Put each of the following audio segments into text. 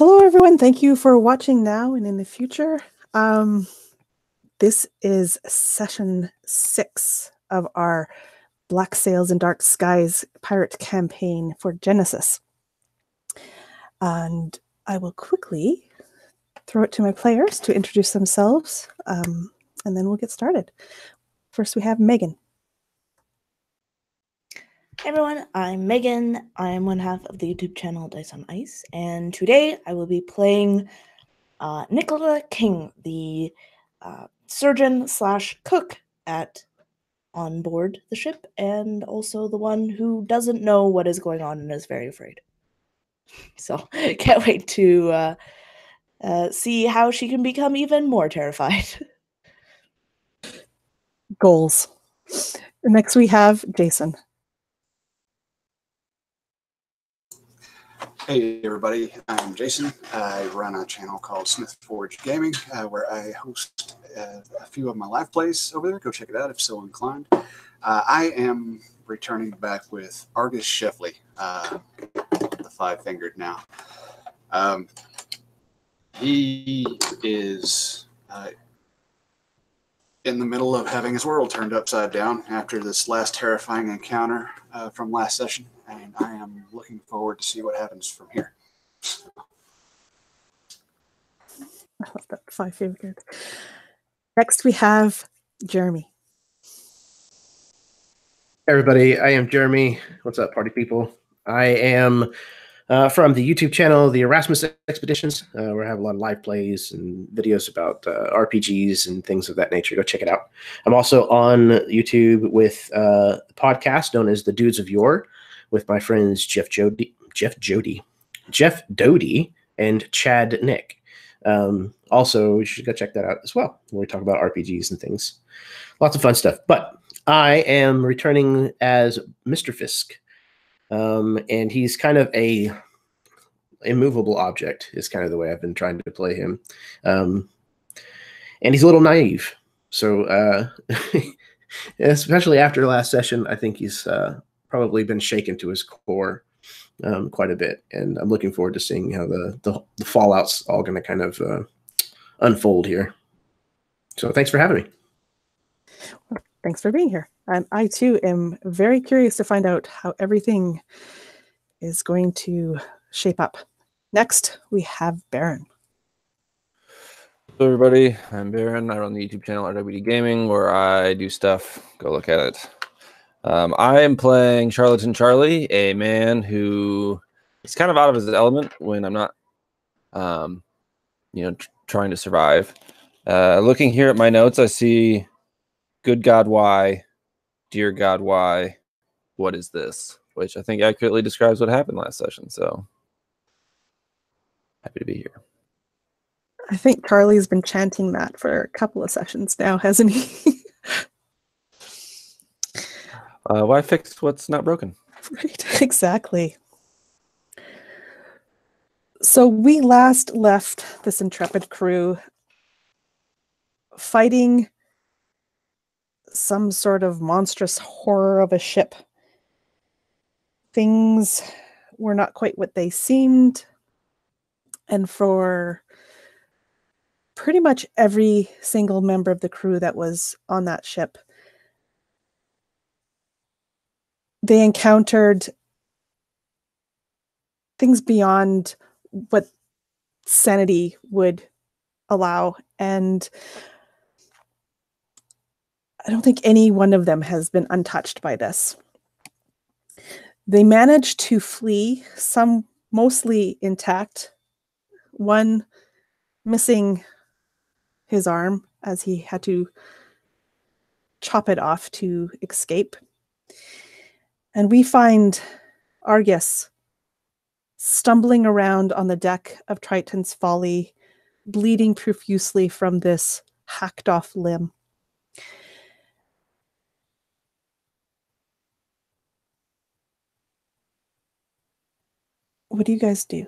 Hello, everyone. Thank you for watching now and in the future. This is session 6 of our Black Sails and Dark Skies pirate campaign for Genesys. And I will quickly throw it to my players to introduce themselves, and then we'll get started. First, we have Megan. Hey everyone, I'm Megan. I'm one half of the YouTube channel Dice on Ice, and today I will be playing Nicola King, the surgeon / cook on board the ship, and also the one who doesn't know what is going on and is very afraid. So can't wait to see how she can become even more terrified. Goals. Next, we have Jason. Hey everybody, I'm Jason. I run a channel called Smith Forge Gaming, where I host a few of my live plays over there. Go check it out if so inclined. I am returning back with Argus Scheffley, the five-fingered now. He is in the middle of having his world turned upside down after this last terrifying encounter from last session, and I am looking forward to see what happens from here. I love that five-fingered. Next, we have Jeremy. Hey everybody, I am Jeremy. What's up, party people? I am from the YouTube channel, the Erasmas Expeditions, where I have a lot of live plays and videos about RPGs and things of that nature. Go check it out. I'm also on YouTube with a podcast known as The Dudes of Yore with my friends Jeff Doty, and Chad Nick. Also, you should go check that out as well, where we talk about RPGs and things. Lots of fun stuff. But I am returning as Mr. Fisk. And he's kind of a immovable object is kind of the way I've been trying to play him. And he's a little naive. So especially after last session, I think he's probably been shaken to his core quite a bit. And I'm looking forward to seeing how the fallout's all going to kind of unfold here. So thanks for having me. Well, thanks for being here. And I, too, am very curious to find out how everything is going to shape up. Next, we have Baron. Hello, everybody. I'm Baron. I run the YouTube channel RWD Gaming, where I do stuff. Go look at it. I am playing Charlatan Charlie, a man who is kind of out of his element when I'm not, trying to survive. Looking here at my notes, I see, "Good God, why? Dear God, why? What is this?" Which I think accurately describes what happened last session. So happy to be here. I think Charlie's been chanting that for a couple of sessions now, hasn't he? Why fix what's not broken? Right, exactly. So we last left this intrepid crew fighting some sort of monstrous horror of a ship. Things were not quite what they seemed. And for pretty much every single member of the crew that was on that ship, they encountered things beyond what sanity would allow. And I don't think any one of them has been untouched by this. They managed to flee, some mostly intact, one missing his arm as he had to chop it off to escape. And we find Argus stumbling around on the deck of Triton's Folly, bleeding profusely from this hacked off limb. What do you guys do?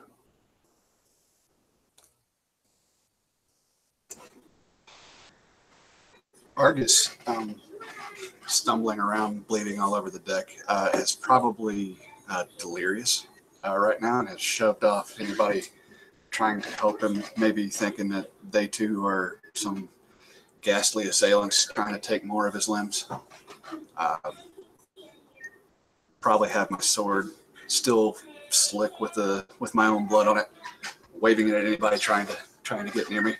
Argus, stumbling around, bleeding all over the deck, is probably delirious right now and has shoved off anybody trying to help him, maybe thinking that they too are some ghastly assailants trying to take more of his limbs. Probably have my sword still slick with my own blood on it, waving it at anybody trying to get near me.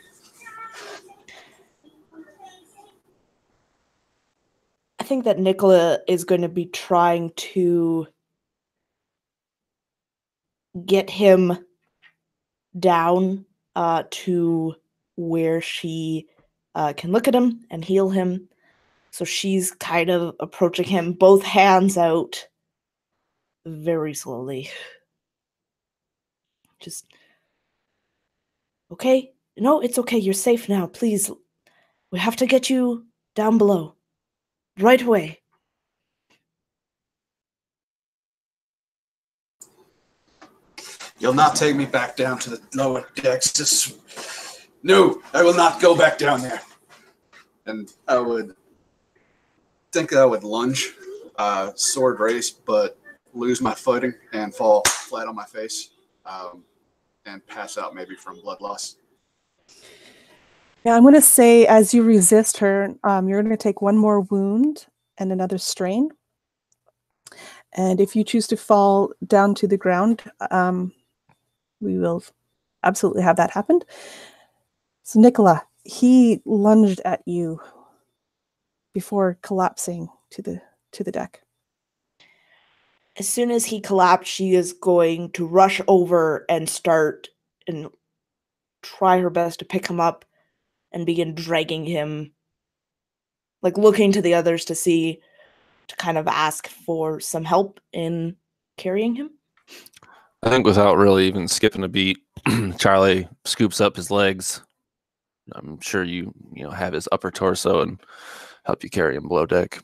I think that Nicola is going to be trying to get him down to where she can look at him and heal him. So she's kind of approaching him, both hands out, very slowly. Just, okay? No, it's okay. You're safe now. Please, we have to get you down below. Right away. You'll not take me back down to the lower decks. No, I will not go back down there. And I would lunge, sword raised, but lose my footing and fall flat on my face, and pass out maybe from blood loss. Yeah, I'm going to say as you resist her, you're going to take one more wound and another strain. And if you choose to fall down to the ground, we will absolutely have that happen. So Nicola, he lunged at you before collapsing to the deck. As soon as he collapsed, she is going to rush over and start and try her best to pick him up and begin dragging him, like looking to the others to kind of ask for some help in carrying him. I think without really even skipping a beat, Charlie scoops up his legs. I'm sure you have his upper torso and help you carry him below deck.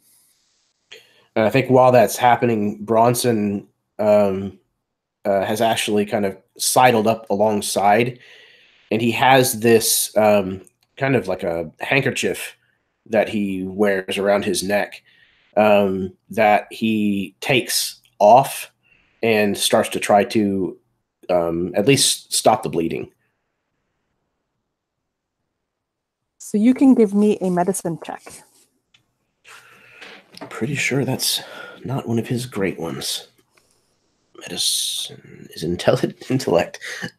And I think while that's happening, Bronson has actually kind of sidled up alongside, and he has this kind of like a handkerchief that he wears around his neck that he takes off and starts to try to at least stop the bleeding. So you can give me a medicine check. I'm pretty sure that's not one of his great ones. Medicine is intellect.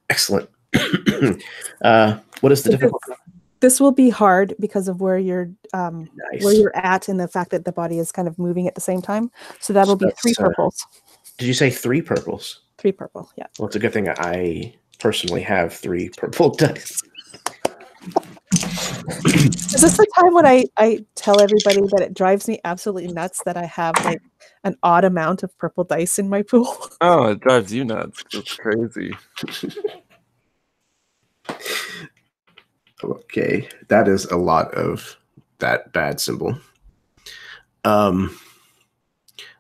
Excellent. What is the difficulty? This will be hard because of where you're Nice. where you're at and the fact that the body is kind of moving at the same time. So that'll be 3 purples. Did you say 3 purples? 3 purple, yeah. Well, it's a good thing I personally have 3 purple dice. Is this the time when I tell everybody that it drives me absolutely nuts that I have like an odd amount of purple dice in my pool? Oh, it drives you nuts. It's crazy. Okay, that is a lot of that bad symbol. Let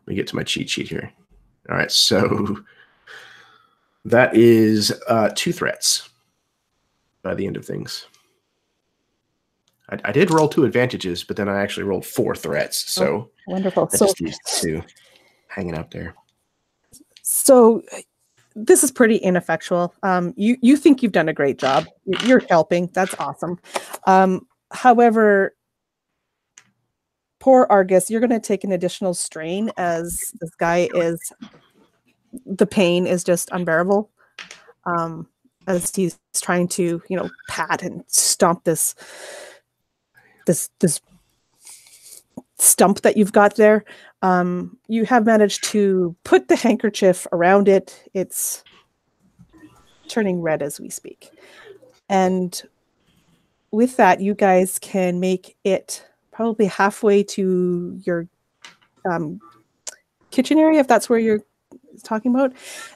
me get to my cheat sheet here. All right, so that is 2 threats by the end of things. I did roll 2 advantages, but then I actually rolled 4 threats. So wonderful. So just these 2 hanging out there. So this is pretty ineffectual. You think you've done a great job. You're helping. That's awesome. However, poor Argus, you're going to take an additional strain as this guy the pain is just unbearable. As he's trying to, pat and stomp this stump that you've got there. You have managed to put the handkerchief around it. It's turning red as we speak. And with that, you guys can make it probably halfway to your kitchen area, if that's where you're talking about.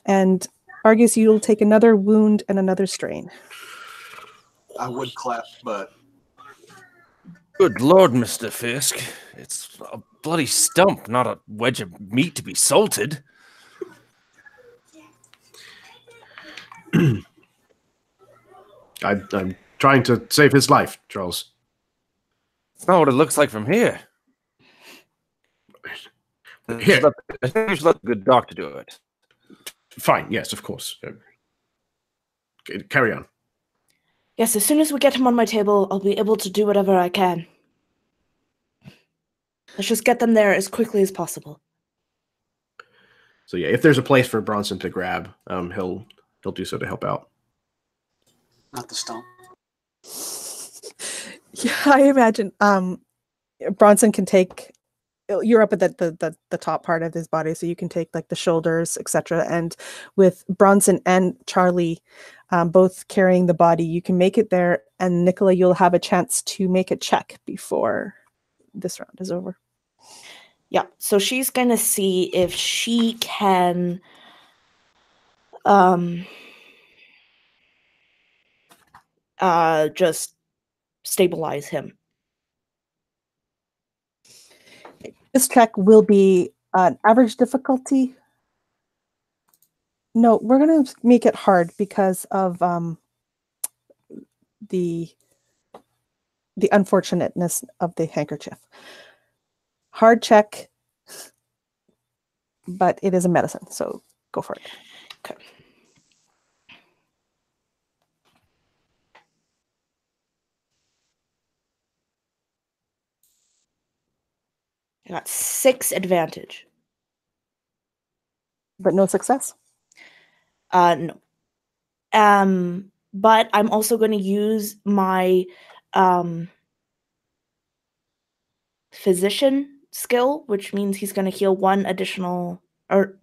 And Argus, you'll take another wound and another strain. I would clap, but... Good Lord, Mr. Fisk. It's a bloody stump, not a wedge of meat to be salted. I'm trying to save his life, Charles. It's not what it looks like from here. Here. I think you should let the good doctor do it. Fine, yes, of course. Carry on. Yes, as soon as we get him on my table, I'll be able to do whatever I can. Let's just get them there as quickly as possible. So yeah, if there's a place for Bronson to grab, he'll do so to help out. Not the stump. Yeah, I imagine Bronson can take. You're up at the top part of his body, so you can take like the shoulders, etc. And with Bronson and Charlie both carrying the body, you can make it there. And Nicola, you'll have a chance to make a check before this round is over. Yeah, so she's gonna see if she can just stabilize him. This check will be an average difficulty. No, we're going to make it hard because of the unfortunateness of the handkerchief. Hard check, but it is a medicine, so go for it. Okay. I got 6 advantage. But no success? No. But I'm also going to use my physician skill, which means he's going to heal 1 additional,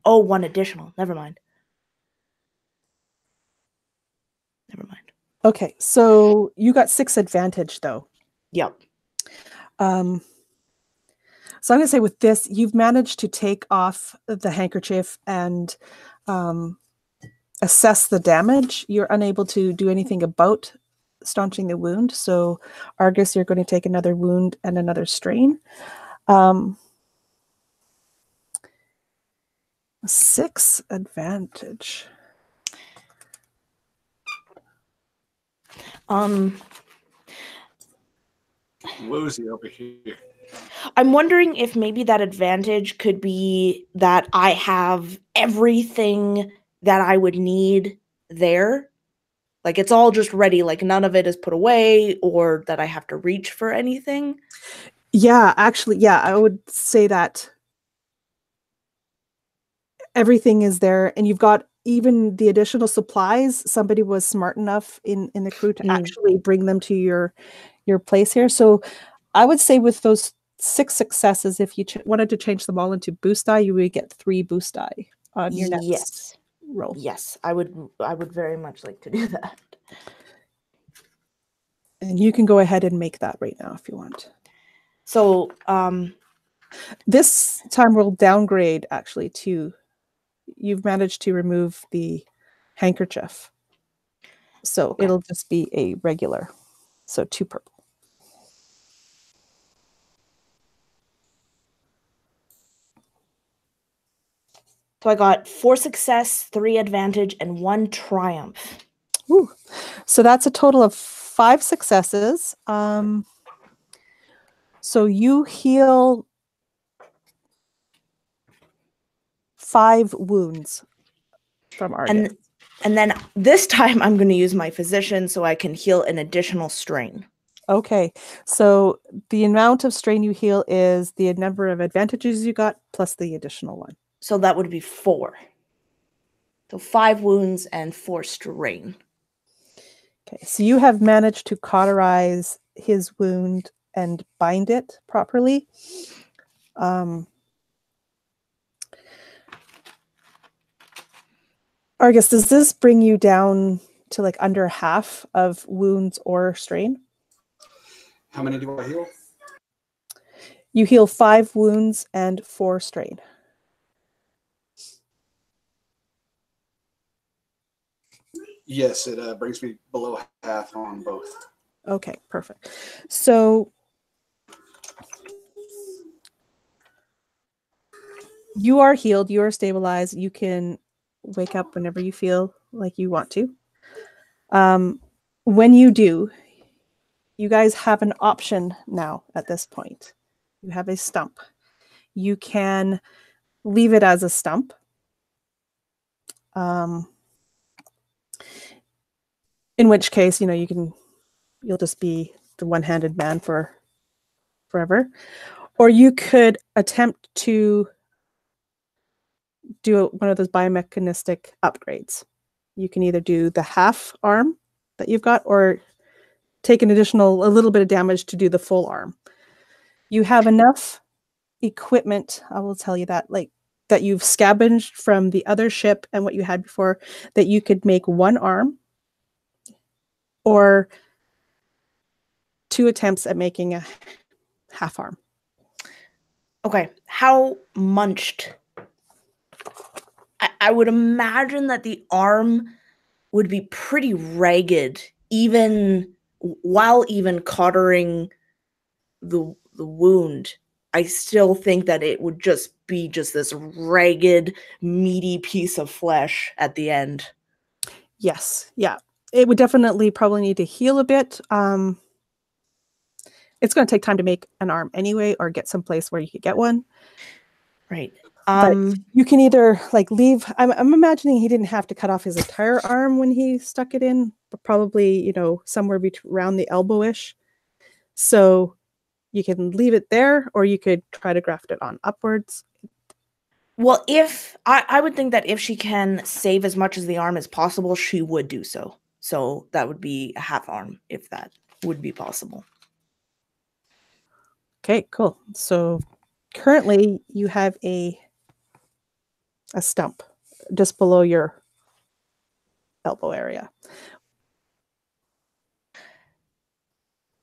one additional. Never mind. Okay, so you got 6 advantage though. Yep. So I'm going to say with this, you've managed to take off the handkerchief and assess the damage. You're unable to do anything about staunching the wound. So Argus, you're going to take another wound and another strain. 6 advantage. Woozy over here. I'm wondering if maybe that advantage could be that I have everything that I would need there. Like it's all just ready, like none of it is put away or that I have to reach for anything. Yeah, actually, yeah, I would say that everything is there and you've got even the additional supplies. Somebody was smart enough in the crew to actually bring them to your place here. So I would say with those 6 successes, if you wanted to change them all into boost die, you would get 3 boost die on your next roll. Yes, I would very much like to do that. And you can go ahead and make that right now if you want. So this time we'll downgrade actually to, you've managed to remove the handkerchief. So it'll just be a regular. So 2 purple. So I got 4 success, 3 advantage, and 1 triumph. Ooh. So that's a total of 5 successes. So you heal 5 wounds from Argus. And then this time I'm going to use my physician so I can heal an additional strain. Okay. So the amount of strain you heal is the number of advantages you got plus the additional 1. So that would be 4. So 5 wounds and 4 strain. Okay. So you have managed to cauterize his wound and bind it properly. Argus, does this bring you down to like under half of wounds or strain? How many do I heal? You heal 5 wounds and 4 strain. Yes, it brings me below half on both. Okay, perfect. So you are healed, you are stabilized, you can wake up whenever you feel like you want to. When you do, you guys have an option now at this point. You have a stump. You can leave it as a stump. In which case, you can you'll just be the one-handed man for forever. Or you could attempt to do one of those biomechanistic upgrades. You can either do the half arm that you've got or take a little bit of damage to do the full arm. You have enough equipment, I will tell you that, like that you've scavenged from the other ship and what you had before, that you could make one arm or 2 attempts at making a half arm. Okay, how munched? I would imagine that the arm would be pretty ragged, even while cottering the wound. I still think that it would just be this ragged, meaty piece of flesh at the end. Yes, yeah. It would definitely probably need to heal a bit. It's going to take time to make an arm anyway, or get someplace where you could get one. Right. But you can either like leave. I'm imagining he didn't have to cut off his entire arm when he stuck it in, but probably, somewhere around the elbow-ish. So you can leave it there, or you could try to graft it on upwards. Well, if I would think that if she can save as much as the arm as possible, she would do so. So that would be a half arm, if that would be possible. Okay, cool. So currently you have a stump just below your elbow area.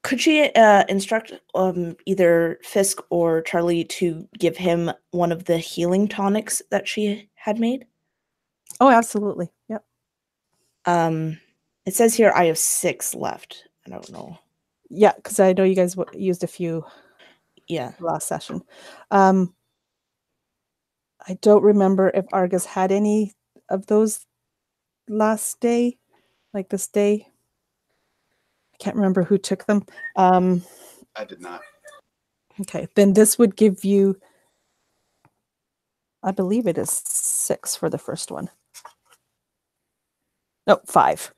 Could she instruct either Fisk or Charlie to give him one of the healing tonics that she had made? Oh, absolutely. Yep. It says here I have 6 left. I don't know. Yeah, because I know you guys used a few. Yeah. Last session. I don't remember if Argus had any of those last day, like this day. I can't remember who took them. I did not. Okay, then this would give you, I believe it is 6 for the first one. No, 5.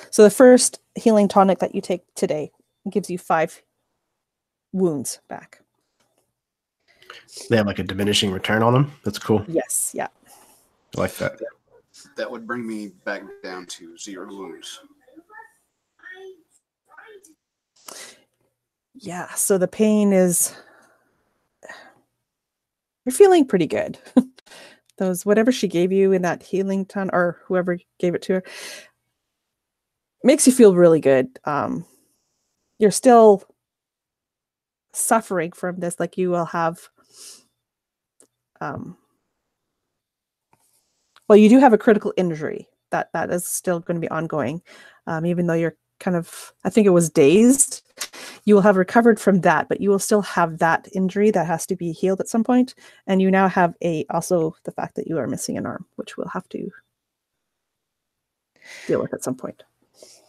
So the first healing tonic that you take today gives you 5 wounds back. They have like a diminishing return on them. That's cool. Yes, yeah. I like that. That would bring me back down to 0 wounds. Yeah, so the pain is, you're feeling pretty good. Those, whatever she gave you in that healing ton, or whoever gave it to her, makes you feel really good. You're still suffering from this, like you will have, well, you do have a critical injury that is still going to be ongoing, even though you're kind of, I think it was dazed. You will have recovered from that, but you will still have that injury that has to be healed at some point. And you now have also the fact that you are missing an arm, which we'll have to deal with at some point.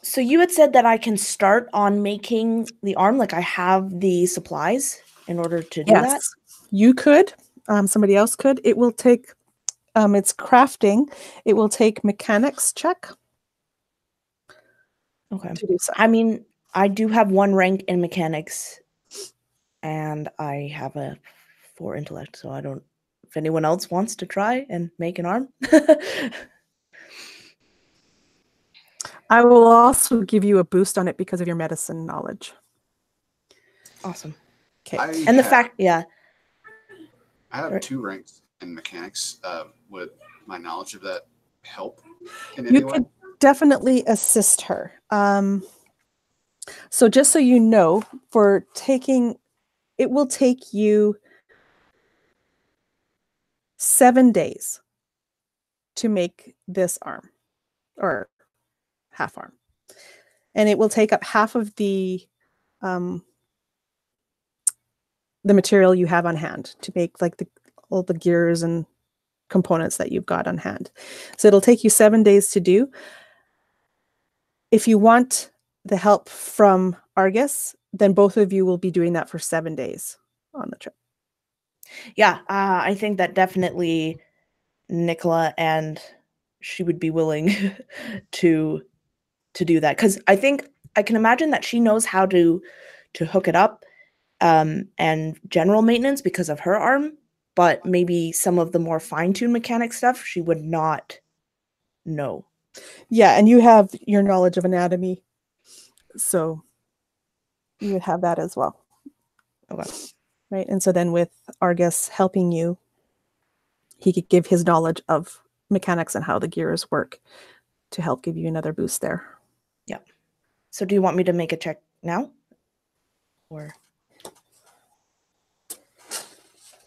So you had said that I can start on making the arm, like I have the supplies in order to do that? You could. Somebody else could. It will take, it's crafting. It will take mechanics check. Okay. To do so. I mean, I do have 1 rank in mechanics, and I have a 4 intellect, so I don't, if anyone else wants to try and make an arm. I will also give you a boost on it because of your medicine knowledge. Awesome. Okay. And the fact, yeah. I have 2 ranks in mechanics. Would my knowledge of that help in any way? You could definitely assist her. So just so you know, for taking, it will take you 7 days to make this arm, or half arm. And it will take up half of the material you have on hand to make like all the gears and components that you've got on hand. So it'll take you 7 days to do. If you want the help from Argus, then both of you will be doing that for 7 days on the trip. Yeah, I think that definitely Nicola and she would be willing to to do that, because I think I can imagine that she knows how to hook it up and general maintenance because of her arm, but maybe some of the more fine-tuned mechanic stuff she would not know. Yeah, and you have your knowledge of anatomy, so you would have that as well. Okay. Right, and so then with Argus helping you, he could give his knowledge of mechanics and how the gears work to help give you another boost there. Yeah. So do you want me to make a check now? Or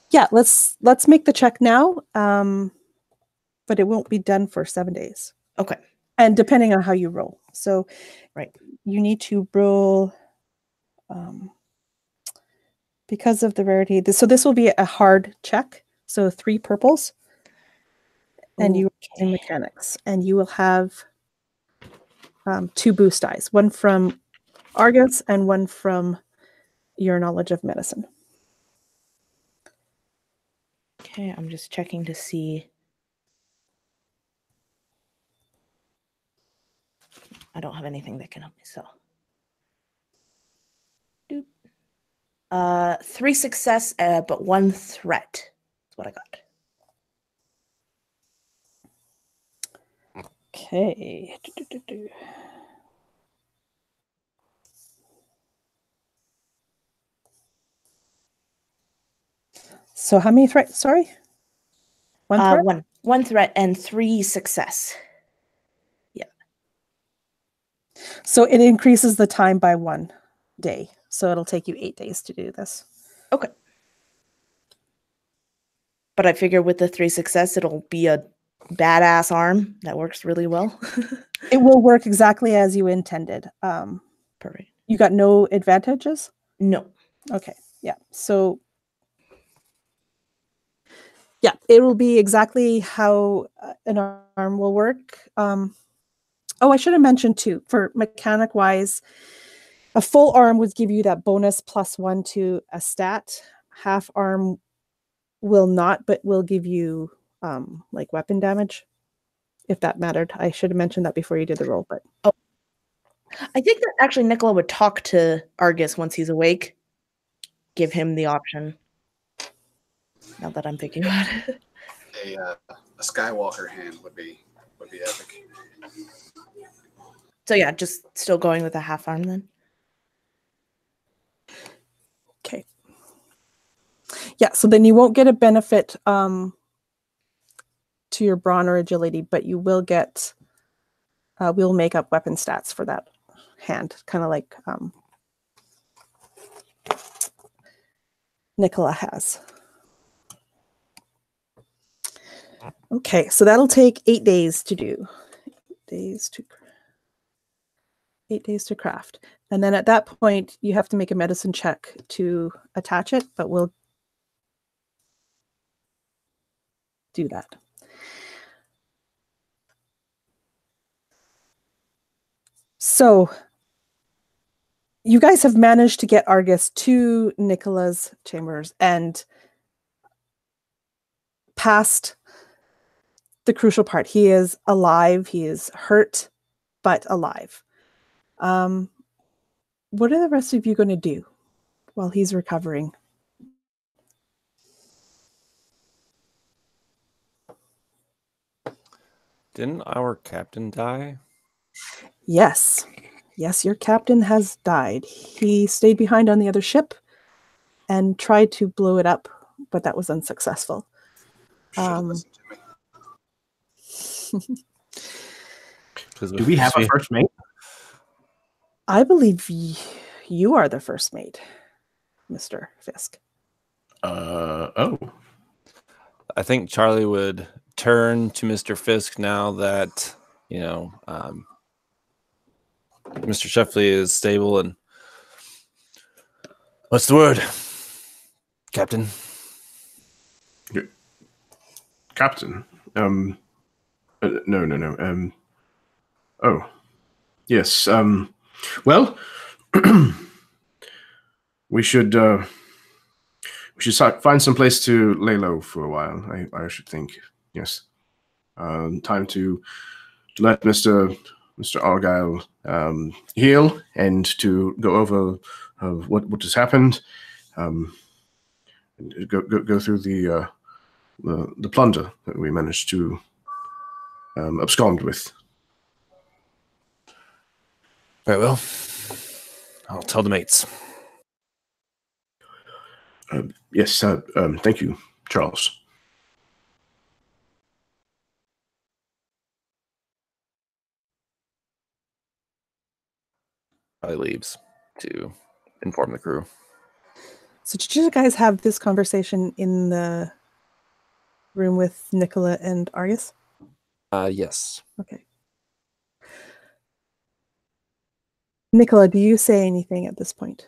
yeah, let's make the check now, but it won't be done for 7 days. okay. And depending on how you roll. So Right. you need to roll because of the rarity. So this will be a hard check. So 3 purples. And you are in mechanics. And you will have 2 boost dice. One from Argus and one from your knowledge of medicine. Okay, I'm just checking to see. I don't have anything that can help me, so. Doop. 3 success, but 1 threat. That's what I got. Okay. So how many threats? Sorry? 1 threat? One threat and 3 success. Yeah. So it increases the time by 1 day. So it'll take you 8 days to do this. Okay. But I figure with the 3 success, it'll be a badass arm that works really well. It will work exactly as you intended. Perfect. You got no advantages? No. Okay. Yeah. So yeah, it will be exactly how an arm will work. Oh, I should have mentioned too, for mechanic wise, a full arm would give you that bonus +1 to a stat. Half arm will not, but will give you like weapon damage, if that mattered. I should have mentioned that before you did the roll, but I think that actually Nicola would talk to Argus once he's awake. Give him the option. Now that I'm thinking about it. A Skywalker hand would be epic. So yeah, just still going with a half arm then. okay. Yeah, so then you won't get a benefit to your brawn or agility, but you will get, we'll make up weapon stats for that hand, kind of like Nicola has. Okay, so that'll take 8 days to do. 8 days to craft. And then at that point, you have to make a medicine check to attach it, but we'll do that. So you guys have managed to get Argus to Nicola's chambers and past the crucial part. He is alive. He is hurt, but alive. What are the rest of you going to do while he's recovering? Didn't our captain die? Yes. Yes, your captain has died. He stayed behind on the other ship and tried to blow it up, but that was unsuccessful. Listen to me. Do we have a first mate? I believe you are the first mate, Mr. Fisk. Oh. I think Charlie would turn to Mr. Fisk now that, Mr. Scheffley is stable. And what's the word, Captain? Captain? No. Oh. Yes. Well, we should find some place to lay low for a while. I should think. Yes. Time to let Mr. Mr. Argyle heal and to go over what has happened. Go through the plunder that we managed to abscond with. Very well. I'll tell the mates. Yes, thank you, Charles. Probably leaves to inform the crew. So did you guys have this conversation in the room with Nicola and Argus? Yes. Okay. Nicola, do you say anything at this point?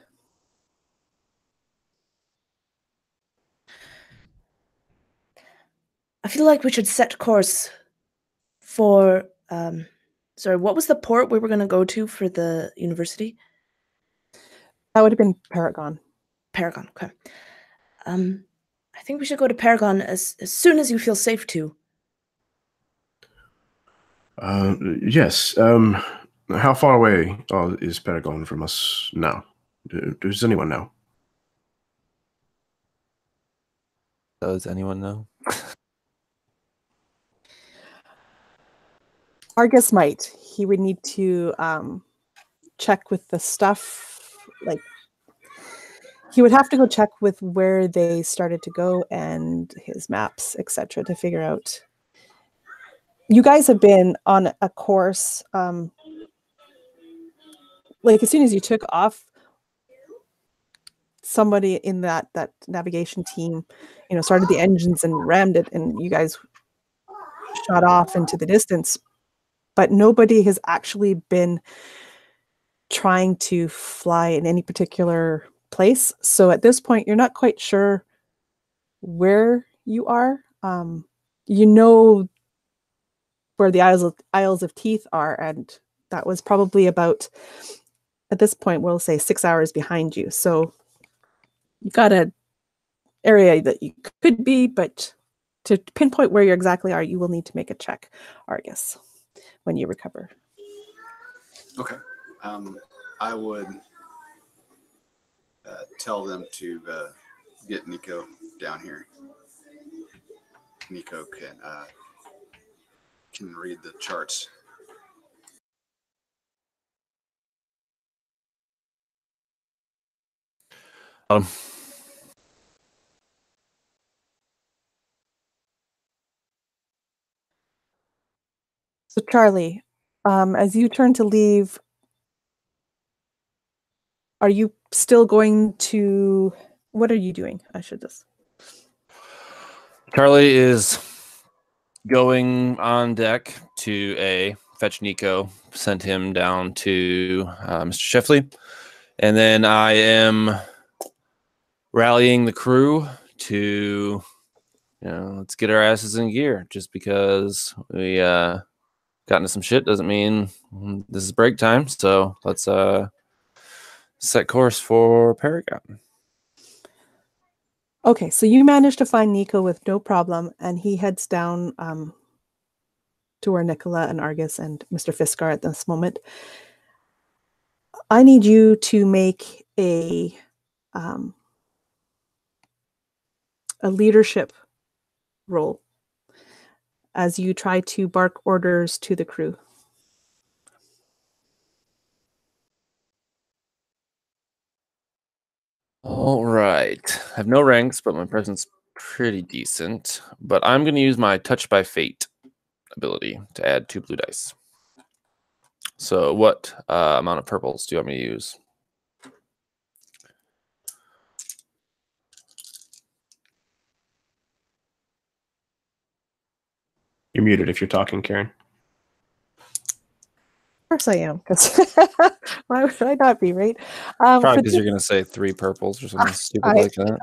I feel like we should set course for sorry, what was the port we were going to go to for the university? That would have been Paragon. Paragon, okay. I think we should go to Paragon as soon as you feel safe to. Yes. How far away is Paragon from us now? Does anyone know? Does anyone know? Argus might. He would need to check with the stuff. Like, he would have to go check with where they started to go and his maps, etc., to figure out. You guys have been on a course. Like, as soon as you took off, somebody in that navigation team, started the engines and rammed it, and you guys shot off into the distance. But nobody has actually been trying to fly in any particular place. So at this point, you're not quite sure where you are. You know where the Isles of Teeth are, and that was probably about, at this point, we'll say 6 hours behind you. So you got an area that you could be, but to pinpoint where you exactly are, you will need to make a check, Argus, when you recover. Okay. I would tell them to get Nico down here. Nico can read the charts. So Charlie, as you turn to leave, are you still going to, what are you doing? I should just. Charlie is going on deck to fetch Nico, sent him down to Mr. Scheffley, and then I am rallying the crew to, let's get our asses in gear. Just because we got into some shit doesn't mean this is break time. So let's set course for Paragon. Okay, so you managed to find Nico with no problem, and he heads down to where Nicola and Argus and Mr. Fisk are at this moment. I need you to make a leadership roll as you try to bark orders to the crew. All right. I have no ranks, but my presence pretty decent. But I'm going to use my Touch by Fate ability to add 2 blue dice. So what amount of purples do you want me to use? You're muted if you're talking, Karen. Of course I am, because why would I not be, right? Probably because you're going to say 3 purples or something stupid like that.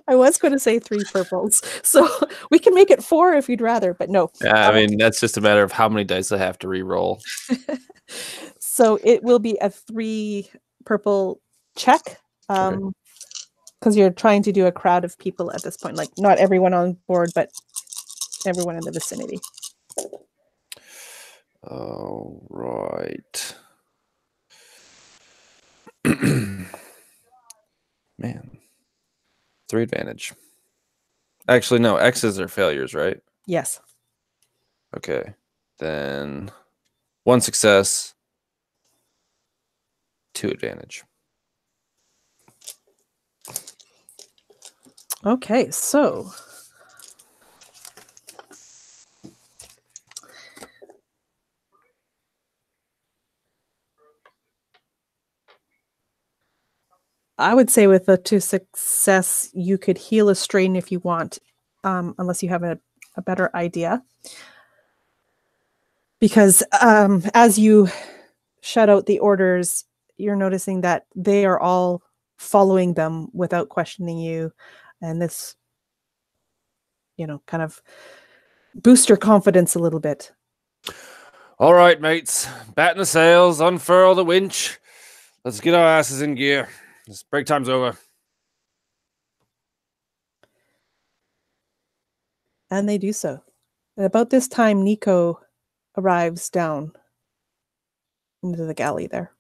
I was going to say 3 purples, so we can make it 4 if you'd rather, but no. Yeah, I mean, that's just a matter of how many dice I have to re-roll. So it will be a 3 purple check, because you're trying to do a crowd of people at this point, like not everyone on board, but everyone in the vicinity. Oh, Right. Man. 3 advantage. Actually, no. X's are failures, right? Yes. Okay. Then 1 success, 2 advantage. Okay, so I would say with a 2 success, you could heal a strain if you want, unless you have a better idea. Because as you shut out the orders, you're noticing that they are all following them without questioning you. And this, kind of boost your confidence a little bit. All right, mates. Batten the sails, unfurl the winch. Let's get our asses in gear. This break time's over. And they do so. And about this time, Nico arrives down into the galley there.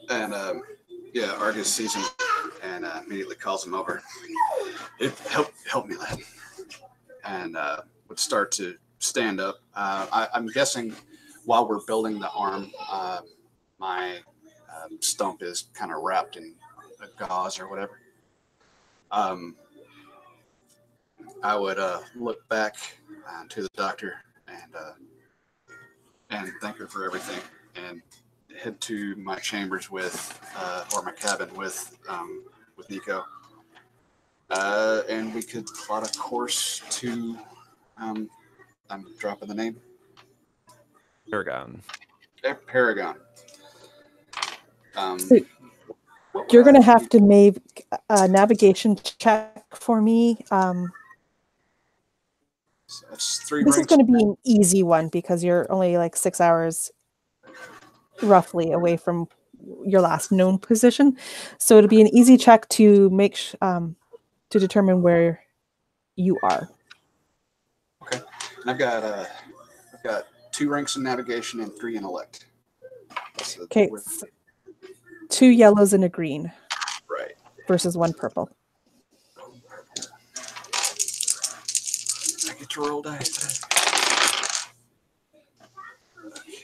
And yeah, Argus sees him and immediately calls him over. Help me, lad. And would start to stand up. I'm guessing while we're building the arm, my stump is kind of wrapped in a gauze or whatever. I would look back to the doctor and thank her for everything, and head to my chambers or my cabin with Nico, and we could plot a course to. I'm dropping the name. Paragon. Paragon. So you're going to have to make a navigation check for me. So that's 3 This is ranks. going to be an easy one because you're only like 6 hours roughly away from your last known position. So it'll be an easy check to make to determine where you are. Okay. And I've got 2 ranks in navigation and 3 in elect. So Okay. 2 yellows and a green. Right. Versus 1 purple. I get to roll dice today. Okay.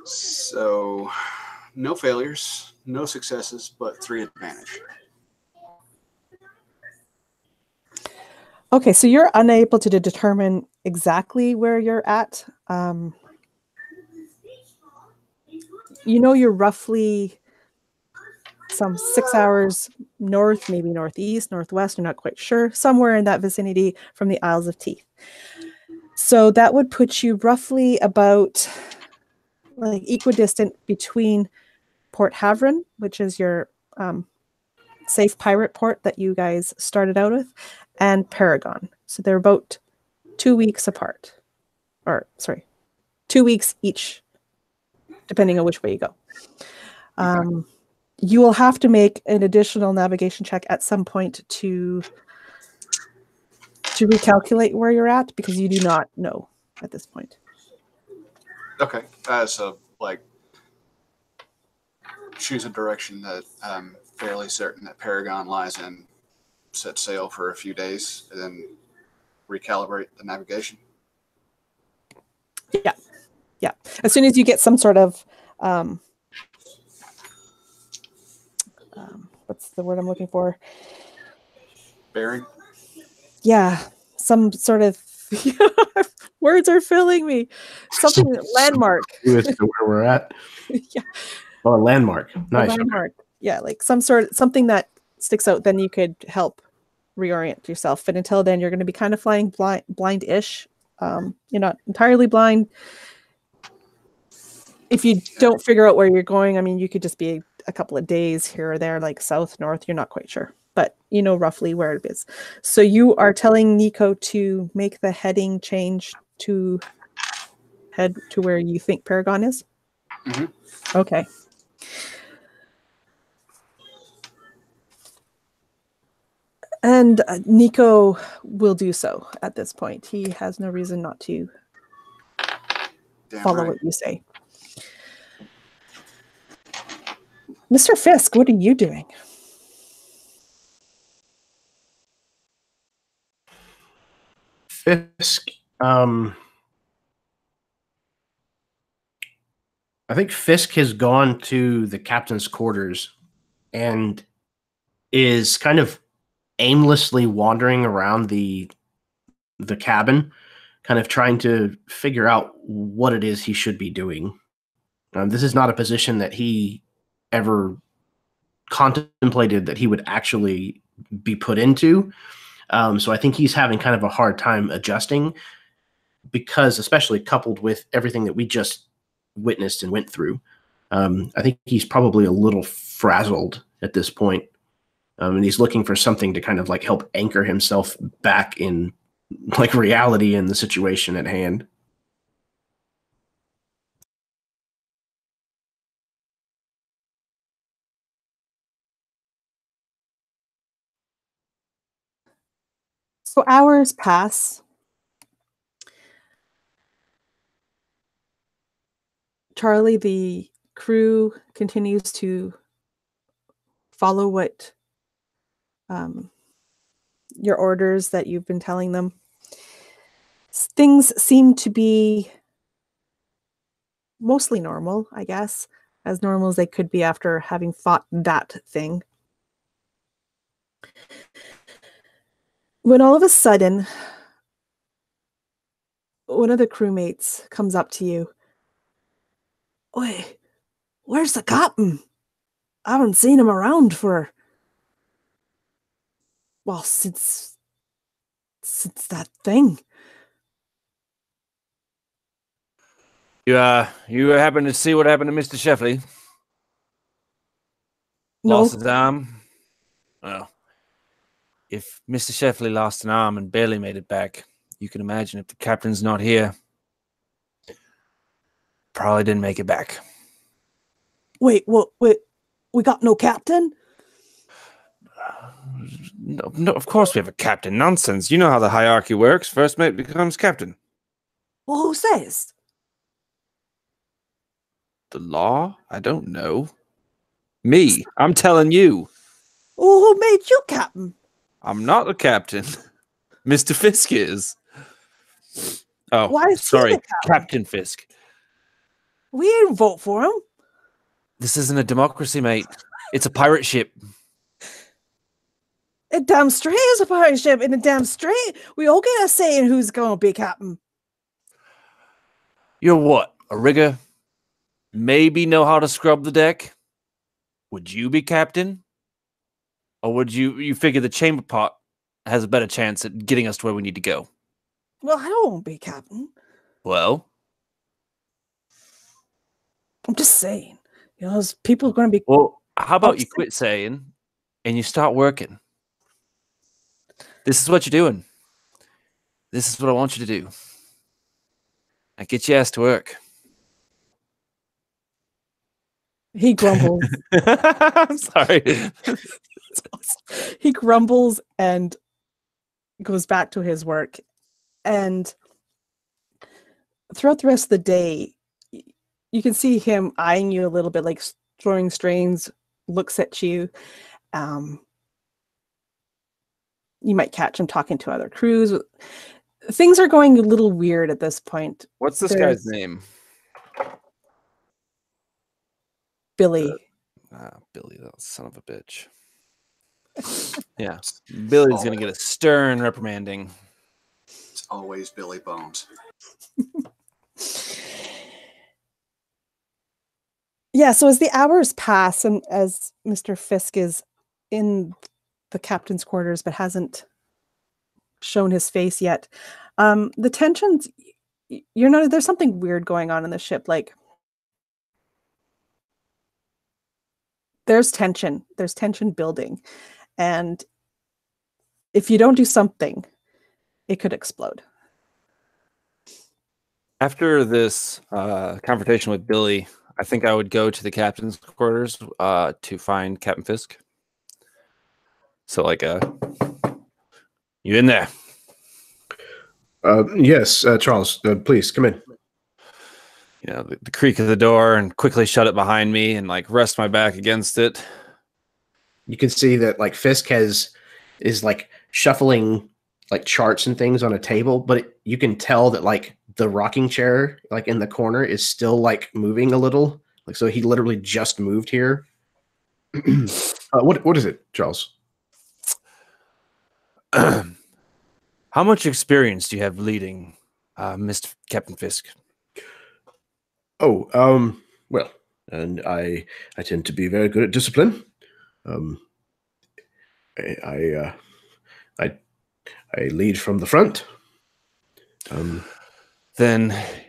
So, no failures, no successes, but 3 advantage. Okay, so you're unable to determine exactly where you're at. You're roughly some 6 hours north, maybe northeast, northwest, you're not quite sure, somewhere in that vicinity from the Isles of Teeth. So that would put you roughly about like equidistant between Port Havren, which is your safe pirate port that you guys started out with, and Paragon. So they're about 2 weeks apart. 2 weeks each, depending on which way you go. You will have to make an additional navigation check at some point to recalculate where you're at, because you do not know at this point. Okay. So, like, choose a direction that I'm fairly certain that Paragon lies in, set sail for a few days, and then recalibrate the navigation. Yeah. As soon as you get some sort of what's the word I'm looking for? Bearing? Yeah, some sort of words are filling me. Something landmark. With where we're at. Yeah. Oh, a landmark. Nice. A landmark. Yeah, like something that sticks out. Then you could help reorient yourself. But until then, you're going to be kind of flying blind-ish. You're not entirely blind. If you don't figure out where you're going, I mean, you could just be a couple of days here or there, like south, north. You're not quite sure, but you know roughly where it is. So you are telling Nico to make the heading change to head to where you think Paragon is? Okay. And Nico will do so at this point. He has no reason not to follow what you say. Mr. Fisk, what are you doing? Fisk, I think Fisk has gone to the captain's quarters and is kind of aimlessly wandering around the cabin, kind of trying to figure out what it is he should be doing. This is not a position that he ever contemplated that he would actually be put into. So I think he's having kind of a hard time adjusting, because especially coupled with everything that we just witnessed and went through, I think he's probably a little frazzled at this point. And he's looking for something to kind of like help anchor himself back in like reality in the situation at hand. So hours pass. Charlie, the crew continues to follow what your orders that you've been telling them. Things seem to be mostly normal, I guess, as normal as they could be after having fought that thing. When all of a sudden, one of the crewmates comes up to you. Oi, where's the captain? I haven't seen him around for, well, since that thing. You happen to see what happened to Mr. Scheffley? No. Lost his arm? Well, if Mr. Scheffley lost an arm and barely made it back, you can imagine if the captain's not here, probably didn't make it back. Wait, we got no captain? No, of course we have a captain. Nonsense. You know how the hierarchy works. First mate becomes captain. Well, who says? The law? I don't know. Me. I'm telling you. Oh, who made you captain? I'm not the captain. Mr. Fisk is. Oh, Why is he sorry. the captain? Captain Fisk. We didn't vote for him. This isn't a democracy, mate. It's a pirate ship. It damn straight is a pirate ship, and a damn straight we all get a say in who's going to be captain. You're what? A rigger? Maybe know how to scrub the deck? Would you be captain? Or would you figure the chamber pot has a better chance at getting us to where we need to go? Well, I don't want to be captain. Well? I'm just saying. You know, those people are going to be... Well, how about upset. you quit saying and you start working? This is what you're doing. This is what I want you to do. Now get your ass to work. He grumbles. I'm sorry. He grumbles and goes back to his work. And throughout the rest of the day, you can see him eyeing you a little bit, like throwing strange looks at you. You might catch him talking to other crews. Things are going a little weird at this point. What's this guy's name? Billy. Billy, that son of a bitch. Yeah, Billy's going to get a stern reprimanding. It's always Billy Bones. Yeah, so as the hours pass and as Mr. Fisk is in the captain's quarters but hasn't shown his face yet, the tensions, there's something weird going on in the ship. Like, there's tension building, and if you don't do something, it could explode. After this confrontation with Billy, I think I would go to the captain's quarters to find Captain Fisk. So, like, you in there? Yes, Charles, please come in. You know, the creak of the door, and quickly shut it behind me and like rest my back against it. You can see that like Fisk is like shuffling like charts and things on a table, but you can tell that like the rocking chair like in the corner is still like moving a little. Like so he literally just moved here. What is it, Charles? How much experience do you have leading Mr. Captain Fisk? Oh, well, and I tend to be very good at discipline. I lead from the front. Then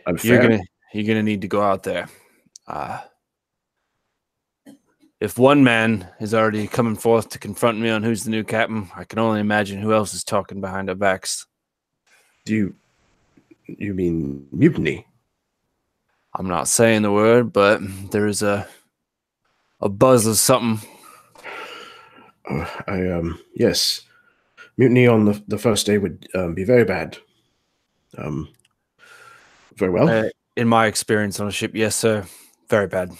I'm you're fair. gonna need to go out there. If one man is already coming forth to confront me on who's the new captain, I can only imagine who else is talking behind our backs. Do you mean mutiny? I'm not saying the word, but there is a buzz of something. Yes, mutiny on the first day would be very bad. Very well. In my experience on a ship, yes, sir. Very bad.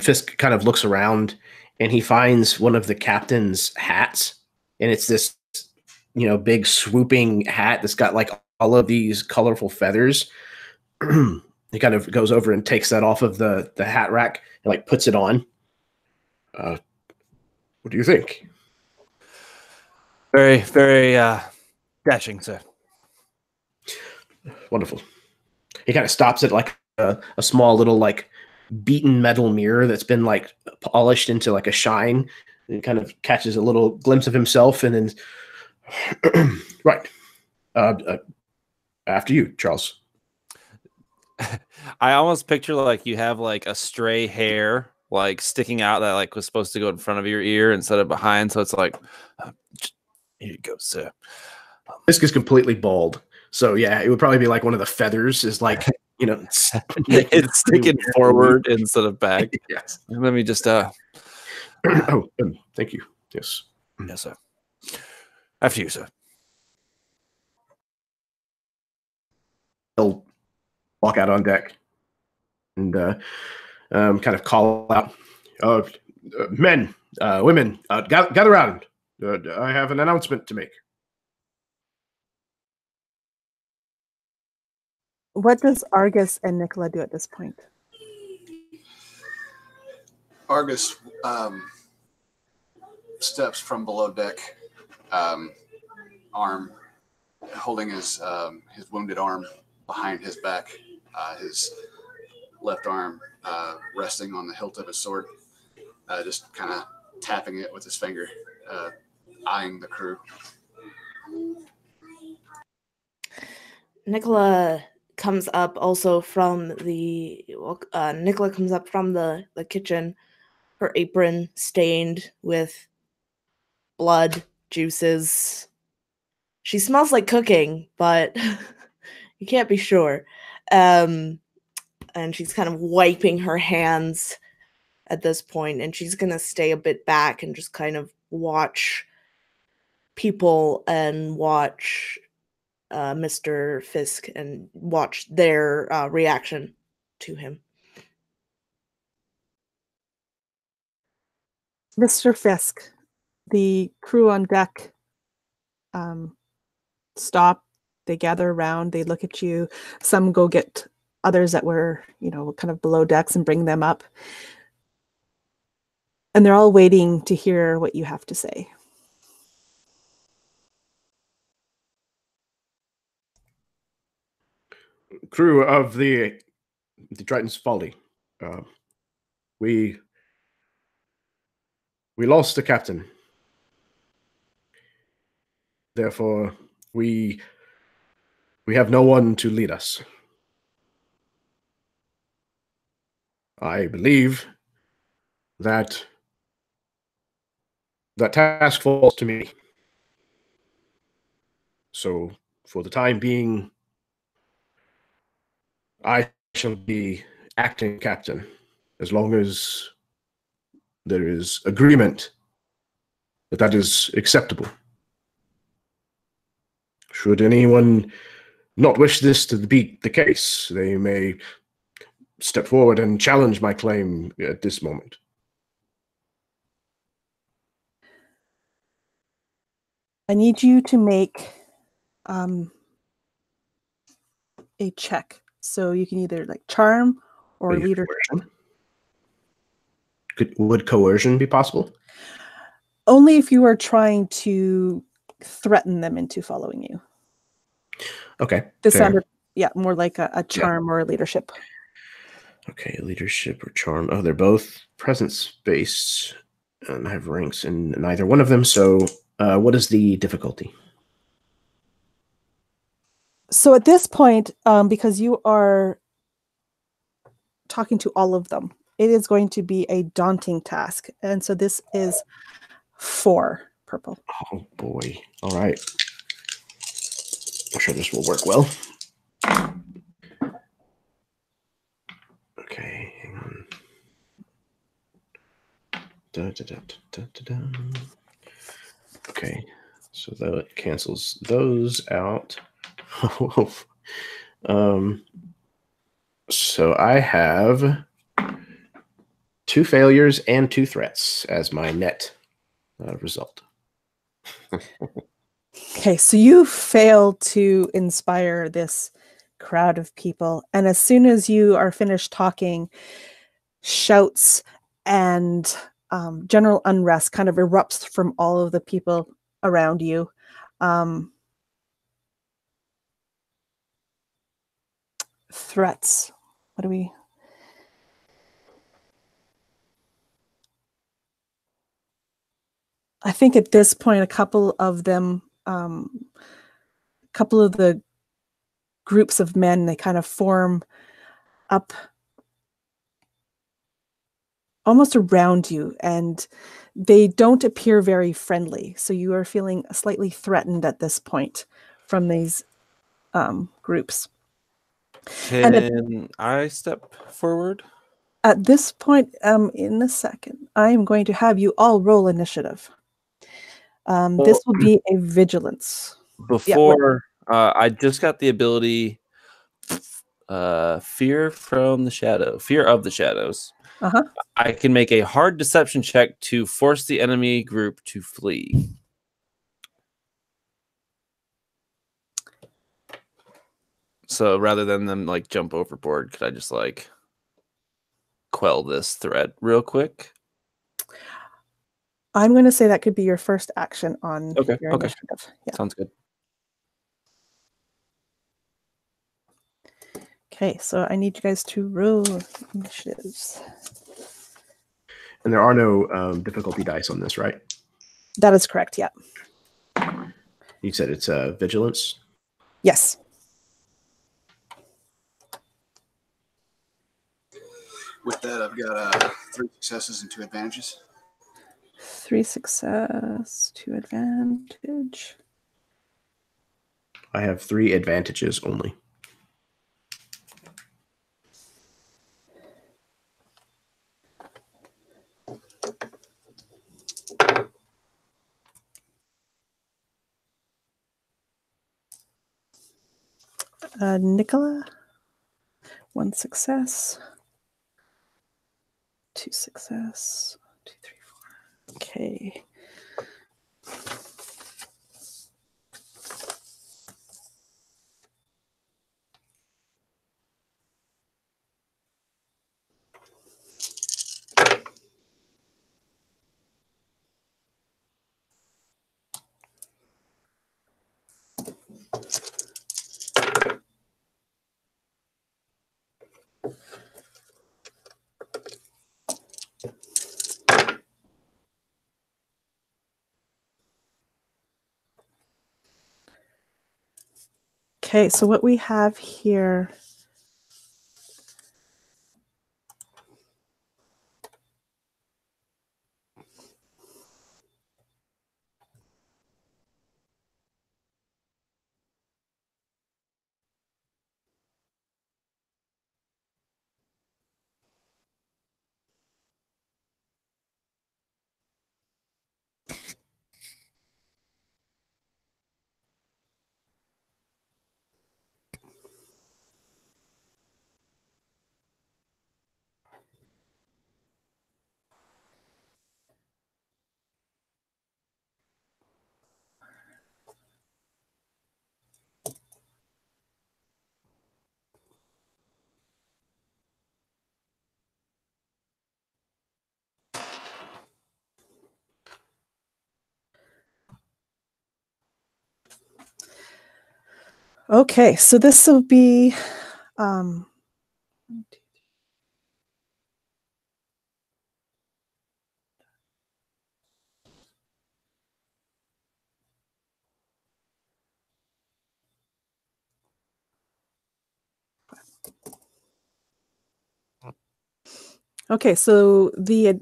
Fisk kind of looks around and he finds one of the captain's hats, and it's this, you know, big swooping hat that's got like all of these colorful feathers. He kind of goes over and takes that off of the hat rack and like puts it on. What do you think? Very, very dashing, sir. Wonderful. He kind of stops at like a small little like beaten metal mirror that's been like polished into like a shine, and kind of catches a little glimpse of himself, and then right. After you, Charles. I almost picture like you have like a stray hair like sticking out that like was supposed to go in front of your ear instead of behind, so it's like here you go, sir. Fisk is completely bald, so yeah, it would probably be like one of the feathers is like, you know, it's sticking forward instead of back. Yes. Let me just oh, thank you. Yes. yes, sir. After you, sir. He'll walk out on deck and kind of call out, men, women, gather around. I have an announcement to make. What does Argus and Nicola do at this point? Argus steps from below deck, arm holding his wounded arm behind his back, his left arm resting on the hilt of his sword, just kind of tapping it with his finger, eyeing the crew. Nicola comes up also from the kitchen, her apron stained with blood, juices. She smells like cooking, but you can't be sure. And she's kind of wiping her hands at this point, and she's going to stay a bit back and just kind of watch people and watch Mr. Fisk and watch their reaction to him. Mr. Fisk, the crew on deck stop. They gather around. They look at you. Some go get others that were, you know, kind of below decks and bring them up. And they're all waiting to hear what you have to say. Crew of the Triton's Folly. We lost the captain. Therefore, we have no one to lead us. I believe that task falls to me. So, for the time being, I shall be acting captain, as long as there is agreement that that is acceptable. Should anyone not wish this to be the case, they may step forward and challenge my claim at this moment. I need you to make a check. So you can either like charm or leadership. Would coercion be possible? Only if you are trying to threaten them into following you. Okay. This fair. sounded, more like a charm or a leadership. Okay, leadership or charm. Oh, they're both presence-based, and I have ranks in neither one of them. So what is the difficulty? So at this point, because you are talking to all of them, it is going to be a daunting task. And so this is 4 purple. Oh, boy. All right. I'm sure this will work well. Okay, hang on. Okay, so that cancels those out. So I have 2 failures and 2 threats as my net result. Okay, so you fail to inspire this crowd of people. And as soon as you are finished talking, shouts and general unrest kind of erupts from all of the people around you. Threats. What do we... I think at this point, a couple of them, couple of the groups of men, they kind of form up almost around you, and they don't appear very friendly. So you are feeling slightly threatened at this point from these groups. Can I step forward? At this point, in a second, I am going to have you all roll initiative. This will be a vigilance. Before, I just got the ability fear of the shadows. Uh-huh. I can make a hard deception check to force the enemy group to flee. So rather than them like jump overboard, could I just like quell this threat real quick? I'm going to say that could be your first action on your initiative. Yeah. Sounds good. Okay, so I need you guys to roll initiatives. And there are no difficulty dice on this, right? That is correct, yeah. You said it's vigilance? Yes. With that, I've got 3 successes and 2 advantages. 3 success, 2 advantage. I have 3 advantages only. Nicola, 1 success, 2 success, 2, 3, 4. Okay. Okay, so what we have here Okay, so this will be okay, so the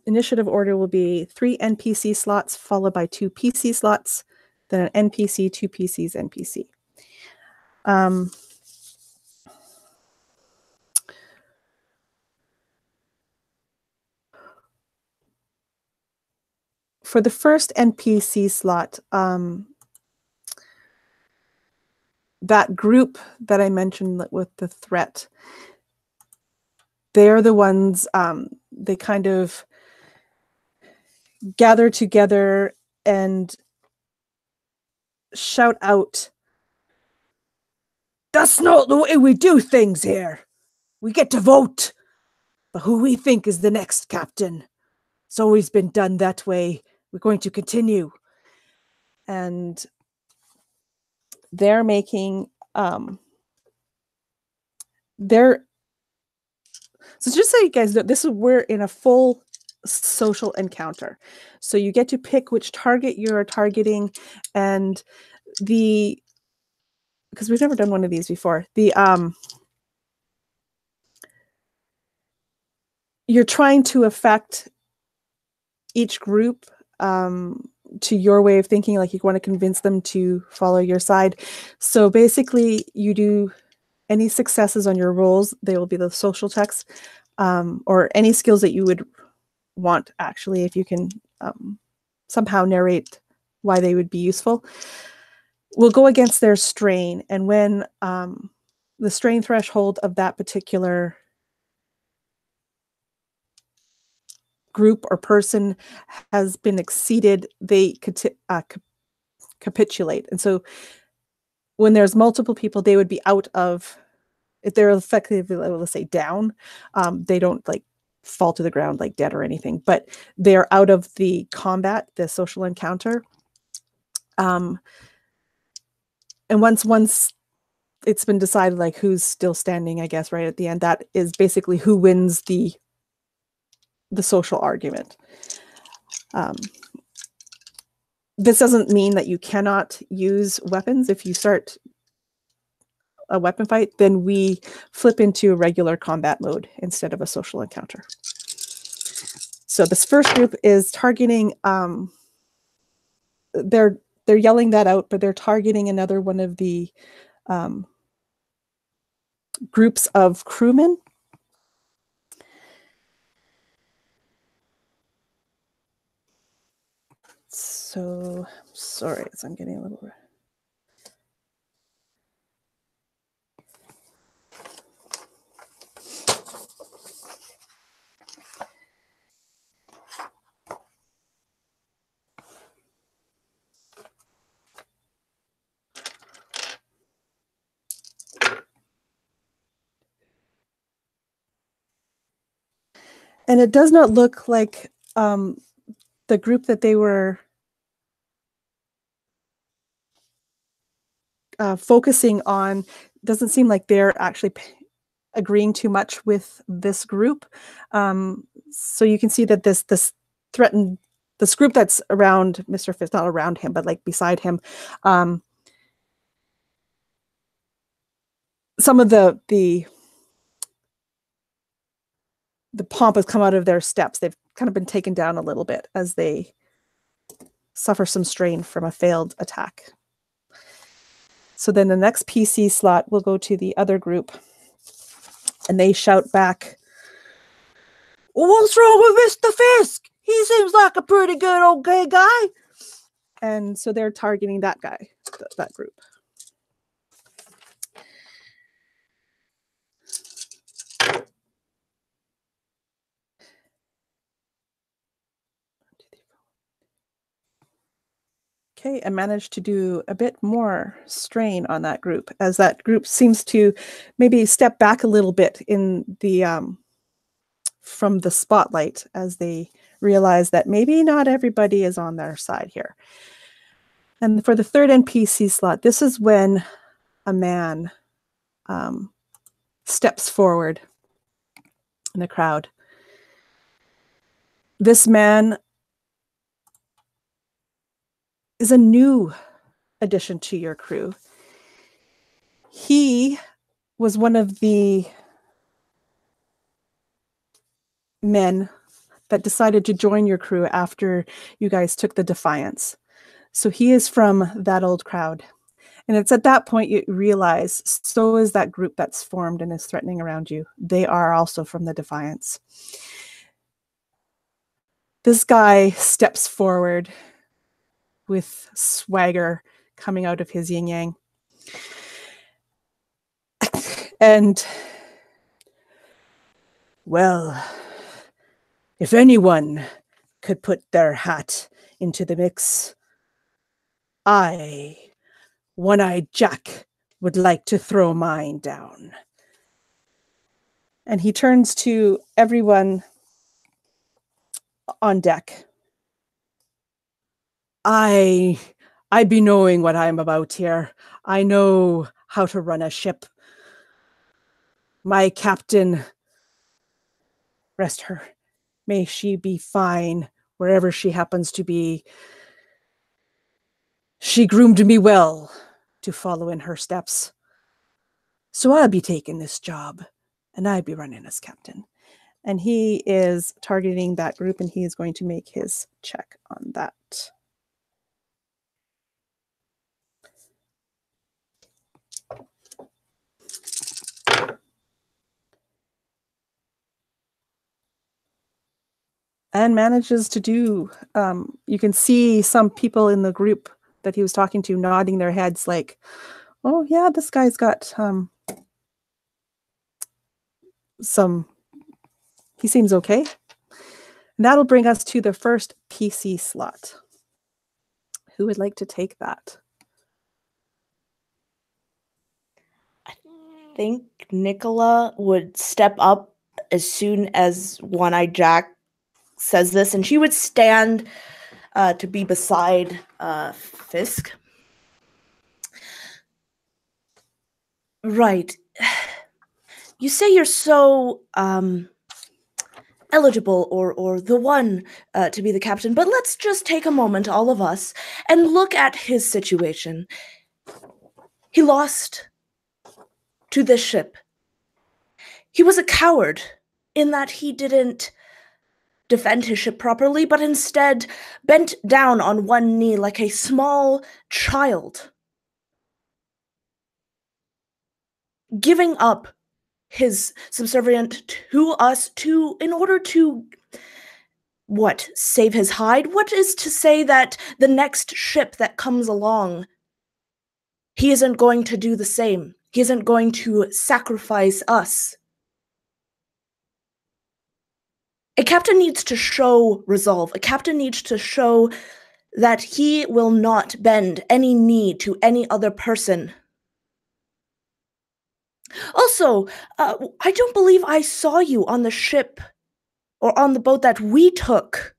initiative order will be 3 NPC slots followed by 2 PC slots, then an NPC, 2 PCs, NPC. For the first NPC slot, that group that I mentioned with the threat, they're the ones, they kind of gather together and shout out, "That's not the way we do things here. We get to vote, but who we think is the next captain. It's always been done that way. We're going to continue." And they're making, so just so you guys know, we're in a full social encounter. So you get to pick which target you're targeting, and because we've never done one of these before, you're trying to affect each group to your way of thinking, like you want to convince them to follow your side. So basically, you do any successes on your rolls, they will be the social checks, or any skills that you would want, actually, if you can somehow narrate why they would be useful, will go against their strain. And when the strain threshold of that particular group or person has been exceeded, they capitulate. And so when there's multiple people, they would be out of, if they're effectively, let's say, down, they don't like fall to the ground like dead or anything, but they're out of the combat, the social encounter. And once it's been decided like who's still standing, I guess, right at the end, that is basically who wins the social argument. This doesn't mean that you cannot use weapons. If you start a weapon fight, then we flip into a regular combat mode instead of a social encounter. So this first group is targeting, they're yelling that out, but they're targeting another one of the groups of crewmen. So, sorry, I'm getting a little... And it does not look like the group that they were focusing on, doesn't seem like they're actually agreeing too much with this group. So you can see that this threatened, this group that's around Mr. Fisk, not around him, but like beside him, some of the pomp has come out of their steps. They've kind of been taken down a little bit as they suffer some strain from a failed attack. So then the next PC slot will go to the other group, and they shout back, "What's wrong with Mr. Fisk? He seems like a pretty good, okay guy." And so they're targeting that guy, that group. Okay, I managed to do a bit more strain on that group, as that group seems to maybe step back a little bit in the from the spotlight, as they realize that maybe not everybody is on their side here. And for the third NPC slot, this is when a man steps forward in the crowd. This man is a new addition to your crew. He was one of the men that decided to join your crew after you guys took the Defiance. So he is from that old crowd. And it's at that point you realize, so is that group that's formed and is threatening around you. They are also from the Defiance. This guy steps forward with swagger coming out of his yin-yang. And, well, if anyone could put their hat into the mix, I, One-Eyed Jack, would like to throw mine down. And he turns to everyone on deck. I be knowing what I'm about here. I know how to run a ship. My captain, rest her, may she be fine wherever she happens to be. She groomed me well to follow in her steps. So I'll be taking this job, and I'll be running as captain. And he is targeting that group, and he is going to make his check on that. And manages to do, you can see some people in the group that he was talking to nodding their heads like, oh yeah, this guy's got he seems okay. And that'll bring us to the first PC slot. Who would like to take that? I think Nicola would step up as soon as One-Eyed Jack says this, and she would stand to be beside Fisk. Right. You say you're so eligible or the one to be the captain, but let's just take a moment, all of us, and look at his situation. He lost to this ship. He was a coward in that he didn't defend his ship properly, but instead bent down on one knee like a small child, giving up his subservient to us in order to save his hide? What is to say that the next ship that comes along, he isn't going to do the same? He isn't going to sacrifice us. A captain needs to show resolve. A captain needs to show that he will not bend any knee to any other person. Also, I don't believe I saw you on the ship or on the boat that we took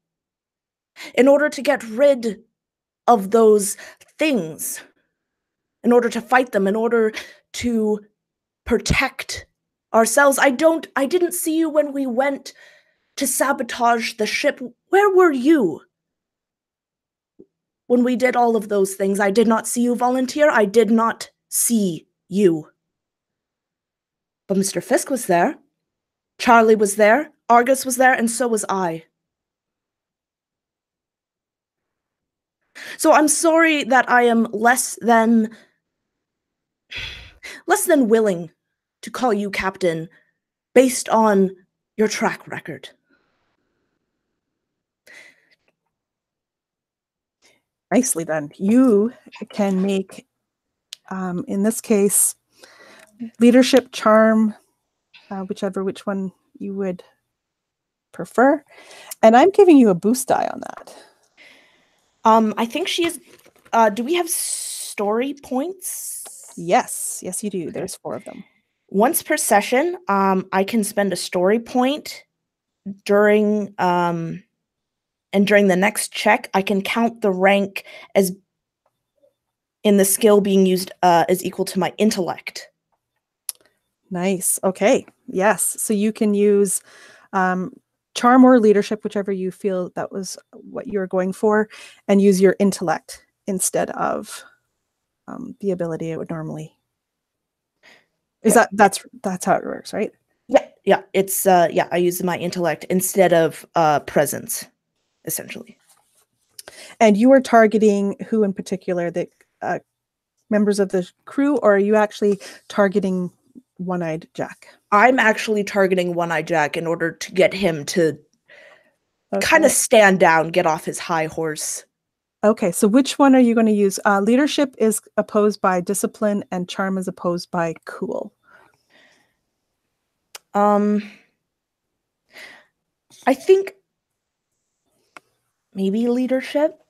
in order to get rid of those things, in order to fight them, in order to protect ourselves. I didn't see you when we went to sabotage the ship. Where were you when we did all of those things? I did not see you volunteer. I did not see you. But Mr. Fisk was there. Charlie was there. Argus was there, and so was I. So I'm sorry that I am less than willing to call you captain based on your track record. Nicely done. You can make, in this case, leadership, charm, which one you would prefer. And I'm giving you a boost die on that. I think she is. Do we have story points? Yes, you do. There's 4 of them. Once per session, I can spend a story point during and during the next check, I can count the rank as in the skill being used is equal to my intellect. Nice. Okay. Yes. So you can use charm or leadership, whichever you feel that was what you were going for, and use your intellect instead of the ability it would normally. That's how it works, right? Yeah. It's I use my intellect instead of presence, essentially. And you are targeting who in particular? The members of the crew, or are you actually targeting One-Eyed Jack? I'm actually targeting One-Eyed Jack in order to get him to kind of stand down, get off his high horse. Okay, so which one are you going to use? Leadership is opposed by discipline, and charm is opposed by cool. I think maybe leadership.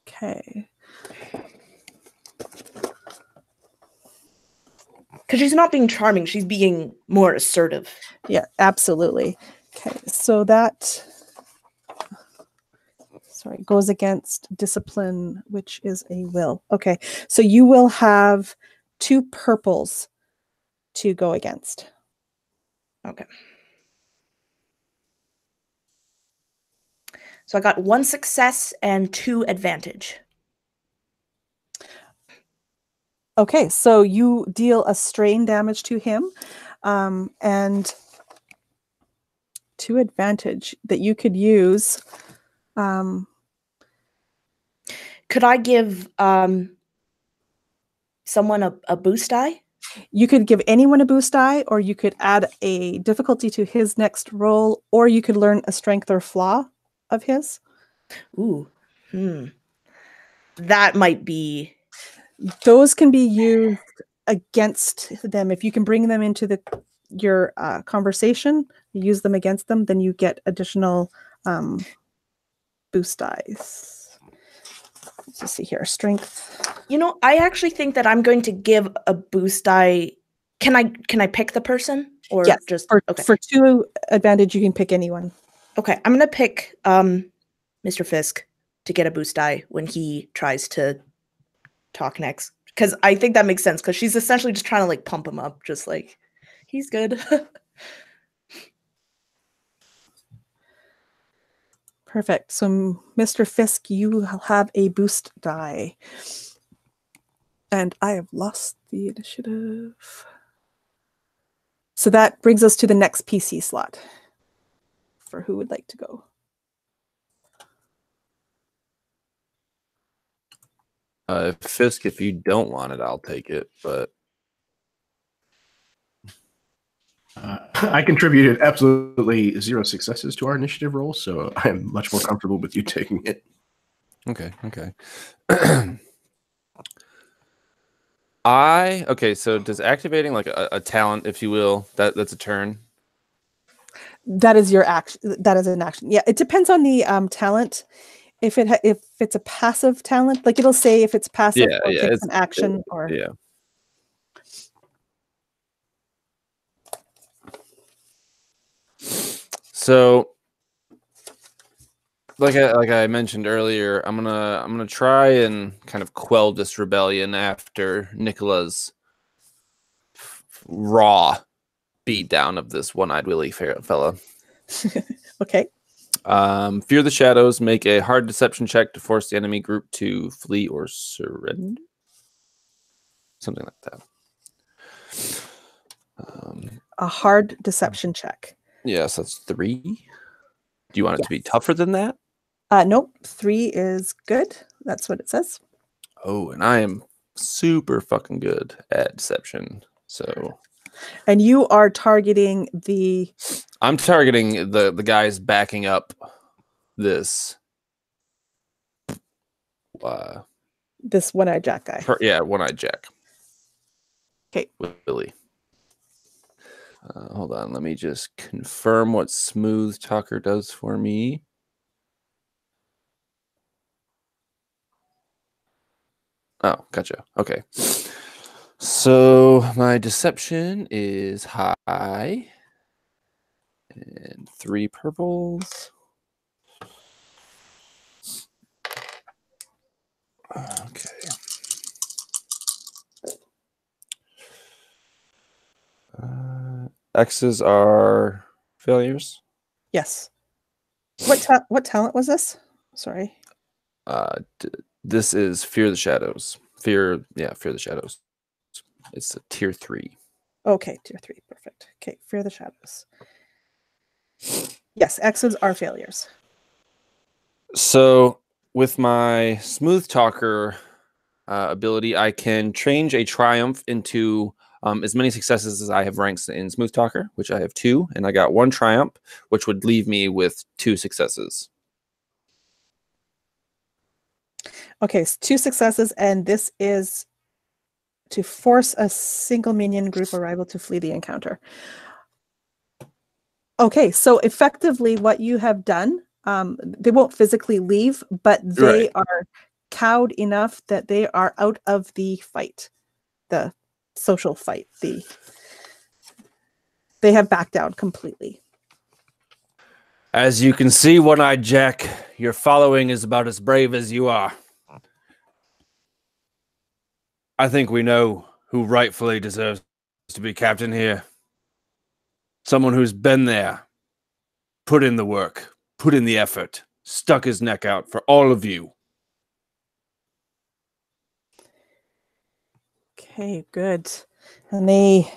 Okay. Because she's not being charming, she's being more assertive. Yeah, absolutely. Okay, so that goes against discipline, which is a will. Okay, so you will have 2 purples to go against. Okay. So I got 1 success and 2 advantage. Okay, so you deal a strain damage to him, and 2 advantage that you could use. Could I give someone a boost die? You could give anyone a boost die, or you could add a difficulty to his next roll, or you could learn a strength or flaw of his. Ooh. That might be... Those can be used against them. If you can bring them into your conversation, use them against them, then you get additional boost dice. Let's just see here. Strength. You know, I actually think that I'm going to give a boost die. Can I pick the person? Or yes, just for 2 advantage, you can pick anyone. Okay, I'm gonna pick Mr. Fisk to get a boost die when he tries to talk next. Because I think that makes sense, because she's essentially just trying to like pump him up, just like he's good. Perfect. So, Mr. Fisk, you have a boost die. And I have lost the initiative. So that brings us to the next PC slot for who would like to go. Fisk, if you don't want it, I'll take it. But I contributed absolutely 0 successes to our initiative roll, so I'm much more comfortable with you taking it. Okay. So does activating like a talent, if you will, that's a turn? That is your action. That is an action. Yeah, it depends on the talent. If it's a passive talent, like it'll say if it's passive or takes an action or yeah. So, like I mentioned earlier, I'm gonna try and kind of quell this rebellion after Nicola's raw beatdown of this one-eyed Willy fella. Okay. Fear the shadows. Make a hard deception check to force the enemy group to flee or surrender. Something like that. A hard deception check. Yes, that's 3. Do you want it to be tougher than that? Nope. 3 is good. That's what it says. Oh, and I am super fucking good at deception. So. And you are targeting the... I'm targeting the guys backing up this. This One-Eyed Jack guy. One-Eyed Jack. Okay. Lilley. Hold on. Let me just confirm what Smooth Talker does for me. Oh, gotcha. Okay. So my deception is high. And 3 purples. Okay. X's are failures. Yes. What talent was this? Sorry. This is Fear the Shadows. Fear the Shadows. It's a tier 3. Okay, tier 3. Perfect. Okay, Fear the Shadows. Yes, X's are failures. So with my Smooth Talker ability, I can change a triumph into as many successes as I have ranks in Smooth Talker, which I have 2, and I got 1 triumph, which would leave me with 2 successes. Okay, so 2 successes, and this is to force a single minion group or rival to flee the encounter. Okay, so effectively what you have done, they won't physically leave, but they are cowed enough that they are out of the fight, the social fight. They have backed down completely. As you can see, One-Eyed Jack, your following is about as brave as you are. I think we know who rightfully deserves to be captain here. Someone who's been there, put in the work, put in the effort, stuck his neck out for all of you. Okay, good. And they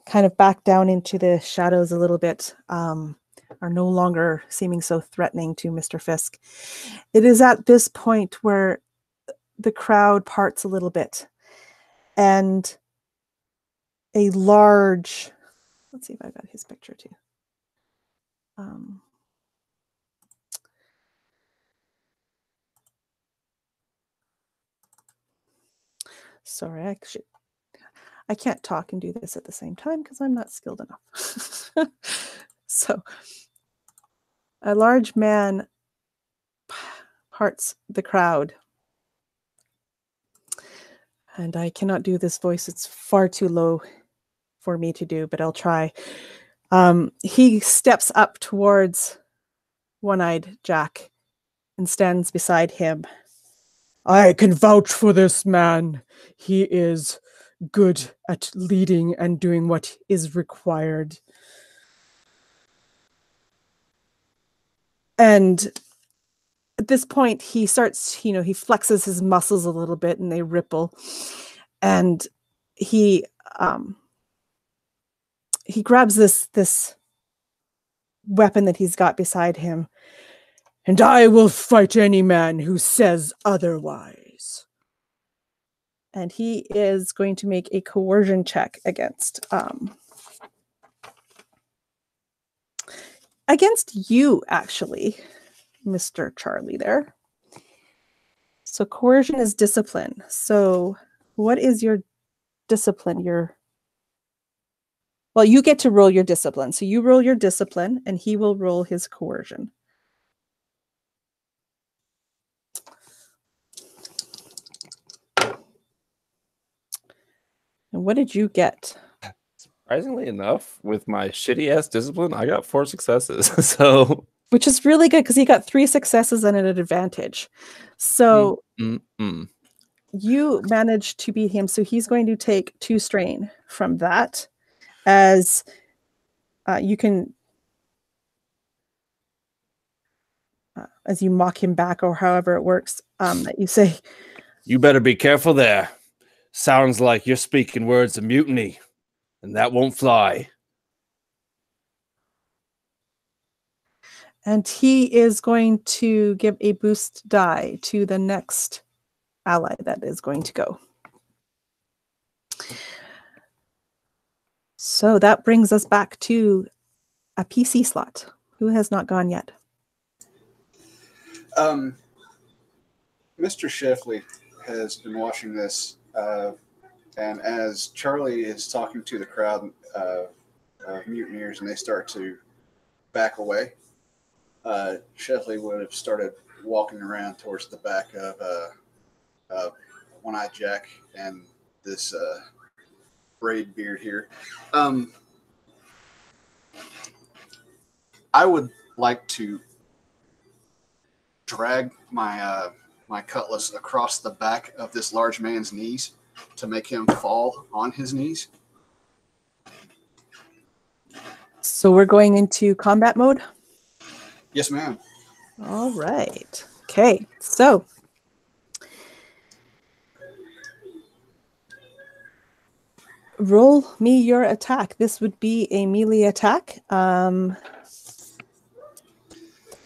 kind of back down into the shadows a little bit, are no longer seeming so threatening to Mr. Fisk. It is at this point where the crowd parts a little bit, and a large, let's see if I got his picture too. Sorry, I can't talk and do this at the same time because I'm not skilled enough. So a large man parts the crowd. And I cannot do this voice. It's far too low for me to do, but I'll try. He steps up towards One-Eyed Jack and stands beside him. I can vouch for this man. He is good at leading and doing what is required. And at this point, he starts, he flexes his muscles a little bit and they ripple. And he grabs this weapon that he's got beside him. And I will fight any man who says otherwise. And he is going to make a coercion check against you, actually, Mr. Charlie there. So coercion is discipline. So what is your discipline? Well, you get to roll your discipline. So you roll your discipline and he will roll his coercion. And what did you get? Surprisingly enough, with my shitty ass discipline, I got 4 successes. So, which is really good because he got 3 successes and an advantage. So you managed to beat him. So he's going to take 2 strain from that, as you can, as you mock him back, or however it works, that you say, "You better be careful there. Sounds like you're speaking words of mutiny, and that won't fly." And he is going to give a boost die to the next ally that is going to go. So that brings us back to a PC slot. Who has not gone yet? Mr. Scheffley has been watching this, and as Charlie is talking to the crowd of mutineers and they start to back away, Scheffley would have started walking around towards the back of One-Eyed Jack and this braid beard here. I would like to drag my my cutlass across the back of this large man's knees to make him fall on his knees. So we're going into combat mode. Yes, ma'am. All right. Okay. So roll me your attack. This would be a melee attack.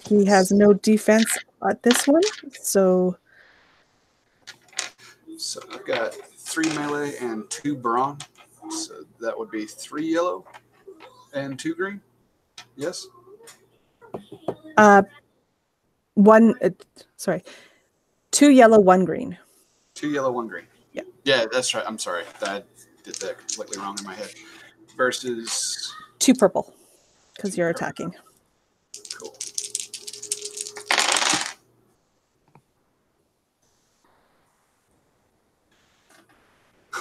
He has no defense at this one, so I've got 3 melee and 2 brawn. So that would be 3 yellow and 2 green. Yes. one. Sorry, 2 yellow, 1 green. 2 yellow, 1 green. Yeah. Yeah, that's right. I'm sorry. I did that completely wrong in my head. Versus 2 purple, because you're attacking. Cool.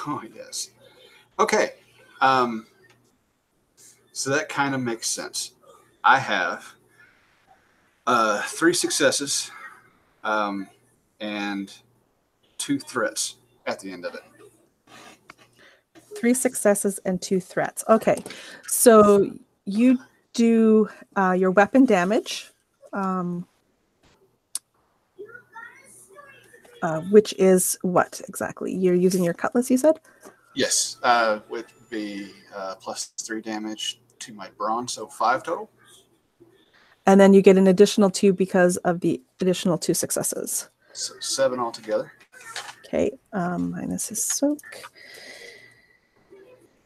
Oh, yes. Okay. So that kind of makes sense. I have 3 successes and 2 threats at the end of it. 3 successes and 2 threats. Okay, so you do your weapon damage, which is what exactly? You're using your cutlass, you said? Yes, would be plus 3 damage to my brawn, so 5 total. And then you get an additional 2 because of the additional 2 successes. So 7 altogether. Okay, minus his soak.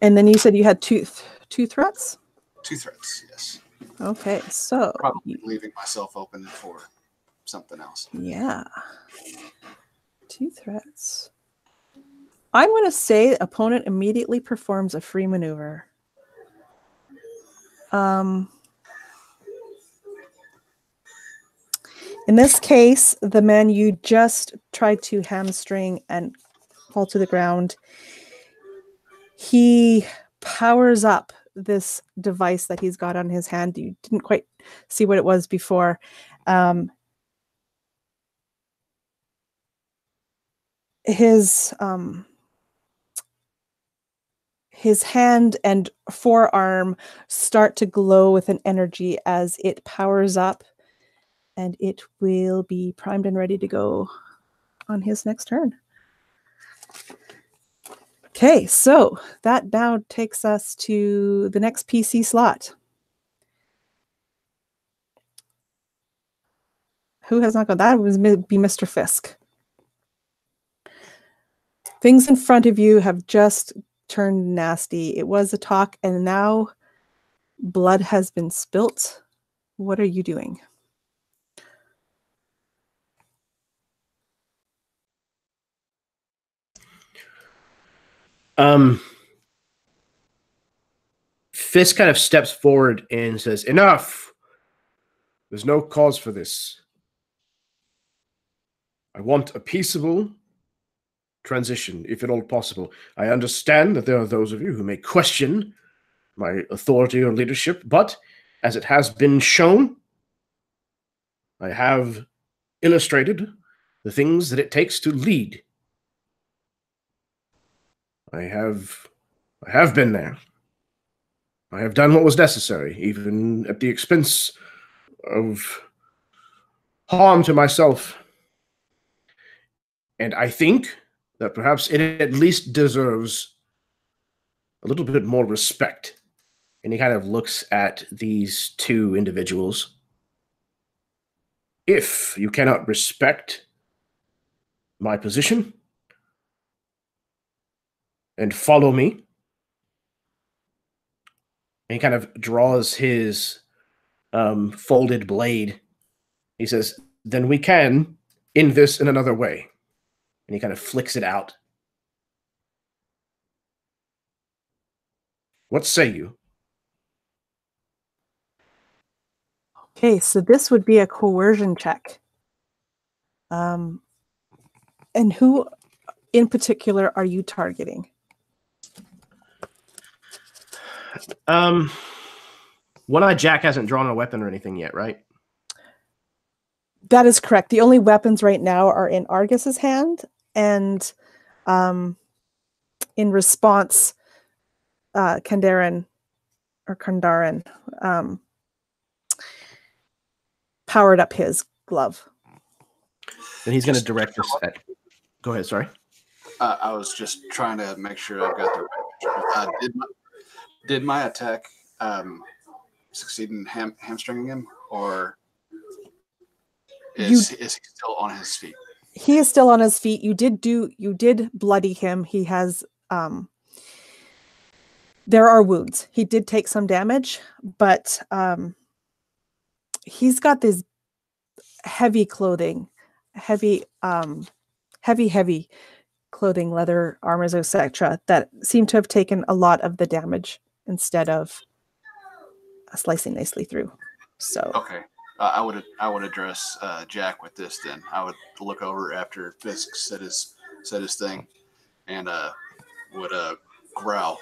And then you said you had two threats? 2 threats, yes. Okay, so Probably leaving myself open for something else. yeah. 2 threats. I'm going to say opponent immediately performs a free maneuver. In this case, the man you just tried to hamstring and fall to the ground, he powers up this device that he's got on his hand. You didn't quite see what it was before. His hand and forearm start to glow with an energy as it powers up, and it will be primed and ready to go on his next turn. Okay, so that now takes us to the next PC slot. Who has not gone? That would be Mr. Fisk. Things in front of you have just turned nasty. It was a talk, and now blood has been spilt. What are you doing? Fisk kind of steps forward and says, "Enough! There's no cause for this. I want a peaceable transition, if at all possible. I understand that there are those of you who may question my authority or leadership, but as it has been shown, I have illustrated the things that it takes to lead. I have been there. I have done what was necessary, even at the expense of harm to myself. And I think that perhaps it at least deserves a little bit more respect." And he kind of looks at these 2 individuals. If you cannot respect my position and follow me, and he kind of draws his folded blade. He says, "Then we can end this in another way." And he kind of flicks it out. What say you? Okay, so this would be a coercion check. And who in particular are you targeting? One-Eyed Jack hasn't drawn a weapon or anything yet, right? That is correct. The only weapons right now are in Argus's hand, and in response, Kandarin or Kandaran powered up his glove. And he's going to direct us at. Go ahead. Sorry. I was just trying to make sure I've got the right picture. Did my attack succeed in hamstringing him, or is he still on his feet? He is still on his feet. You did bloody him. He has there are wounds. He did take some damage, but he's got this heavy clothing, heavy clothing, leather, armors, etc., that seem to have taken a lot of the damage instead of slicing nicely through. So okay, I would address Jack with this. Then I would look over after Fisk said his thing, and would growl.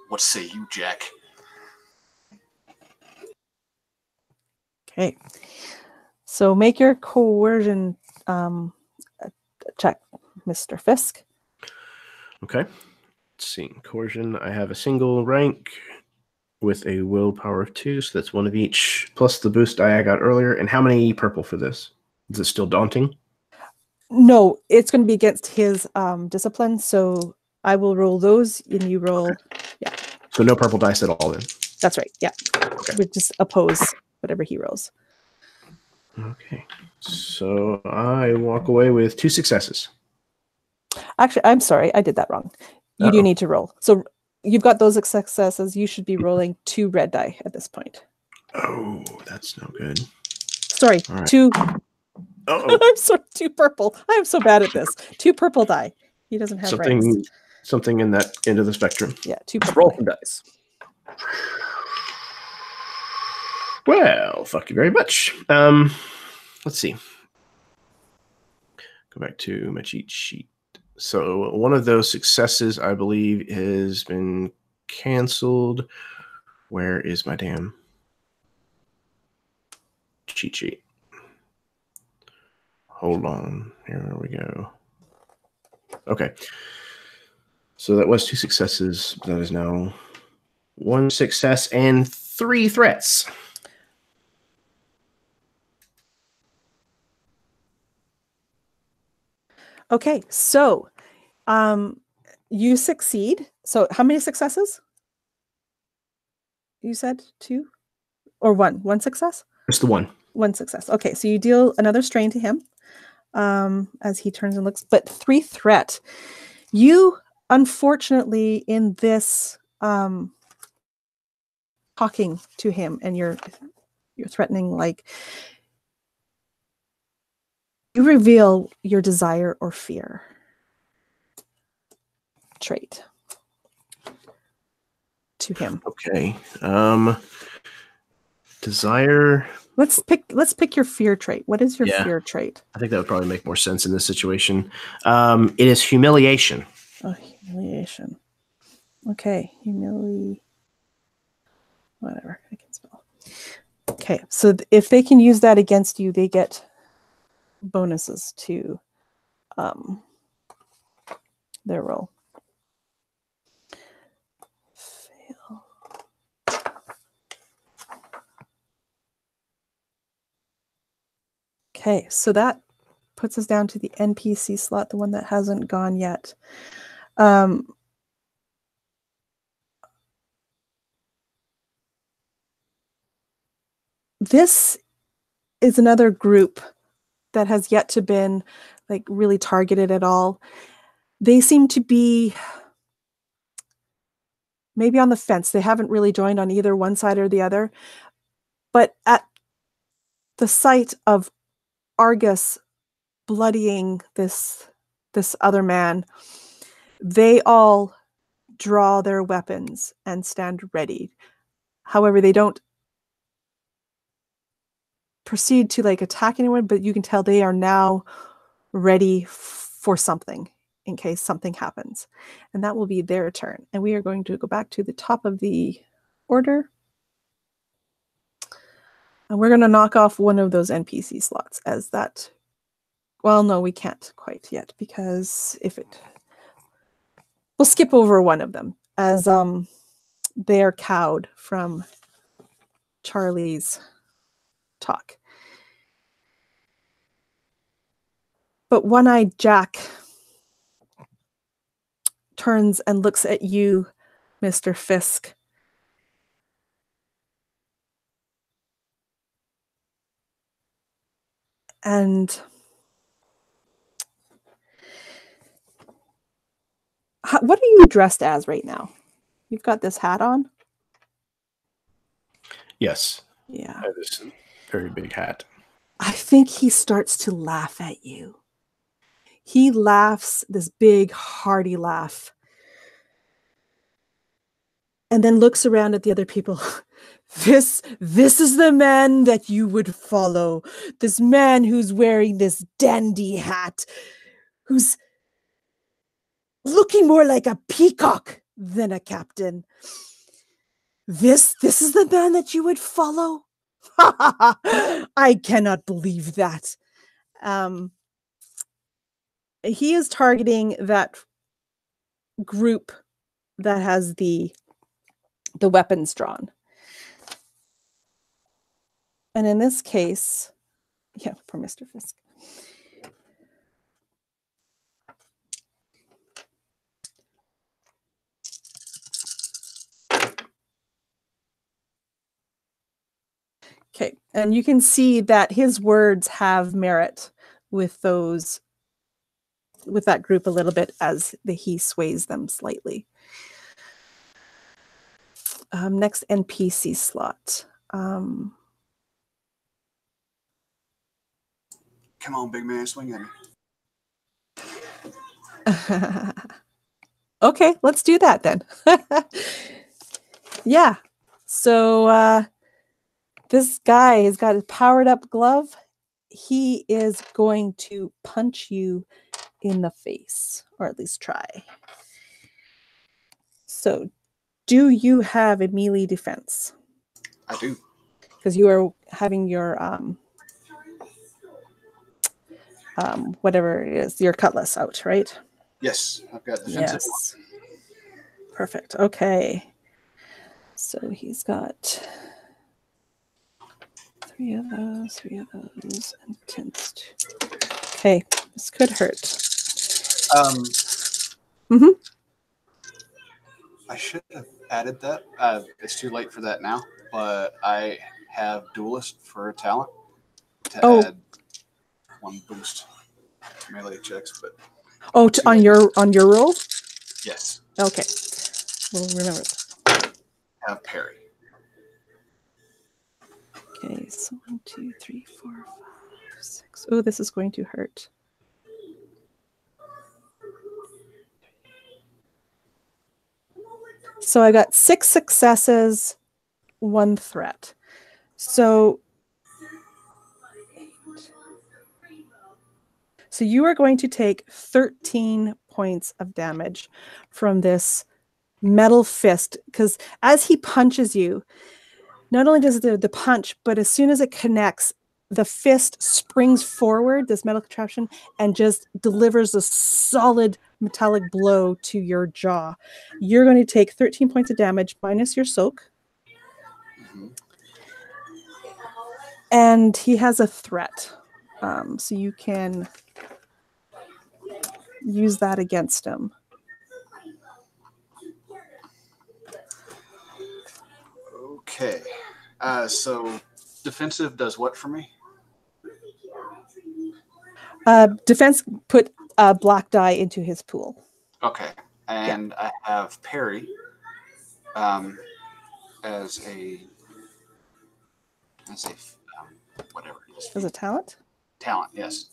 What say you, Jack? okay, so make your coercion check, Mr. Fisk. Okay. Let's see. Coercion. I have a single rank with a willpower of 2, so that's 1 of each, plus the boost die I got earlier. And how many purple for this? Is it still daunting? No, it's going to be against his discipline, so I will roll those, and you roll. Okay. Yeah. So no purple dice at all then? That's right, yeah. Okay. We just oppose whatever he rolls. Okay. So I walk away with 2 successes. Actually, I'm sorry, I did that wrong. You do need to roll. So you've got those successes. You should be rolling 2 red die at this point. Oh, that's no good. Sorry, right. 2. Uh-oh. I'm sorry, 2 purple. I am so bad at this. 2 purple die. He doesn't have ranks. Something in that end of the spectrum. Yeah, 2 Just purple roll die. some dice. Well, thank you very much. Let's see. Go back to my cheat sheet. So one of those successes, I believe, has been canceled. Where is my damn cheat sheet? Hold on. Here we go. Okay. So that was 2 successes. That is now 1 success and 3 threats. Okay, so you succeed. So how many successes? You said 2 or 1? 1 success? Just the 1. 1 success. Okay, so you deal another strain to him as he turns and looks, but 3 threat. You, unfortunately, in this talking to him, and you're threatening, like, you reveal your desire or fear trait to him. Okay. Desire. Let's pick your fear trait. What is your Yeah. fear trait? I think that would probably make more sense in this situation. It is humiliation. Oh, humiliation. Okay, whatever I can spell. Okay, so if they can use that against you, they get bonuses to their roll. Fail. Okay, so that puts us down to the NPC slot, the one that hasn't gone yet. This is another group that has yet to been like really targeted at all. They seem to be maybe on the fence. They haven't really joined on either one side or the other. But at the sight of Argus bloodying this other man, they all draw their weapons and stand ready. However, they don't proceed to like attack anyone, but you can tell they are now ready for something in case something happens. And that will be their turn. And we are going to go back to the top of the order. And we're going to knock off one of those NPC slots as that. Well, no, we can't quite yet, because we'll skip over one of them as they are cowed from Charlie's talk. But One-Eyed Jack turns and looks at you, Mr. Fisk. And what are you dressed as right now? You've got this hat on? Yes. Yeah. I have this very big hat. I think he starts to laugh at you. He laughs, this big, hearty laugh. And then looks around at the other people. This is the man that you would follow. This man who's wearing this dandy hat, who's looking more like a peacock than a captain. This is the man that you would follow? I cannot believe that. He is targeting that group that has the weapons drawn. And in this case, yeah, for Mr. Fisk. Okay, and you can see that his words have merit with those, with that group a little bit as he sways them slightly. Next NPC slot. Come on, big man, swing at me. Okay, let's do that then. Yeah, so this guy has got a powered up glove. He is going to punch you in the face, or at least try. So, do you have a melee defense? I do. Because you are having your whatever it is, your cutlass out, right? Yes, I've got defensive. Yes. Perfect. Okay. So he's got 3 of those, and 10. Okay, this could hurt. I should have added that. It's too late for that now, but I have duelist for a talent to add 1 boost to melee checks. But on your roll? Yes. Okay, we'll remember that. Have parry. Okay, so 1, 2, 3, 4, 5, 6. Oh, this is going to hurt. So I got 6 successes, 1 threat. So you are going to take 13 points of damage from this metal fist, because as he punches you, not only does the punch, but as soon as it connects, the fist springs forward, this metal contraption, and just delivers a solid metallic blow to your jaw. You're going to take 13 points of damage minus your soak. And he has a threat. So you can use that against him. Okay. So defensive does what for me? Defense put a black die into his pool. Okay. And I have parry as a whatever it is. As a talent? Talent, yes.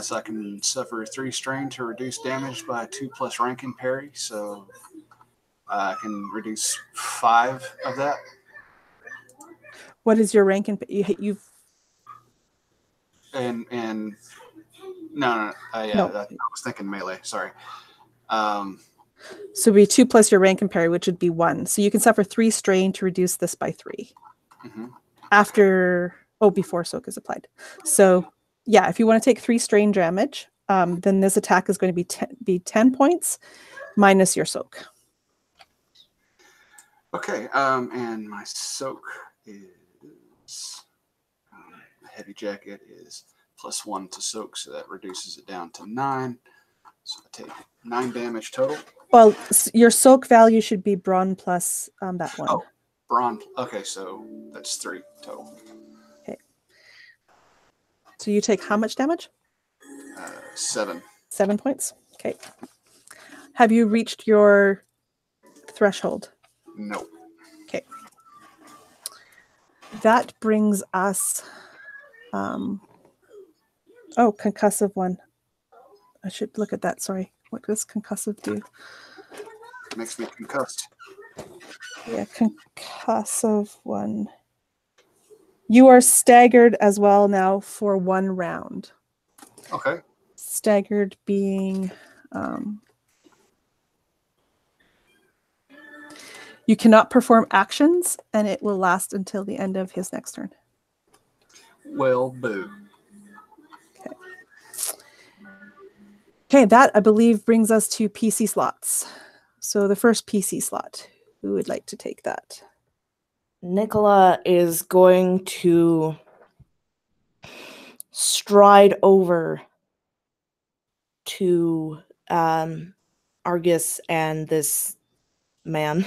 So I can suffer 3 strain to reduce damage by 2+ rank in parry. So I can reduce 5 of that. What is your rank in you've? And no. I was thinking melee. Sorry. So it'd be 2 plus your rank and parry, which would be 1. So you can suffer 3 strain to reduce this by 3. Before soak is applied. So yeah, if you want to take 3 strain damage, then this attack is going to be 10 points minus your soak. Okay, and my soak is a heavy jacket is +1 to soak, so that reduces it down to 9. So I take 9 damage total. Well, your soak value should be brawn plus that one. Oh, brawn. Okay, so that's 3 total. Okay. So you take how much damage? 7. 7 points. Okay. Have you reached your threshold? Nope. Okay. That brings us. Oh, concussive one. I should look at that. Sorry. What does concussive do? Makes me concussed. Yeah, concussive one. You are staggered as well now for 1 round. Okay. Staggered being you cannot perform actions, and it will last until the end of his next turn. Well, boo. Okay, that I believe brings us to PC slots. So the first PC slot, who would like to take that? Nicola is going to stride over to Argus and this man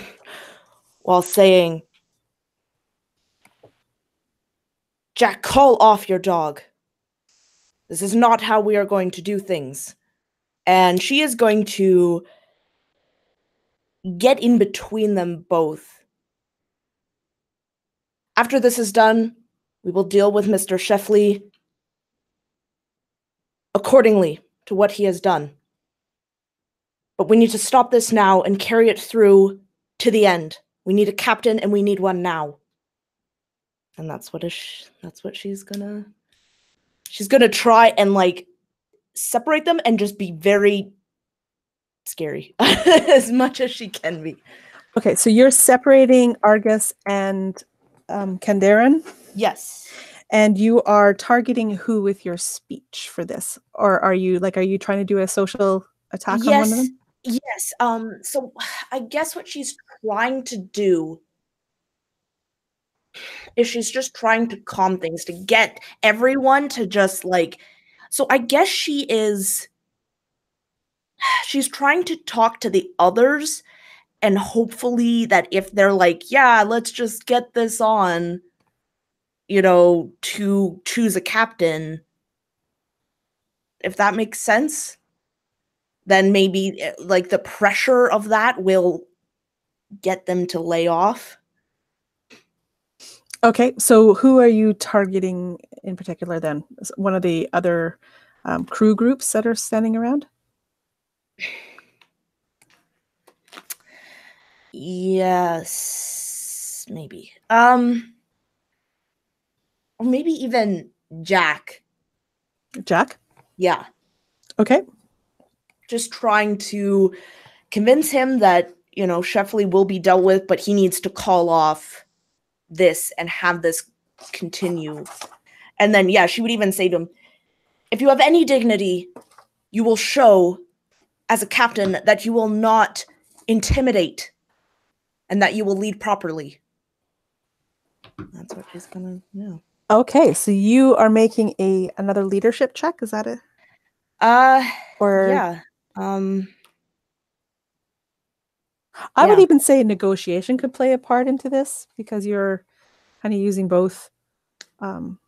while saying, "Jack, call off your dog. This is not how we are going to do things." And she is going to get in between them both. After this is done, we will deal with Mr. Scheffley accordingly to what he has done. But we need to stop this now and carry it through to the end. We need a captain, and we need one now. And that's what she's gonna try and like separate them and just be very scary as much as she can be. Okay, so you're separating Argus and Kandarin? Yes. And you are targeting who with your speech for this? Or are you trying to do a social attack on one of them? Yes. So I guess what she's trying to do is she's just trying to calm things, to get everyone to just like, so I guess she's trying to talk to the others, and hopefully that if they're like, yeah, let's just get this on, to choose a captain, if that makes sense, then maybe like the pressure of that will get them to lay off. Okay, so who are you targeting in particular then? One of the other crew groups that are standing around? Yes, maybe. Or maybe even Jack. Jack? Yeah. Okay. Just trying to convince him that, Scheffley will be dealt with, but he needs to call off this and have this continue. And then, yeah, she would even say to him, if you have any dignity, you will show as a captain that you will not intimidate and that you will lead properly. That's what she's gonna do. Okay, so you are making another leadership check, is that it? Or yeah. I would even say negotiation could play a part into this because you're kind of using both. Trying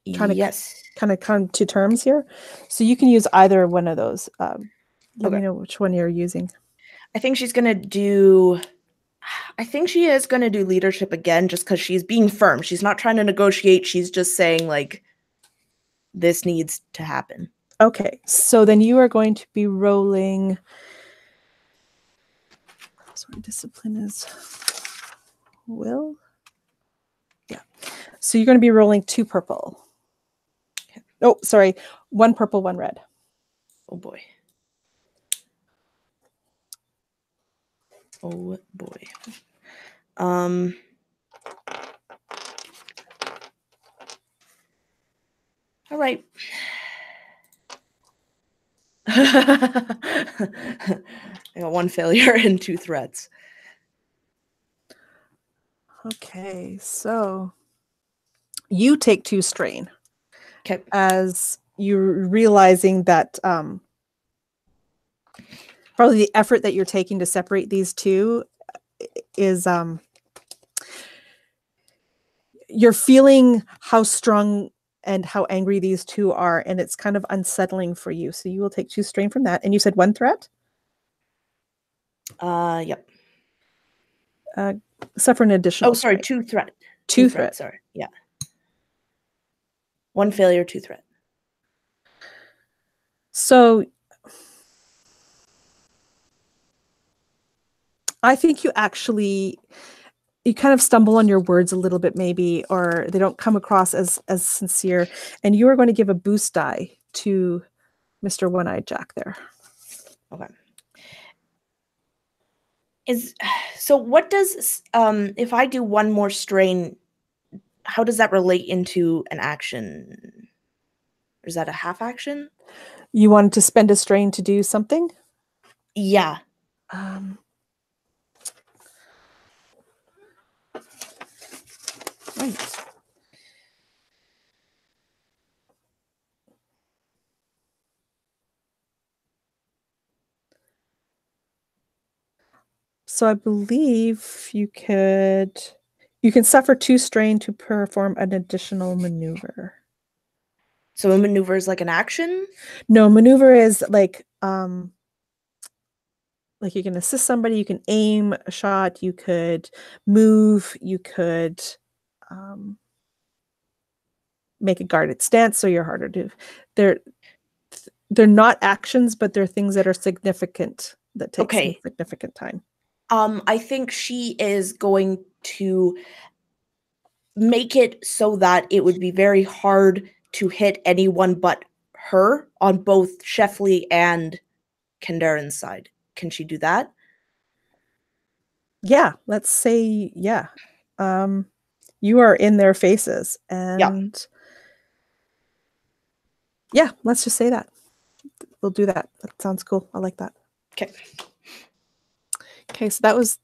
to kind of come to terms here. So you can use either one of those. Let me know which one you're using. I think she is going to do leadership again just because she's being firm. She's not trying to negotiate. She's just saying, like, this needs to happen. Okay, so then you are going to be rolling. Sorry, discipline is will. Yeah. So you're going to be rolling 2 purple. Okay. Oh, sorry. 1 purple, 1 red. Oh, boy. Oh, boy. All right. I got 1 failure and 2 threats. Okay, so you take 2 strain. Okay. As you're realizing that probably the effort that you're taking to separate these two is you're feeling how strong and how angry these two are, and it's kind of unsettling for you. So you will take 2 strain from that. And you said 1 threat? Yep. Suffer an additional. Oh, sorry, strain. 2 threat. 2 threat. Sorry. Yeah. 1 failure, 2 threat. So I think you kind of stumble on your words a little bit maybe, or they don't come across as sincere. And you are going to give a boost die to Mr. One-Eyed Jack there. Okay. So what does if I do 1 more strain, how does that relate into an action? Or is that a half action? You wanted to spend a strain to do something? Yeah. Right. So I believe you can suffer 2 strain to perform an additional maneuver. So a maneuver is like an action? No, maneuver is like you can assist somebody, you can aim a shot, you could move, you could make a guarded stance, so you're harder to. They're not actions, but they're things that are significant, that take some significant time. I think she is going to make it so that it would be very hard to hit anyone but her on both Scheffley and Kandarin's side. Can she do that? Yeah, let's say, yeah. You are in their faces, and yeah, let's just say that. We'll do that. That sounds cool. I like that. Okay. Okay, so that was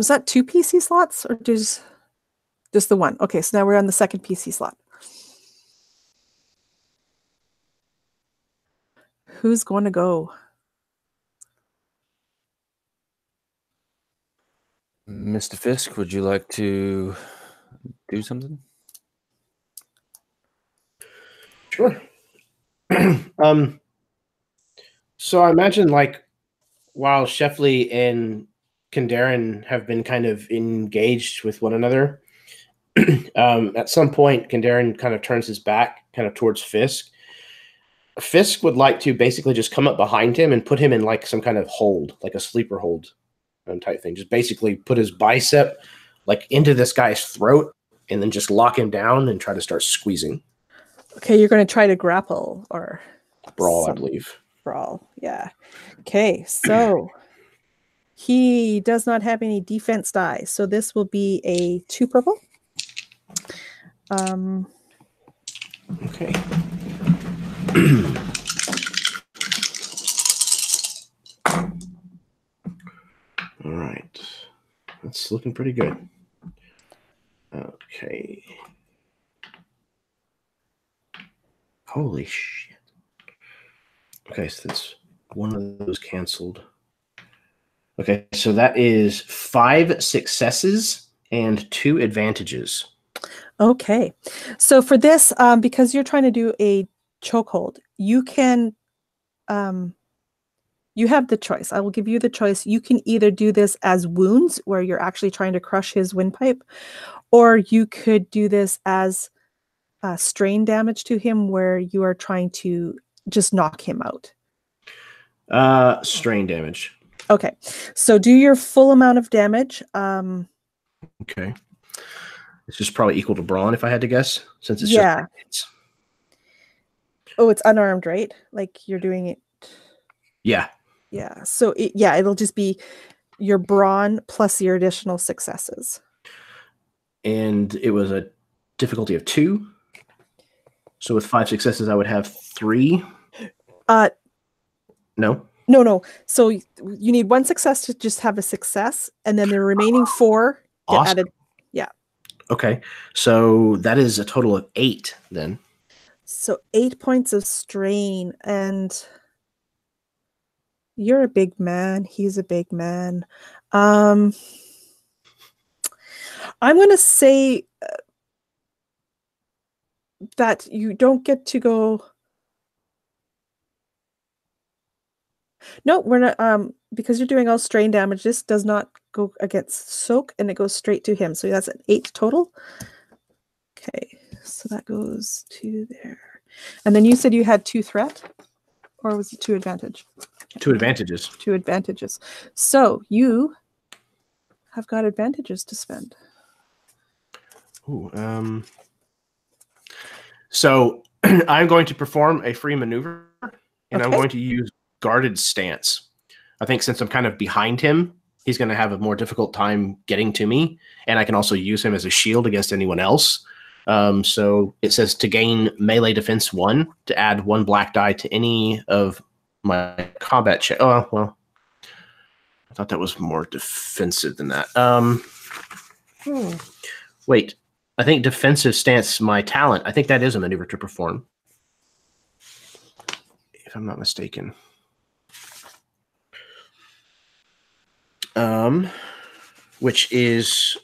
that 2 PC slots or just the 1? Okay, so now we're on the 2nd PC slot. Who's going to go? Mr. Fisk, would you like to do something? Sure. So I imagine, like, while Scheffley and Kandarin have been kind of engaged with one another, at some point, Kandarin kind of turns his back kind of towards Fisk. Fisk would like to basically just come up behind him and put him in like some kind of hold, like a sleeper hold type thing. Just basically put his bicep like into this guy's throat and then just lock him down and try to start squeezing. Okay, you're going to try to grapple or brawl, I believe. Brawl, yeah. Okay, so he does not have any defense die, so this will be a 2 purple. Okay. All right. That's looking pretty good. Okay. Holy shit. Okay, so that's one of those canceled. Okay, so that is 5 successes and 2 advantages. Okay, so for this, because you're trying to do a chokehold, you can, you have the choice. I will give you the choice. You can either do this as wounds, where you're actually trying to crush his windpipe, or you could do this as strain damage to him, where you are trying to just knock him out. Strain damage. Okay, so do your full amount of damage. Okay. It's just probably equal to brawn, if I had to guess, since it's just. Oh, it's unarmed, right? Like you're doing it. Yeah. Yeah. So it'll just be your brawn plus your additional successes. And it was a difficulty of 2. So with 5 successes, I would have 3. No. No. So you need one success to just have a success, and then the remaining 4 get Awesome. added. Yeah. Okay. So that is a total of 8 then. So 8 points of strain, and you're a big man. He's a big man. I'm going to say that you don't get to go. No, we're not. Because you're doing all strain damage, this does not go against Soak, and it goes straight to him. So that's an 8 total. Okay, so that goes to there. And then you said you had 2 threat, or was it 2 advantage? 2 advantages. 2 advantages. So you have got advantages to spend. Ooh, so I'm going to perform a free maneuver, and I'm going to use guarded stance. I think since I'm kind of behind him, he's going to have a more difficult time getting to me, and I can also use him as a shield against anyone else. So it says to gain melee defense 1, to add 1 black die to any of my combat check. Oh, well, I thought that was more defensive than that. Wait, I think defensive stance, my talent, I think that is a maneuver to perform, if I'm not mistaken. Which is,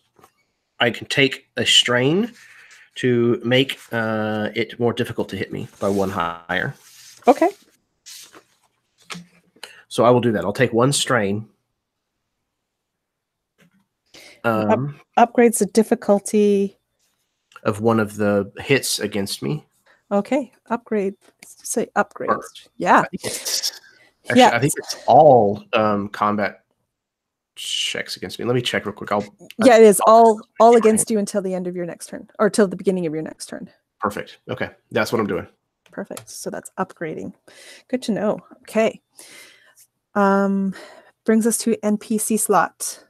I can take a strain to make it more difficult to hit me by 1 higher. Okay. So I will do that. I'll take 1 strain. Upgrades the difficulty of one of the hits against me. Okay, upgrade. Say upgrades. Yeah. I think it's all combat checks against me. Let me check real quick. It is all against you until the end of your next turn, or till the beginning of your next turn. Perfect. Okay, that's what I'm doing. Perfect. So that's upgrading. Good to know. Okay. Brings us to NPC slot.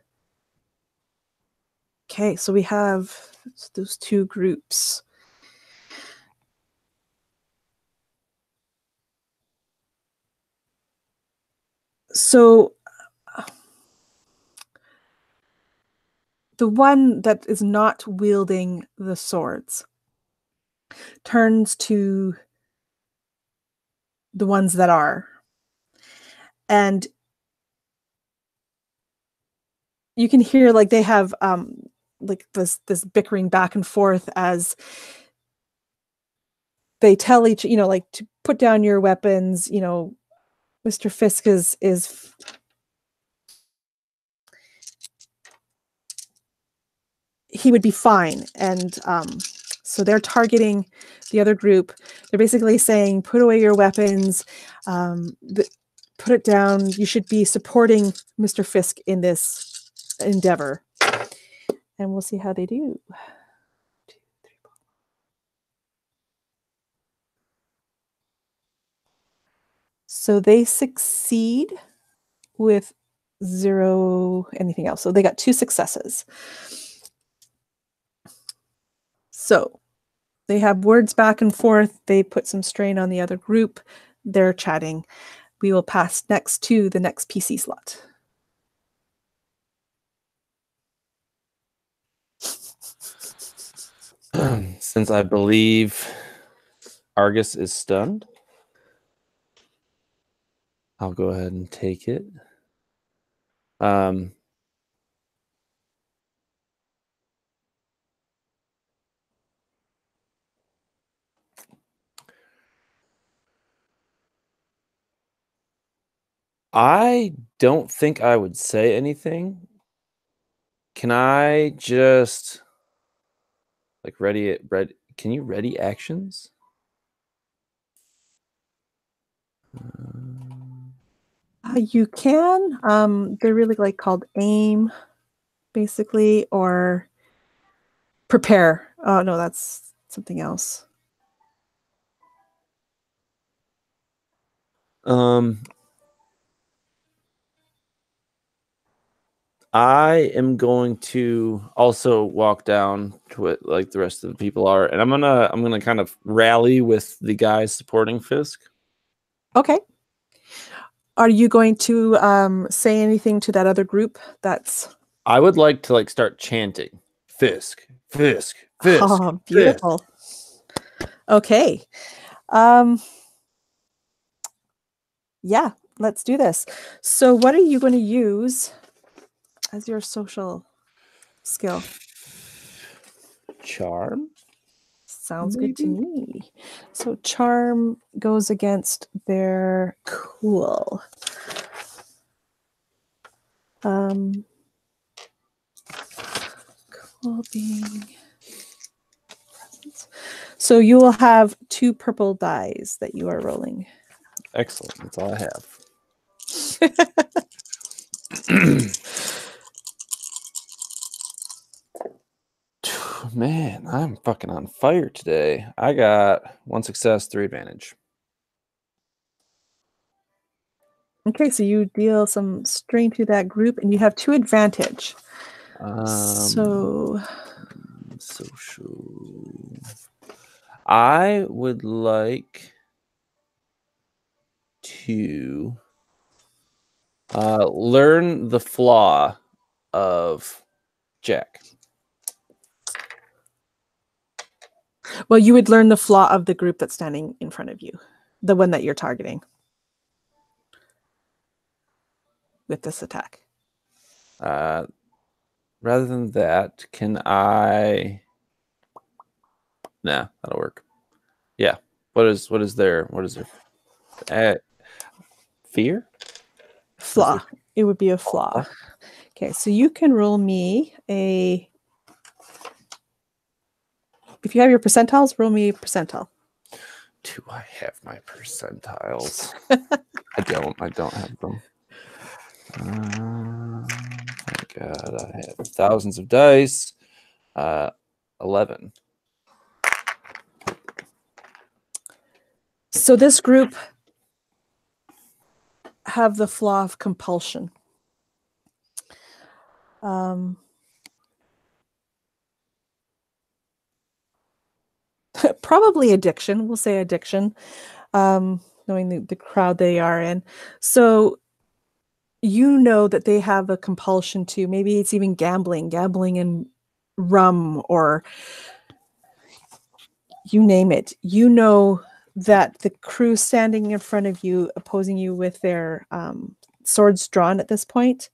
Okay, so we have those 2 groups. So the one that is not wielding the swords turns to the ones that are. And you can hear like they have like this bickering back and forth as they tell each, like to put down your weapons. Mr. Fisk is he would be fine. And so they're targeting the other group. They're basically saying, put away your weapons, put it down. You should be supporting Mr. Fisk in this endeavor. And we'll see how they do. 2, 3, 4. So they succeed with 0 anything else. So they got 2 successes. So they have words back and forth. They put some strain on the other group. They're chatting. We will pass next to the next PC slot. Since I believe Argus is stunned, I'll go ahead and take it. I don't think I would say anything. Can I just ready it? Can you ready actions? You can. They're really called aim, basically, or prepare. Oh no, that's something else. I am going to also walk down to it like the rest of the people are, and I'm gonna kind of rally with the guys supporting Fisk. Okay. Are you going to say anything to that other group? That's I would like to start chanting Fisk, Fisk, Fisk. oh, beautiful. Okay. Yeah, let's do this. So what are you going to use as your social skill? Charm? Sounds good to me. So charm goes against their cool. Cool being presence. So you will have 2 purple dice that you are rolling. Excellent. That's all I have. Man, I'm fucking on fire today. I got 1 success, 3 advantage. Okay, so you deal some strain to that group, and you have 2 advantage. So social. I would like to learn the flaw of Jack. well, you would learn the flaw of the group that's standing in front of you, the one that you're targeting with this attack. Rather than that, can I? Nah, that'll work. Yeah. What is their fear? Flaw. It would be a flaw. Okay, so you can roll me a. If you have your percentiles, roll me a percentile. Do I have my percentiles? I don't have them. Thank God, I have thousands of dice. 11. So this group have the flaw of compulsion. Probably addiction. We'll say addiction, knowing the crowd they are in. So you know that they have a compulsion to, maybe it's even gambling in rum, or you name it. You know that the crew standing in front of you, opposing you with their swords drawn at this point,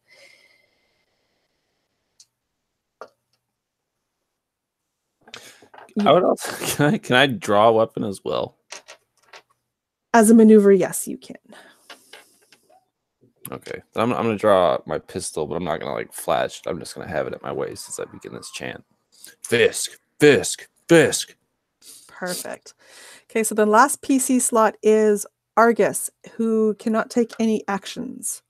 I would also can I draw a weapon as well? As a maneuver, yes, you can. Okay, I'm gonna draw my pistol, but I'm not gonna flash. I'm just gonna have it at my waist as I begin this chant. Fisk, Fisk, Fisk. Perfect. Okay, so the last PC slot is Argus, who cannot take any actions.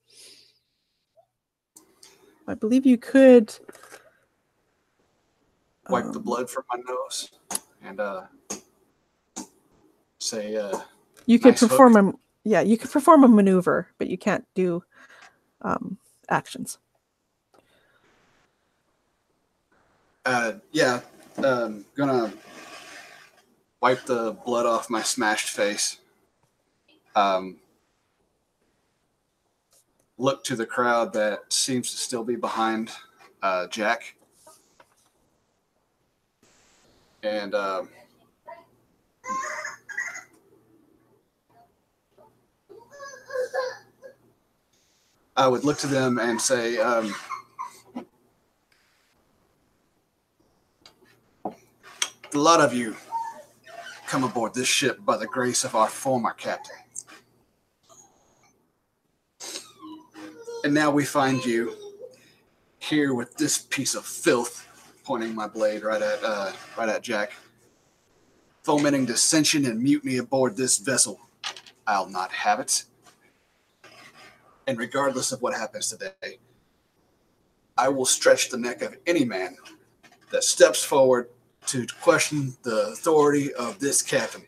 I believe you could Wipe the blood from my nose and say you could nice perform hook. you could perform a maneuver, but you can't do actions. Gonna wipe the blood off my smashed face. Look to the crowd that seems to still be behind Jack. And I would look to them and say, a lot of you come aboard this ship by the grace of our former captain. And now we find you here with this piece of filth, pointing my blade right at Jack, fomenting dissension and mutiny aboard this vessel. I'll not have it. And regardless of what happens today, I will stretch the neck of any man that steps forward to question the authority of this captain.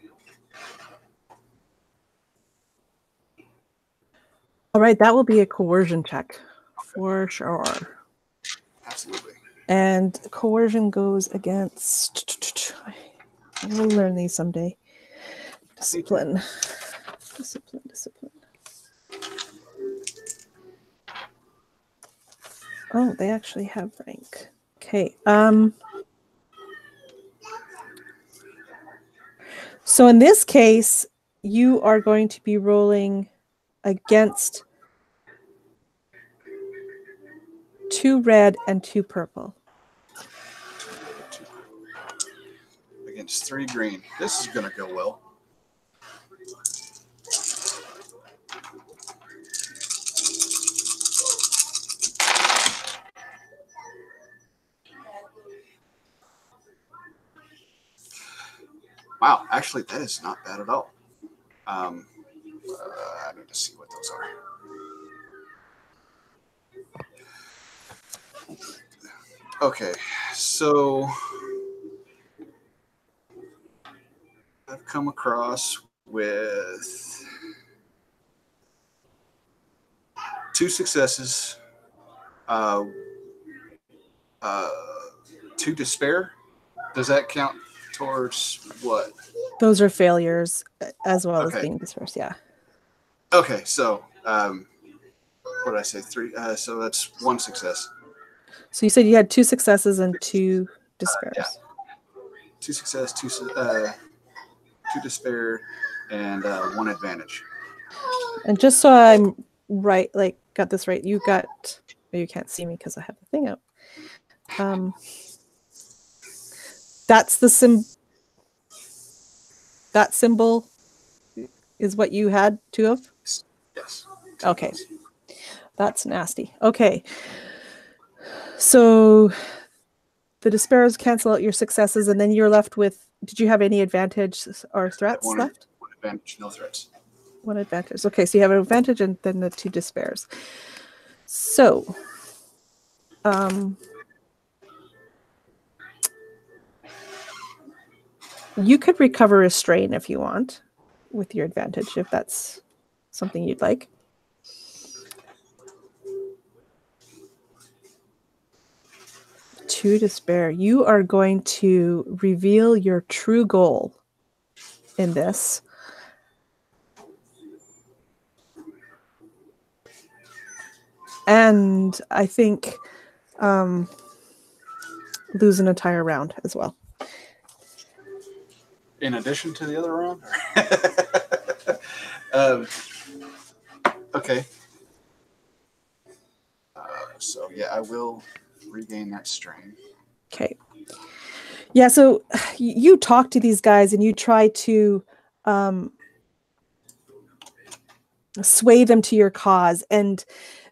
All right, that will be a coercion check for sure. Absolutely. And coercion goes against. I will learn these someday. Discipline. Discipline. Oh, they actually have rank. Okay. So in this case, you are going to be rolling against 2 red and 2 purple. Against 3 green. This is going to go well. Wow, actually, that is not bad at all. I need to see what those are. Okay, so I've come across with 2 successes, 2 despair. Does that count towards what? Those are failures as well as Okay. being dispersed. Yeah. Okay, so what did I say? 3. So that's 1 success. So you said you had 2 successes and 2 despairs. Yeah. 2 success, 2 despair, and 1 advantage. And just so I'm right, like got this right, you got. Oh, you can't see me because I have the thing out. That's the that symbol is what you had 2 of? Yes. Okay. That's nasty. Okay. So the despairs cancel out your successes, and then you're left with, did you have any advantage or threats left? 1 advantage, no threats. 1 advantage. Okay, so you have an advantage and then the 2 despairs. So, you could recover a strain if you want with your advantage, if that's something you'd like. To despair. You are going to reveal your true goal in this. And I think lose an entire round as well. In addition to the other round? Okay. So, yeah, I will regain that strain. Okay. Yeah, so you talk to these guys and you try to sway them to your cause, and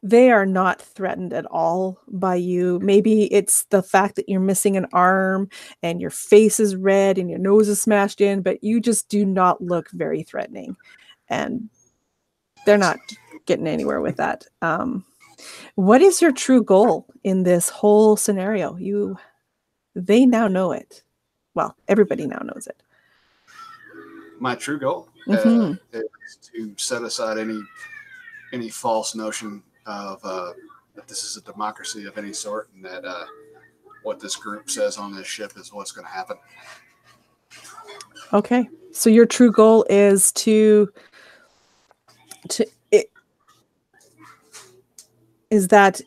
they are not threatened at all by you. Maybe it's the fact that you're missing an arm and your face is red and your nose is smashed in, but you just do not look very threatening, and they're not getting anywhere with that. What is your true goal in this whole scenario? They now know it. Well, everybody now knows it. My true goal Mm-hmm. is to set aside any false notion of that this is a democracy of any sort, and that what this group says on this ship is what's going to happen. Okay, so your true goal is is that,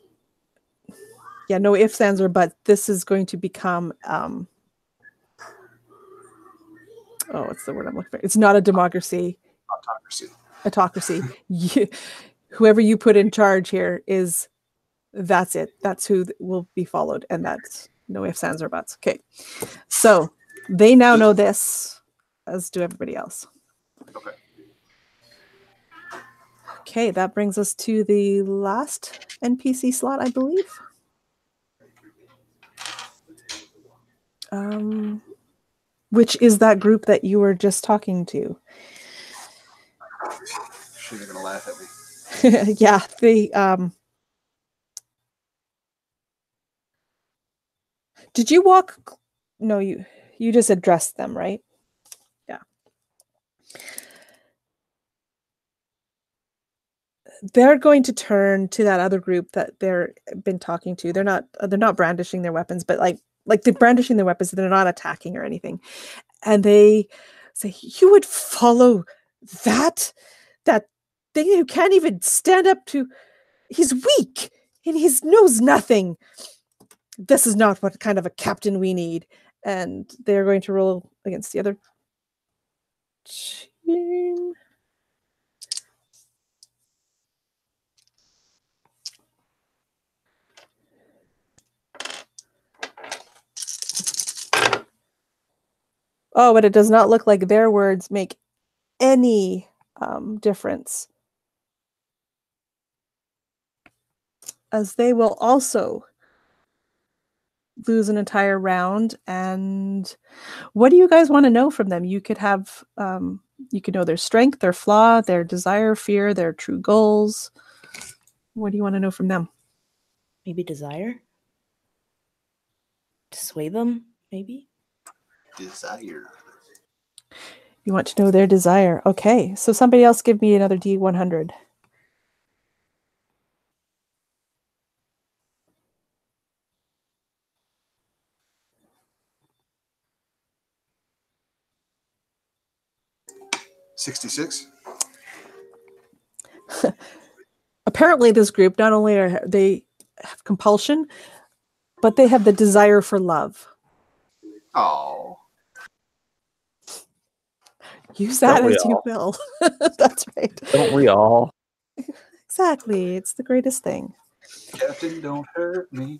yeah, no ifs, ands, or buts. This is going to become what's the word I'm looking for? It's not a democracy. Autocracy. Whoever you put in charge here that's it. That's who will be followed, and that's no ifs, ands, or buts. Okay, so they now know this, as do everybody else. Okay. Okay, that brings us to the last NPC slot, I believe. Which is that group that you were just talking to. She's gonna laugh at me. Yeah, they did you walk? No, you just addressed them, right? Yeah. They're going to turn to that other group that they've been talking to. They're not brandishing their weapons, but like they're brandishing their weapons. They're not attacking or anything. And they say, "You would follow that thing who can't even stand up to. He's weak. And he knows nothing. This is not what kind of a captain we need. And they're going to roll against the other team. Oh, but it does not look like their words make any difference, as they will also lose an entire round. And what do you guys want to know from them? You could have, you could know their strength, their flaw, their desire, fear, their true goals. What do you want to know from them? Maybe desire? To sway them, maybe? Desire. You want to know their desire. Okay, so somebody else give me another D100. $66. Apparently this group, not only are they have compulsion, but they have the desire for love. Oh. Use that Don't we as you all? will. That's right. Don't we all? Exactly. It's the greatest thing. Captain, don't hurt me.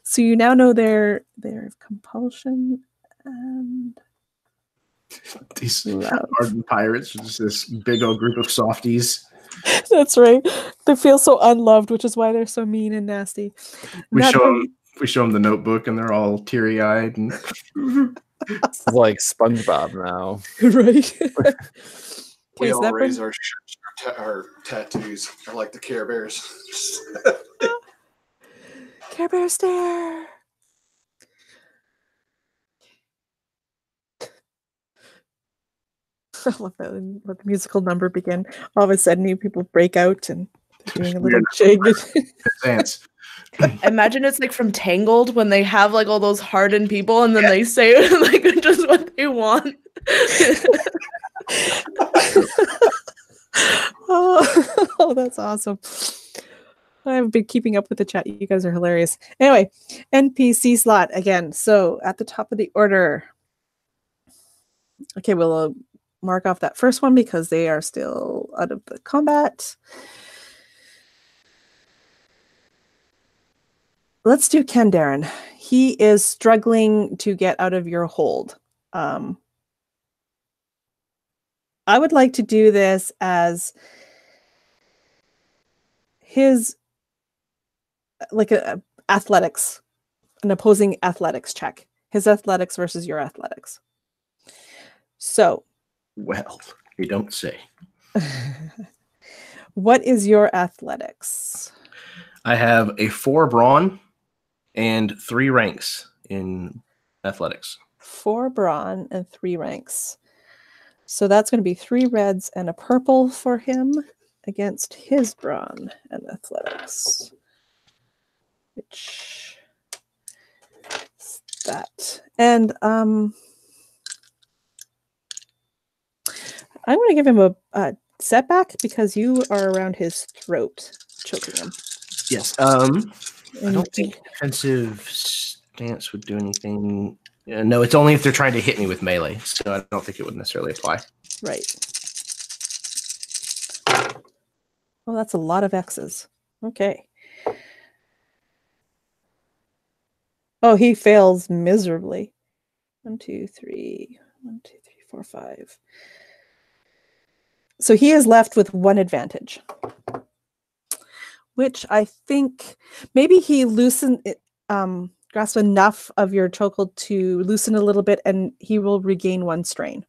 So you now know their compulsion and These love. hardened pirates, just this big old group of softies. That's right. They feel so unloved, which is why they're so mean and nasty. We Not show them the notebook, and they're all teary-eyed. And It's like SpongeBob now. right. We Okay, so all that raise brings- our shirts, our tattoos, like the Care Bears. Care Bear stare. I love that when the musical number begin. All of a sudden, you people break out and they're doing a little jig. dance. Imagine it's like from Tangled when they have like all those hardened people and then they say like just what they want. Oh, that's awesome. I've been keeping up with the chat. You guys are hilarious. Anyway, NPC slot again. So at the top of the order. Okay, we'll mark off that first one because they are still out of the combat. Let's do Kendarin. He is struggling to get out of your hold. I would like to do this as his like a athletics, an opposing athletics check. His athletics versus your athletics. So, Well, you don't say. what is your athletics? I have a 4 brawn and 3 ranks in athletics. 4 brawn and 3 ranks. So that's going to be 3 reds and a purple for him against his brawn and athletics. Which is that. And I'm going to give him a setback because you are around his throat, choking him. Yes. I And don't think defensive stance would do anything. No, it's only if they're trying to hit me with melee, so I don't think it would necessarily apply. right. Well, that's a lot of X's. Okay. Oh, he fails miserably. 1, 2, 3. 1, 2, 3, 4, 5. So he is left with 1 advantage, which I think maybe he loosened it, grasp enough of your chokehold to loosen a little bit, and he will regain 1 strain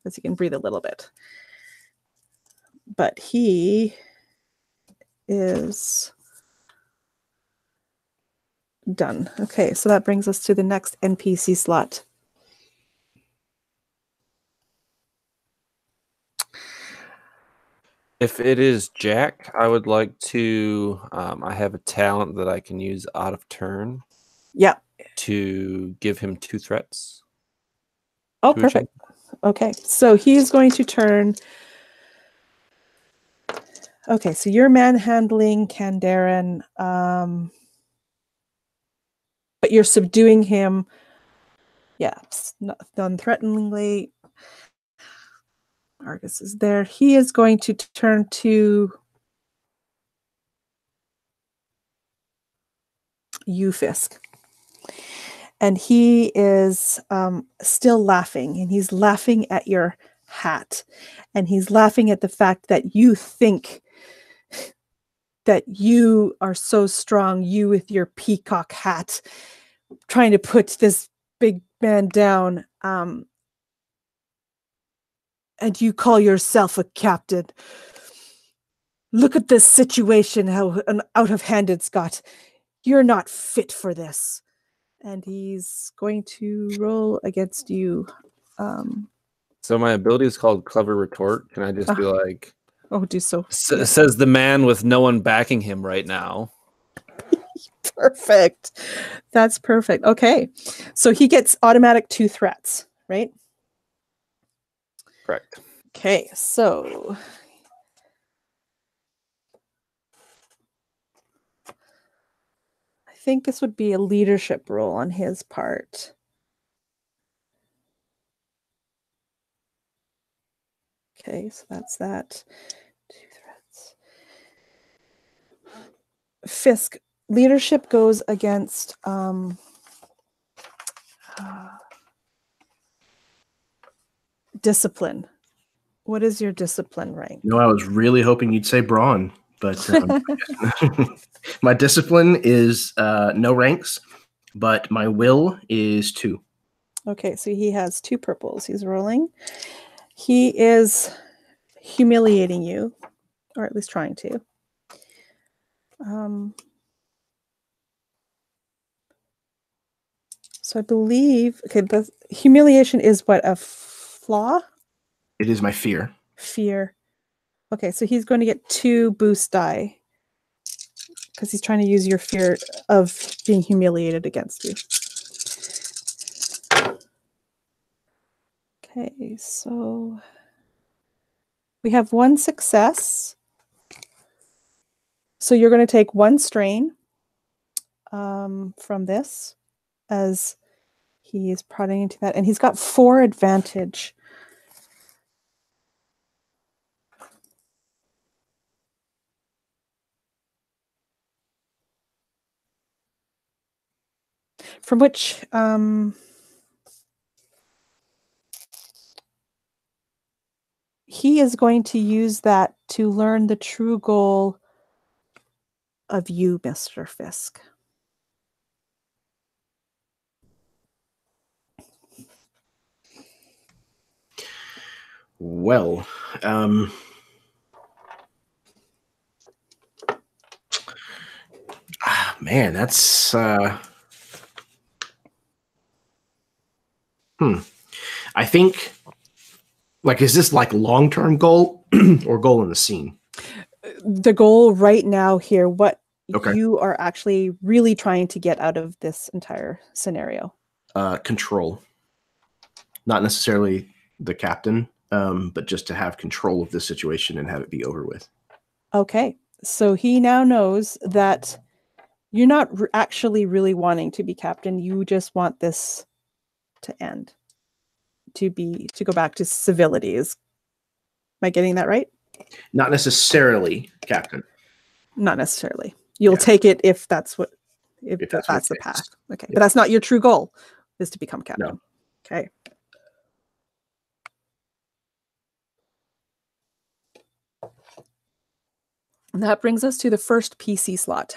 as he can breathe a little bit. But he is done. Okay, so that brings us to the next NPC slot. If it is Jack, I would like to. I have a talent that I can use out of turn Yeah. to give him 2 threats. Oh, to perfect. Okay, so he's going to turn Okay, so you're manhandling Kandaren, but you're subduing him. Yeah, non-threateningly. Argus is there. He is going to turn to you, Fisk. And he is still laughing, and he's laughing at your hat. And he's laughing at the fact that you think that you are so strong, you with your peacock hat, trying to put this big man down. And you call yourself a captain. Look at this situation, how out of hand it's got. You're not fit for this. And he's going to roll against you. So my ability is called Clever Retort. Can I just be like, oh, do so. Says the man with no one backing him right now. Perfect. That's perfect. Okay. So he gets automatic 2 threats, right? Correct. Okay. So I think this would be a leadership role on his part. Okay. So that's that. 2 threats. Fisk, leadership goes against discipline. What is your discipline rank? You know, I was really hoping you'd say brawn, but my discipline is no ranks, but my will is 2. Okay, so he has 2 purples. He's rolling. He is humiliating you, or at least trying to. So I believe, okay, the humiliation is what, a flaw? It is my fear. Fear. Okay, so he's going to get 2 boost die because he's trying to use your fear of being humiliated against you. Okay, so we have 1 success. So you're going to take 1 strain from this as he is prodding into that. And he's got 4 advantage. From which he is going to use that to learn the true goal of you, Mr. Fisk. Well, man, that's I think, like, is this like long-term goal or goal in the scene? The goal right now here, what Okay. you are actually really trying to get out of this entire scenario. Control. Not necessarily the captain, but just to have control of the situation and have it be over with. Okay. So he now knows that you're not actually really wanting to be captain. You just want this to end, to go back to civility. Am I getting that right? Not necessarily captain. Not necessarily. You'll take it if that's what, if that's the path. Okay. But that's not your true goal, is to become captain. No. Okay. And that brings us to the first PC slot.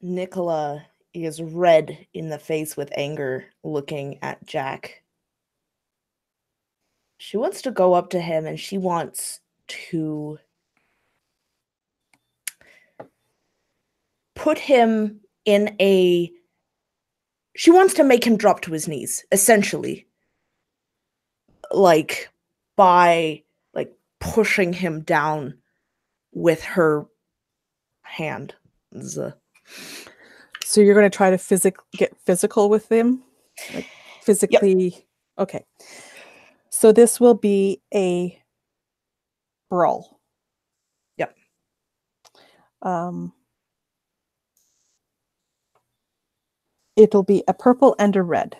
Nicola is red in the face with anger, looking at Jack. She wants to go up to him and she wants to put him in a... She wants to make him drop to his knees, essentially. Like, by, like, pushing him down with her hand. So you're going to try to get physical with him? Like, physically? Yep. Okay. So this will be a brawl. Yep. It'll be a purple and a red.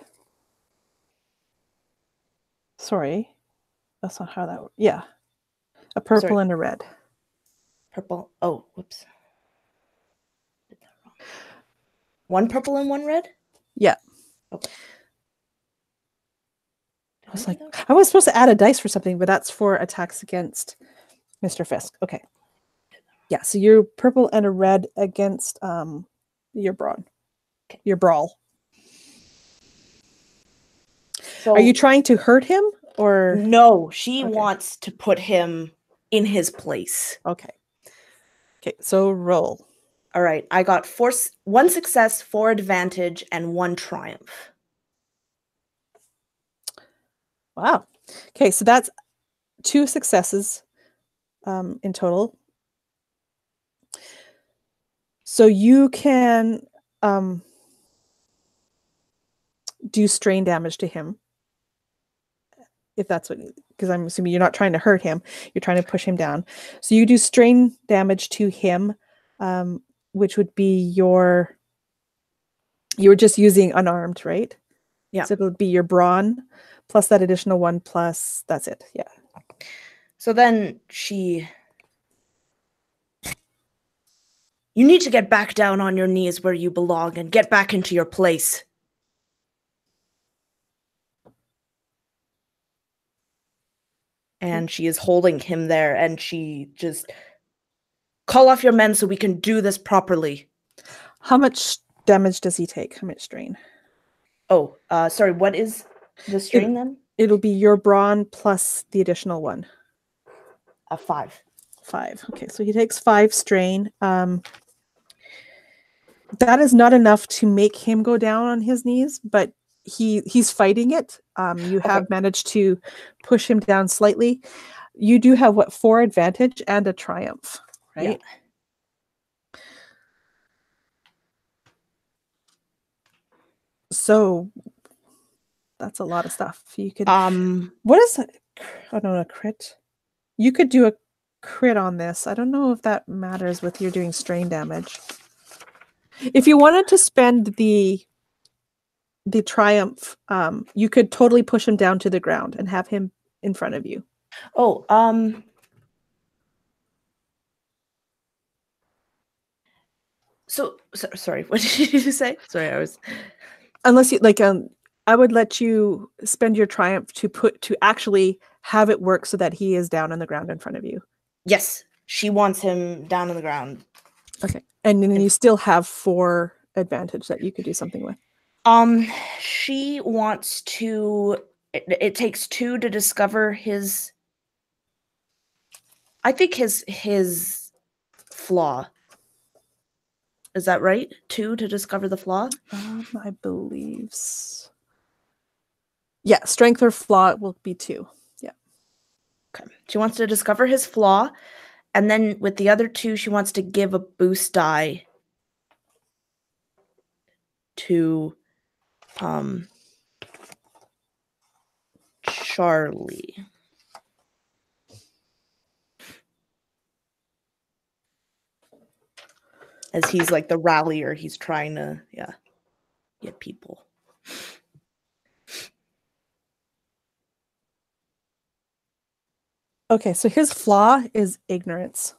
Sorry, that's not how that works. Yeah, a purple Sorry. and a red. Purple. Oh, whoops. Did that wrong. One purple and one red? Yeah. Okay. I was like, I was supposed to add a dice for something, but that's for attacks against Mr. Fisk. Okay. Yeah, so you're purple and a red against your brawn. Okay. Your brawl. So Are you trying to hurt him or no, she Okay. wants to put him in his place. Okay. Okay, so roll. All right, I got 1 success, 4 advantage, and 1 triumph. Wow. Okay, so that's 2 successes in total. So you can do strain damage to him. If that's what, because I'm assuming you're not trying to hurt him, you're trying to push him down. So you do strain damage to him, which would be you're just using unarmed, right? Yeah. So it'll be your brawn plus that additional 1 plus that's it. Yeah. So then you need to get back down on your knees where you belong and get back into your place. And she is holding him there, and she just call off your men so we can do this properly. How much damage does he take? How much strain? Oh, sorry, what is the strain then? It'll be your brawn plus the additional 1. 5. 5. Okay, so he takes 5 strain. That is not enough to make him go down on his knees, but he's fighting it. You have managed to push him down slightly. You do have 4 advantage and a triumph, right? Yeah. So that's a lot of stuff. You could what is that? Oh no, a crit. You could do a crit on this. I don't know if that matters with your doing strain damage. If you wanted to spend the triumph, you could totally push him down to the ground and have him in front of you. Oh, sorry, what did you say? Sorry, I was unless you I would let you spend your triumph to actually have it work so that he is down on the ground in front of you. Yes, she wants him down on the ground. Okay. And then you still have 4 advantage that you could do something with. She wants to it takes 2 to discover his I think his flaw. Is that right? 2 to discover the flaw? I believe so. Yeah, strength or flaw will be 2. Yeah. Okay. She wants to discover his flaw, and then with the other 2, she wants to give a boost die to Charlie. As he's like the rallier, he's trying to get people. Okay, so his flaw is ignorance.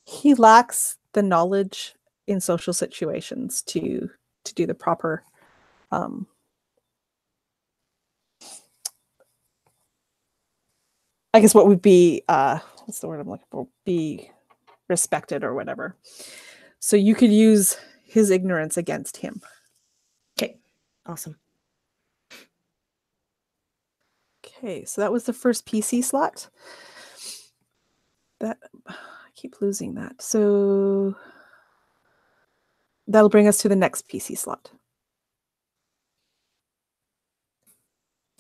He lacks the knowledge in social situations to do the proper I guess what would be what's the word I'm looking for? Be respected or whatever. So you could use his ignorance against him. Okay, awesome. Okay, so that was the first PC slot. That I keep losing that. So that'll bring us to the next PC slot.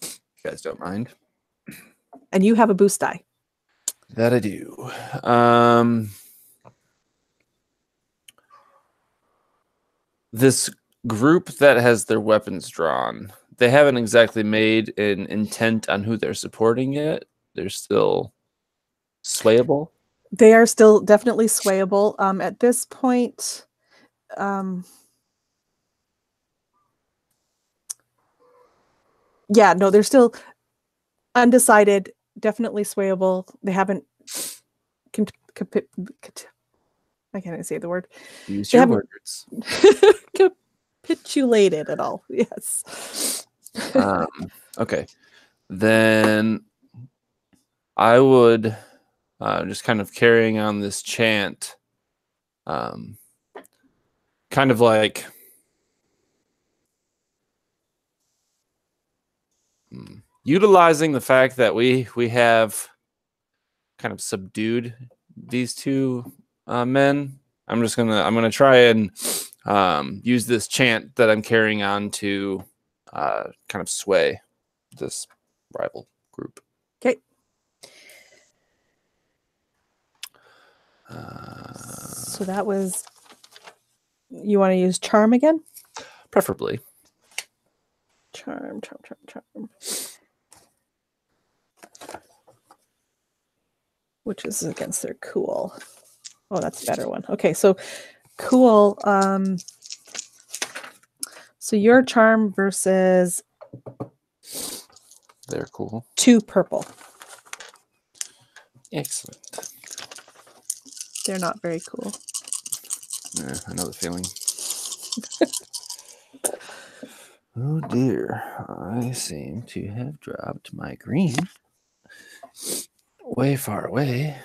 You guys don't mind? And you have a boost die. That I do. This group that has their weapons drawn, they haven't exactly made an intent on who they're supporting yet. They're still swayable? They are still definitely swayable. At this point, yeah, no, they're still undecided, definitely swayable. They haven't I can't even say the word. Use They your haven't words. capitulated at all. Yes. Okay. Then I would just kind of carrying on this chant, kind of like utilizing the fact that we have kind of subdued these two men. I'm gonna try and use this chant that I'm carrying on to kind of sway this rival group. Okay. So that was. You want to use charm again? Preferably. Charm. Which is against their cool. Oh, that's a better one. Okay, so cool. So your charm versus They're cool. 2 purple. Excellent. They're not very cool. Yeah, I know the feeling. Oh dear, I seem to have dropped my green way far away.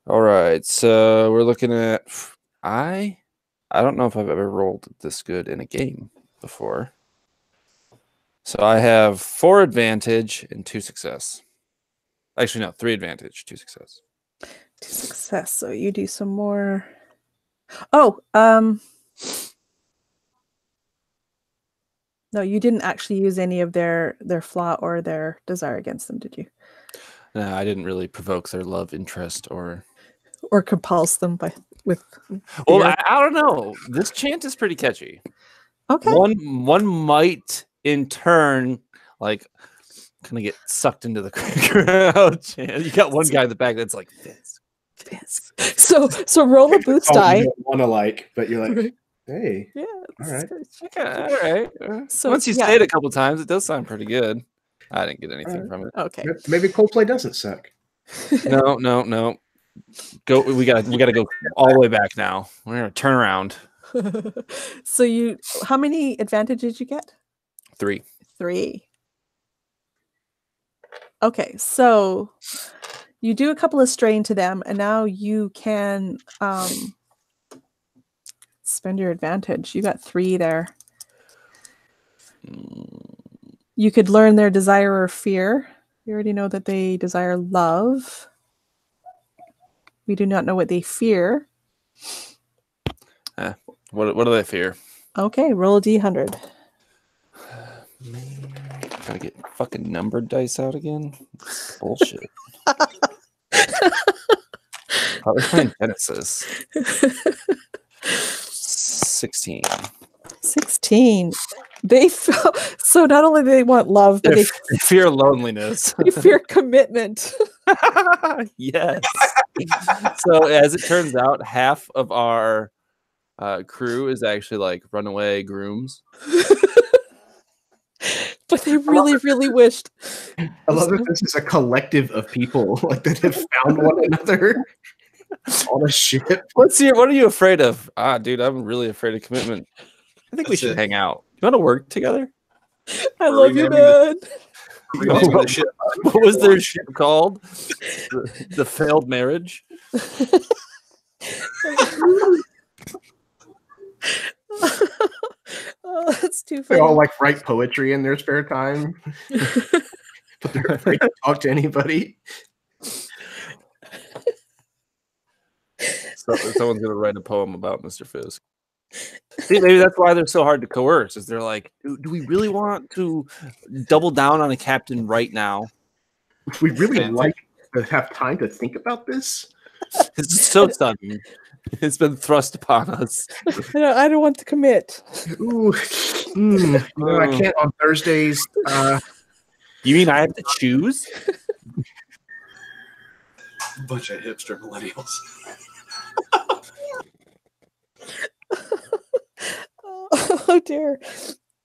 All right, so we're looking at I don't know if I've ever rolled this good in a game before. So I have 4 advantage and 2 success. Actually, no, 3 advantage, 2 success. 2 success. So you do some more. Oh, no, you didn't actually use any of their flaw or their desire against them, did you? No, I didn't really provoke their love interest or compulse them with. Well, I don't know. This chant is pretty catchy. Okay. One might in turn like kind of get sucked into the crowd chant. You got one guy in the back that's like Fisk. So roll a boots die. You don't want to like, but you're like, hey, Yeah. all right. All right. So Once you say it a couple times, it does sound pretty good. I didn't get anything from it. Okay. Maybe Coldplay doesn't suck. No. Go. We gotta go all the way back now. We're gonna turn around. So how many advantages did you get? 3. 3. Okay, so you do a couple of strain to them, and now you can spend your advantage. You got 3 there. You could learn their desire or fear. You already know that they desire love. We do not know what they fear. What do they fear? Okay, roll a d100. Gotta get fucking numbered dice out again. Bullshit. I was playing Genesys. 16. 16. So not only do they want love, but They fear loneliness. they fear commitment. Yes. So as it turns out, half of our crew is actually like runaway grooms. But they really, really wished. I love that this is a collective of people like that have found one another on a ship. What are you afraid of? Dude, I'm really afraid of commitment. I think we should hang out. You want to work together? I love you, man. What was their ship called? The failed marriage? Oh, that's too They funny. all like write poetry in their spare time, but they're afraid to talk to anybody. So someone's gonna write a poem about Mr. Fisk. See, maybe that's why they're so hard to coerce. Is they're like, do we really want to double down on a captain right now? We really like to have time to think about this. This is so sudden. It's been thrust upon us. I don't want to commit. Ooh, I can't on Thursdays. You mean I have to choose? Bunch of hipster millennials. Oh dear.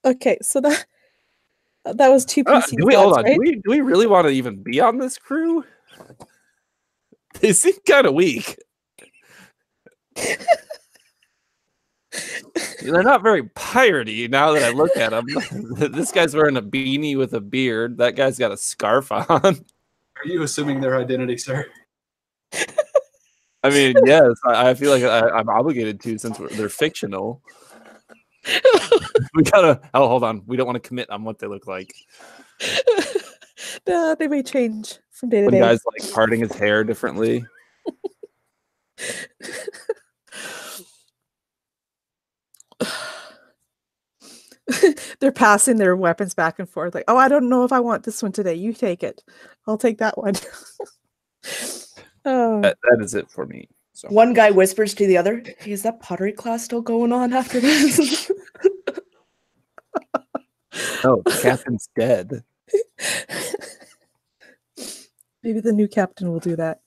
Okay, so that was two PC do we hold slots, on? right? Do we really want to even be on this crew? They seem kind of weak. They're not very piratey now that I look at them. This guy's wearing a beanie with a beard. That guy's got a scarf on. Are you assuming their identity, sir? I mean, yes, I feel like I'm obligated to since they're fictional. We gotta. Oh, hold on. We don't want to commit on what they look like. They may change from day to One day. guy's like parting his hair differently. They're passing their weapons back and forth. Like, oh, I don't know if I want this one today. You take it. I'll take that one. Oh. That is it for me. So. One guy whispers to the other, hey, is that pottery class still going on after this? Oh, the captain's dead. Maybe the new captain will do that.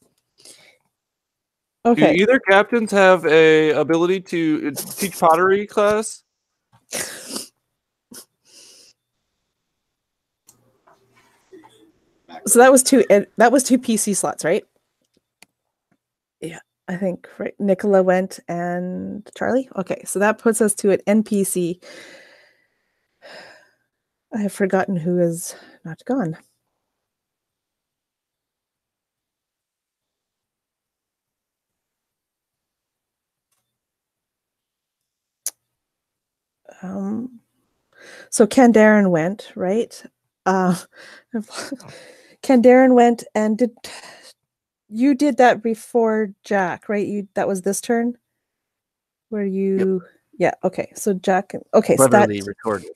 Okay. Do either captains have a ability to teach pottery class? So that was two PC slots, right? Yeah, I think right. Nicola went and Charlie. Okay, so that puts us to an NPC. I have forgotten who is not gone. So Candarin went, right? Candarin went and you did that before Jack, right? That was this turn where you, yep. Yeah. Okay. So Jack, okay. So that recorded.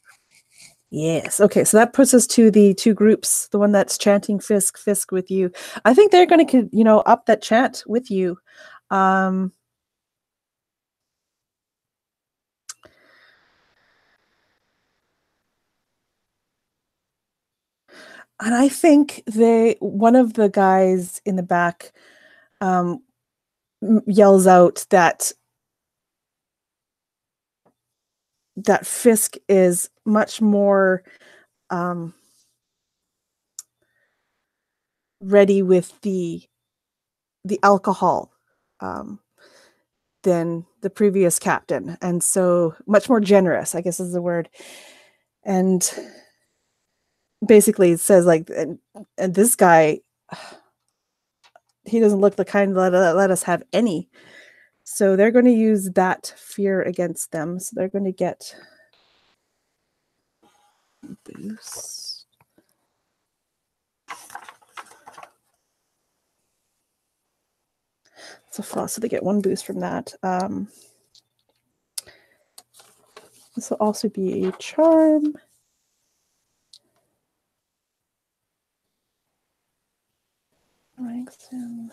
Yes. Okay. So that puts us to the two groups, the one that's chanting Fisk with you. I think they're going to, up that chant with you. And I think one of the guys in the back yells out that Fisk is much more ready with the alcohol than the previous captain, and so much more generous, I guess is the word. And basically it says like, and this guy, he doesn't look the kind that let us have any. So they're going to use that fear against them. So they're going to get boost. It's a flaw, so they get one boost from that. This will also be a charm. Ranks him.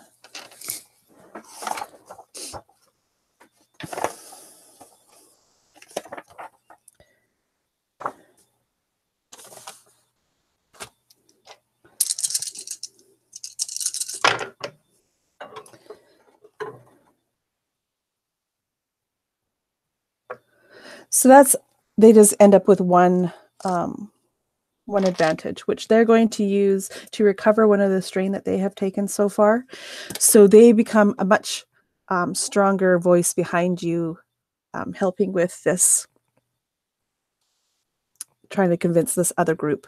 So they just end up with one advantage, which they're going to use to recover one of the strain that they have taken so far. So they become a much stronger voice behind you, helping with this, trying to convince this other group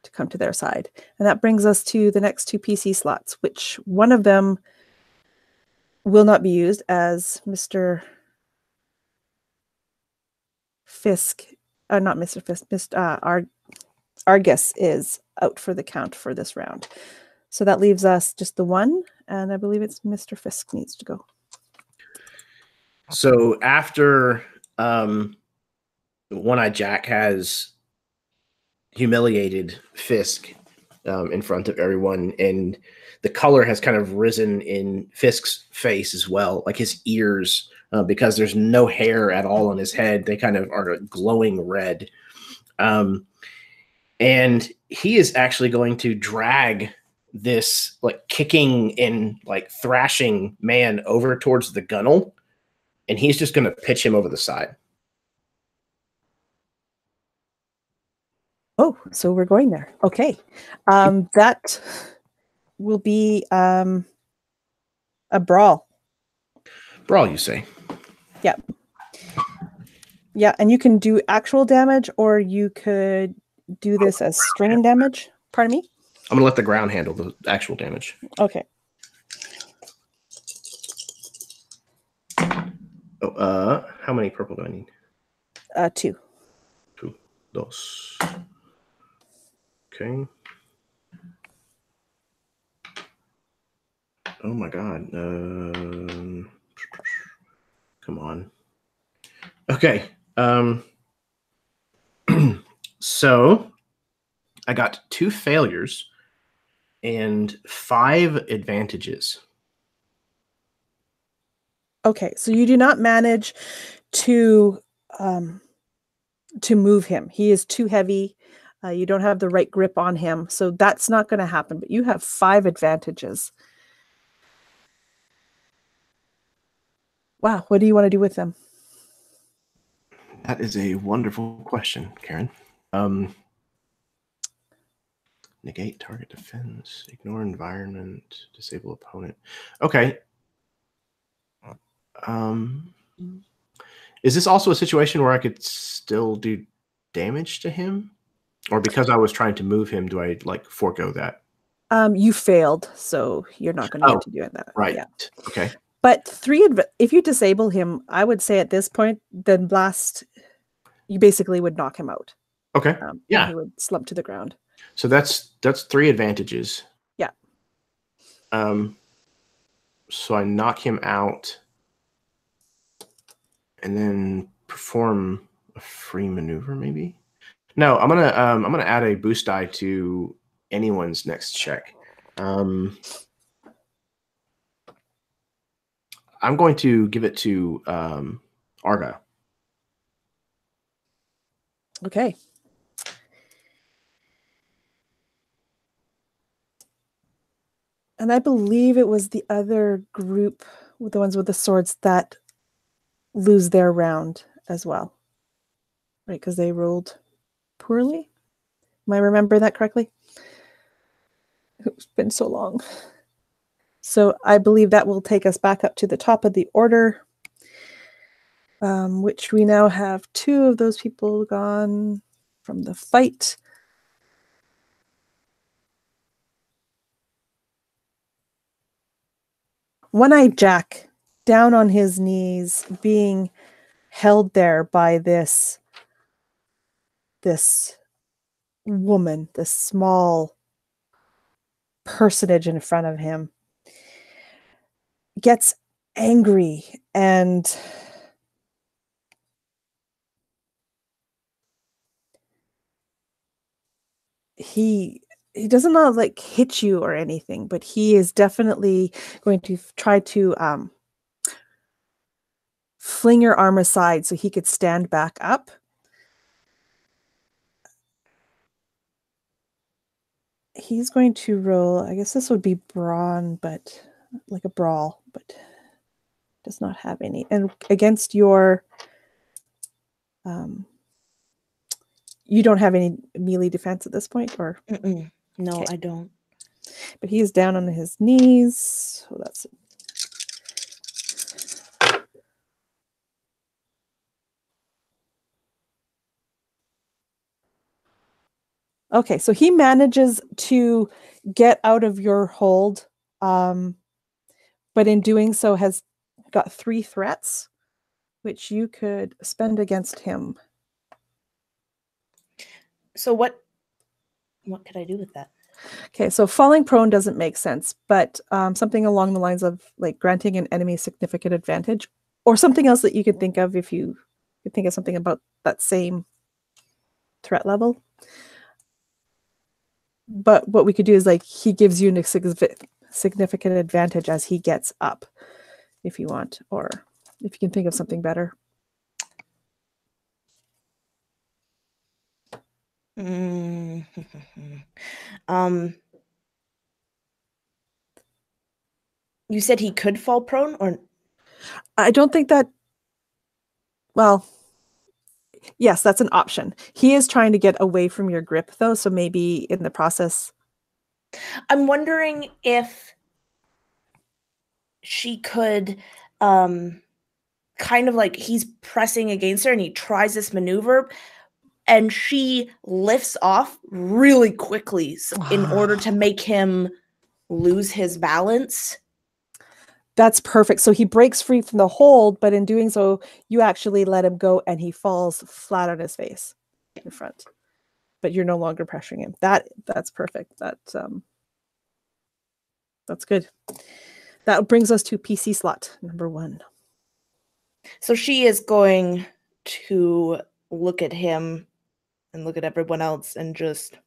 to come to their side. And that brings us to the next two PC slots, which one of them will not be used, as Mr. Fisk, not Mr. Fisk, Argus is out for the count for this round. So that leaves us just the one, and I believe it's Mr. Fisk needs to go. So after One-Eyed Jack has humiliated Fisk in front of everyone, and the color has kind of risen in Fisk's face as well, like his ears, because there's no hair at all on his head. They kind of are glowing red. And he is actually going to drag this like kicking and like thrashing man over towards the gunnel, and he's just going to pitch him over the side. Oh, so we're going there. Okay. That will be a brawl. Brawl, you say? Yeah. Yeah, and you can do actual damage, or you could do this as strain damage. Pardon me? I'm going to let the ground handle the actual damage. Okay. Oh, how many purple do I need? 2. 2. Dos. Okay. Oh my god. Come on. Okay. So I got 2 failures and 5 advantages. Okay, so you do not manage to move him. He is too heavy. You don't have the right grip on him, so that's not going to happen. But you have 5 advantages. Wow, what do you want to do with them? That is a wonderful question, Karen. Negate target defense, ignore environment, disable opponent. Okay. Is this also a situation where I could still do damage to him? Or because I was trying to move him, do I like forego that? You failed, so you're not going to get to do that. Right. Yeah. Okay. But if you disable him, I would say at this point, then blast, you basically would knock him out. Okay. Yeah. He would slump to the ground. So that's 3 advantages. Yeah. So I knock him out and then perform a free maneuver, maybe? No, I'm gonna add a boost die to anyone's next check. I'm going to give it to Argyle. Okay. And I believe it was the other group, the ones with the swords, that lose their round as well. Right, because they rolled poorly. Am I remembering that correctly? It's been so long. So I believe that will take us back up to the top of the order, which we now have 2 of those people gone from the fight. One-Eyed Jack, down on his knees, being held there by this woman, this small personage in front of him, gets angry and he doesn't like hit you or anything, but he is definitely going to try to fling your arm aside so he could stand back up. He's going to roll, I guess this would be brawn, but like a brawl, but does not have any. And against your, you don't have any melee defense at this point, or? No, okay. I don't. But he is down on his knees. So that's okay. So he manages to get out of your hold, but in doing so has got 3 threats, which you could spend against him. So what could I do with that? Okay, so falling prone doesn't make sense, but something along the lines of like granting an enemy significant advantage, or something else that you could think of if you could think of something about that same threat level. But what we could do is like he gives you a significant advantage as he gets up, if you want, or if you can think of something better. You said he could fall prone, or I don't think that. Well, yes, that's an option. He is trying to get away from your grip, though, so maybe in the process. I'm wondering if she could, kind of like he's pressing against her and he tries this maneuver and she lifts off really quickly in order to make him lose his balance. That's perfect. So he breaks free from the hold, but in doing so, you actually let him go and he falls flat on his face in front. But you're no longer pressuring him. That's perfect. That's good. That brings us to PC slot number 1. So she is going to look at him and look at everyone else and just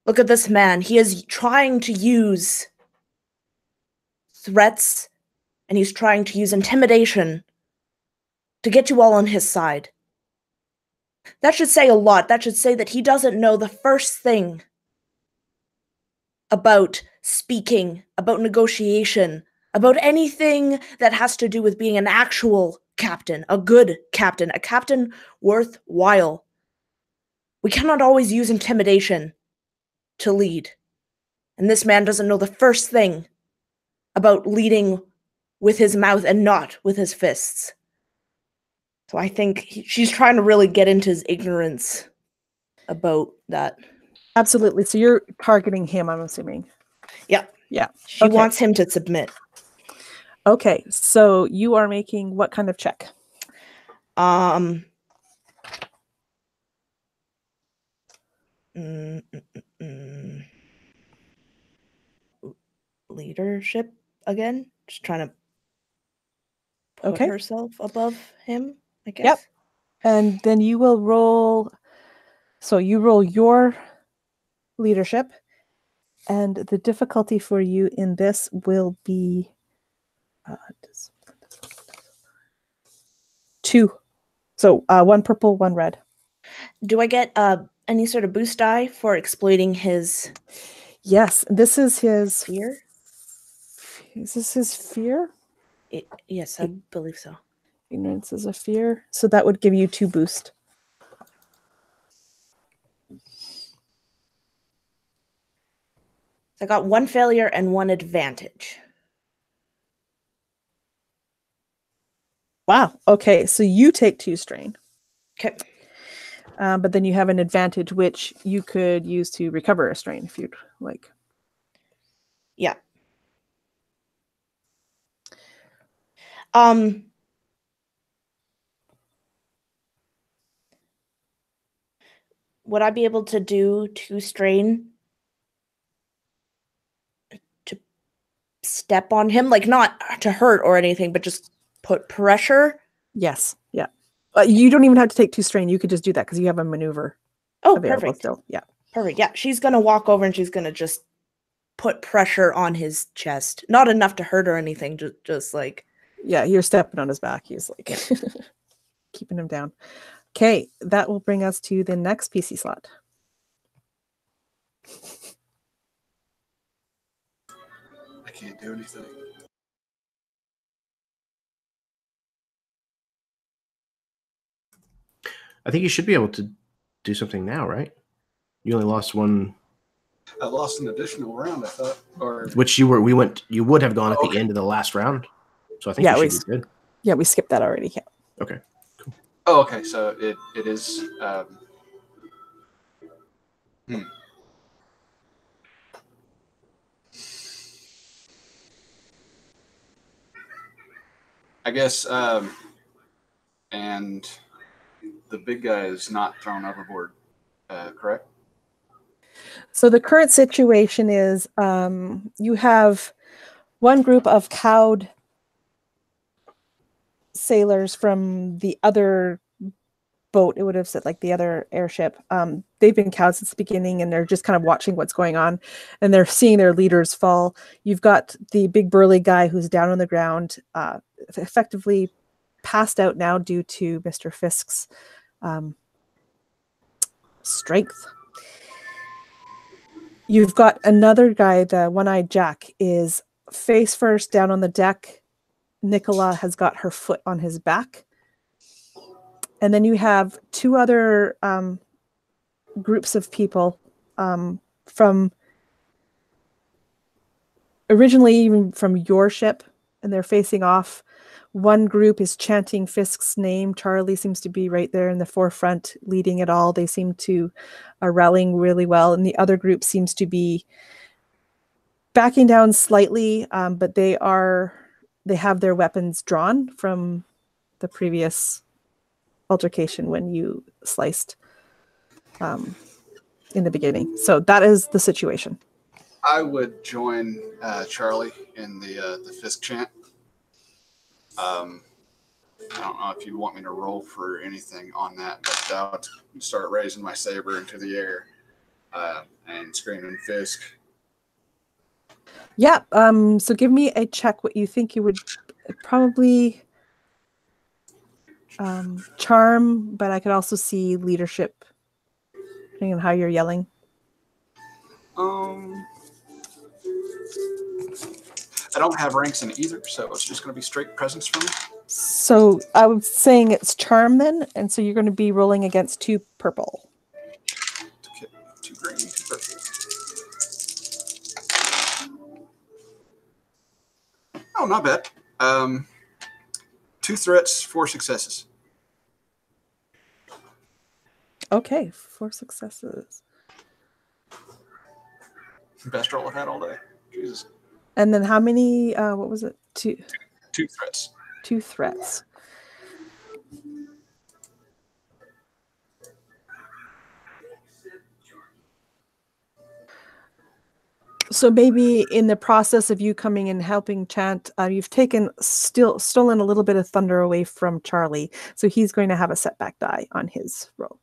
look at this man. He is trying to use threats and he's trying to use intimidation to get you all on his side. That should say a lot. That should say that he doesn't know the first thing about speaking, about negotiation, about anything that has to do with being an actual captain, a good captain, a captain worthwhile. We cannot always use intimidation to lead. And this man doesn't know the first thing about leading with his mouth and not with his fists. So I think she's trying to really get into his ignorance about that. Absolutely. So you're targeting him, I'm assuming. Yeah. Yeah. She wants him to submit. Okay. So you are making what kind of check? Leadership again? Just trying to put herself above him, I guess. Yep. And then you will roll. So you roll your leadership, and the difficulty for you in this will be 2. So 1 purple, 1 red. Do I get any sort of boost die for exploiting his? Yes, this is his fear. Is this his fear? Yes, I believe so. Ignorance is a fear. So that would give you 2 boost. I got 1 failure and 1 advantage. Wow. Okay, so you take 2 strain. Okay. But then you have an advantage, which you could use to recover a strain if you'd like. Yeah. Would I be able to do 2 strain to step on him? Like, not to hurt or anything, but just put pressure? Yes. Yeah. You don't even have to take 2 strain. You could just do that because you have a maneuver. Oh, perfect. Still. Yeah. Perfect. Yeah. She's going to walk over and she's going to just put pressure on his chest. Not enough to hurt or anything. Just like. Yeah. You're stepping on his back. He's like keeping him down. Okay. That will bring us to the next PC slot. I can't do anything. I think you should be able to do something now, right? You only lost 1. I lost an additional round, I thought, or which you would have gone at the end of the last round. So I think you should be good. Yeah, we skipped that already. Yeah. Okay. Cool. Oh, okay. So it is. I guess, and the big guy is not thrown overboard, correct? So the current situation is you have one group of cowed sailors from the other boat. It would have said like the other airship. They've been cowed since the beginning and they're just kind of watching what's going on and they're seeing their leaders fall. You've got the big burly guy who's down on the ground, effectively passed out now due to Mr. Fisk's strength. You've got another guy, the one-eyed Jack, is face first down on the deck. Nicola has got her foot on his back. And then you have two other groups of people from originally even from your ship, and they're facing off. One group is chanting Fisk's name. Charlie seems to be right there in the forefront, leading it all. They seem to are rallying really well. And the other group seems to be backing down slightly, but they have their weapons drawn from the previous altercation when you sliced in the beginning. So that is the situation. I would join Charlie in the Fisk chant. I don't know if you want me to roll for anything on that, but I'll start raising my saber into the air and screaming Fisk. Yeah. So give me a check. What you think you would probably charm, but I could also see leadership, depending on how you're yelling. I don't have ranks in either, so it's just going to be straight presence for me. So I was saying it's charm then, and so you're going to be rolling against 2 purple. Okay, 2 green, 2 purple. Oh, not bad. 2 threats, 4 successes. Okay, 4 successes. Best roll I've had all day. Jesus. And then how many? What was it? 2 threats. 2 threats. So maybe in the process of you coming and helping chant, you've stolen a little bit of thunder away from Charlie. So he's going to have a setback die on his roll.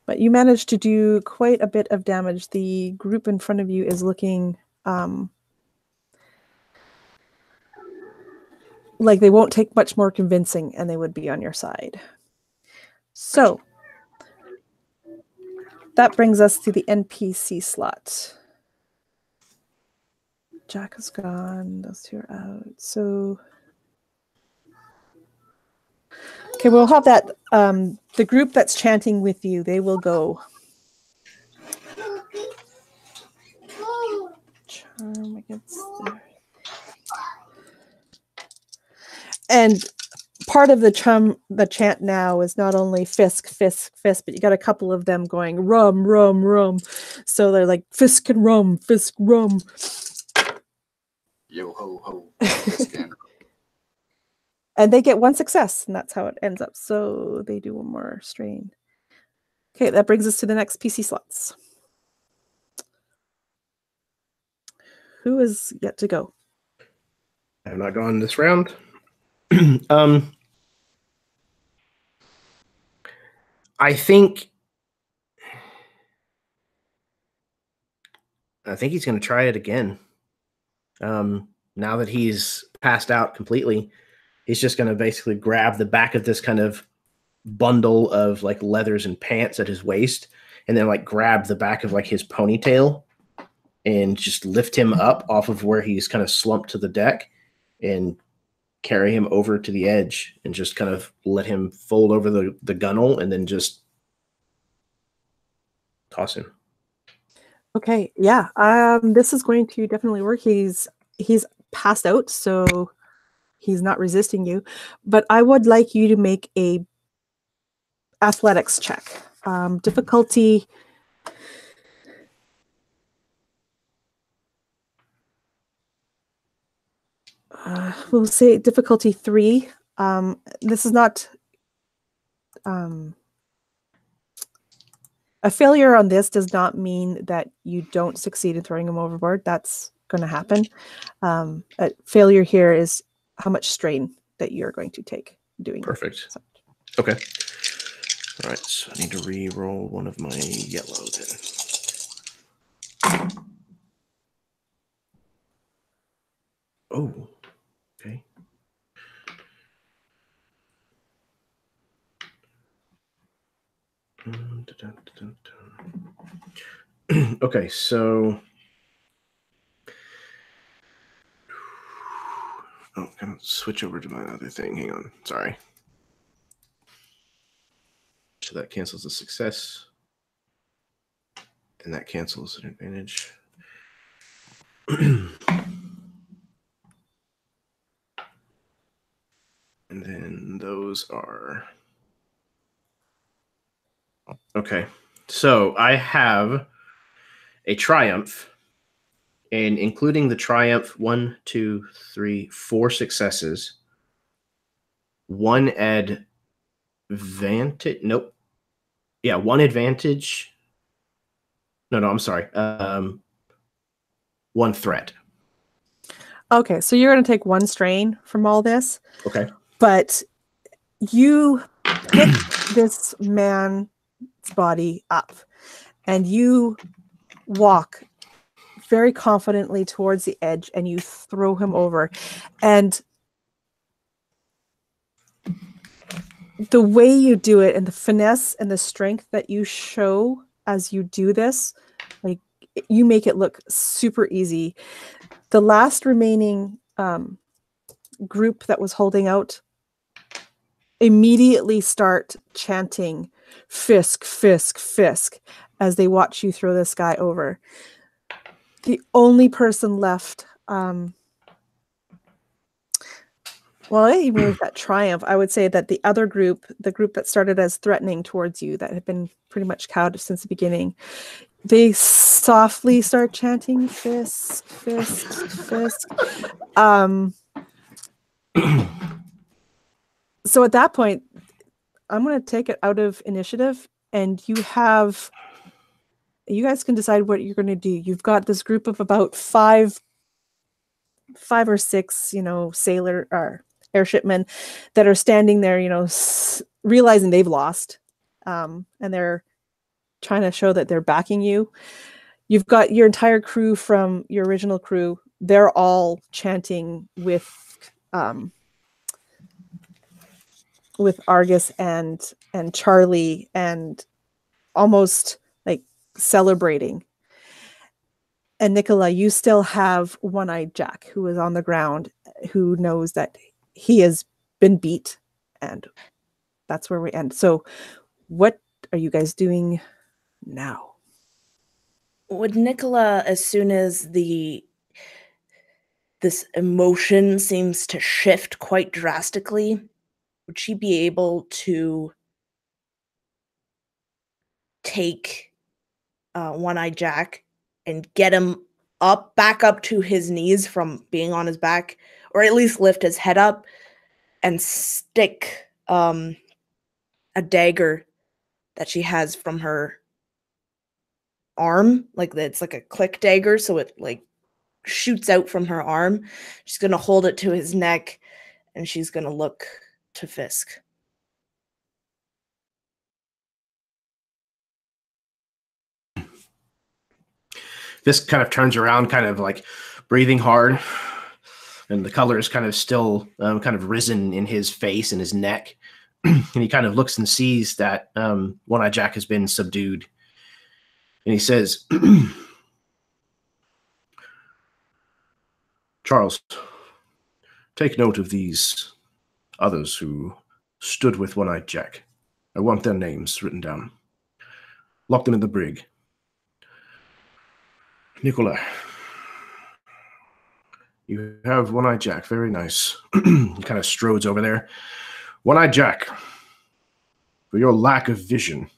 But you managed to do quite a bit of damage. The group in front of you is looking like they won't take much more convincing, and they would be on your side. So that brings us to the NPC slot. Jack is gone. Those 2 are out. So, okay, we'll have that. The group that's chanting with you, they will go. Charm against there. And part of the chant now is not only Fisk, Fisk, Fisk, but you got a couple of them going rum, rum, rum. So they're like Fisk and rum, Fisk, rum. Yo ho ho. Fisk and And they get 1 success, and that's how it ends up. So they do 1 more strain. Okay, that brings us to the next PC slots. Who is yet to go? I'm not going this round. I think he's going to try it again. Now that he's passed out completely, he's just going to basically grab the back of this kind of bundle of like leathers and pants at his waist, and then like grab the back of like his ponytail and just lift him up off of where he's kind of slumped to the deck and carry him over to the edge and just kind of let him fold over the gunnel and then just toss him. Okay, yeah. This is going to definitely work. He's passed out, so he's not resisting you. But I would like you to make a athletics check. Difficulty. We'll say difficulty 3. This is not a failure on this does not mean that you don't succeed in throwing him overboard. That's going to happen. A failure here is how much strain that you're going to take doing. Perfect. So. Okay. All right. So I need to re-roll one of my yellow then. Oh. Okay. Okay, so I'm gonna switch over to my other thing. Hang on, sorry. So that cancels the success, and that cancels an advantage. And then those are okay. So I have a triumph, and including the triumph, 1, 2, 3, 4 successes, 1 advantage. Nope. Yeah, 1 advantage. No, I'm sorry. 1 threat. Okay, so you're going to take 1 strain from all this. Okay. But you pick this man's body up and you walk very confidently towards the edge and you throw him over. And the way you do it and the finesse and the strength that you show as you do this, like, you make it look super easy. The last remaining group that was holding out immediately start chanting Fisk, Fisk, Fisk as they watch you throw this guy over. The only person left, well, even with that triumph, I would say that the other group, the group that started as threatening towards you, that had been pretty much cowed since the beginning, they softly start chanting Fisk, Fisk, Fisk. So at that point, I'm going to take it out of initiative, and you guys can decide what you're going to do. You've got this group of about five or six, sailor or airshipmen that are standing there, realizing they've lost, and they're trying to show that they're backing you. You've got your entire crew from your original crew. They're all chanting with Argus and Charlie, and almost like celebrating. And Nicola, you still have One-Eyed Jack, who is on the ground, who knows that he has been beat, and that's where we end. So what are you guys doing now? Would Nicola, as soon as this emotion seems to shift quite drastically, would she be able to take One-Eyed Jack and get him back up to his knees from being on his back, or at least lift his head up and stick a dagger that she has from her arm, like it's like a click dagger, so it like shoots out from her arm. She's gonna hold it to his neck, and she's gonna look to Fisk. Fisk kind of turns around, kind of like breathing hard, and the color is kind of still kind of risen in his face and his neck. And he kind of looks and sees that One-Eyed Jack has been subdued. And he says, Charles, take note of these others who stood with One-Eyed Jack. I want their names written down. Lock them in the brig. Nicola, you have One-Eyed Jack. Very nice. He kind of strodes over there. One-Eyed Jack, for your lack of vision,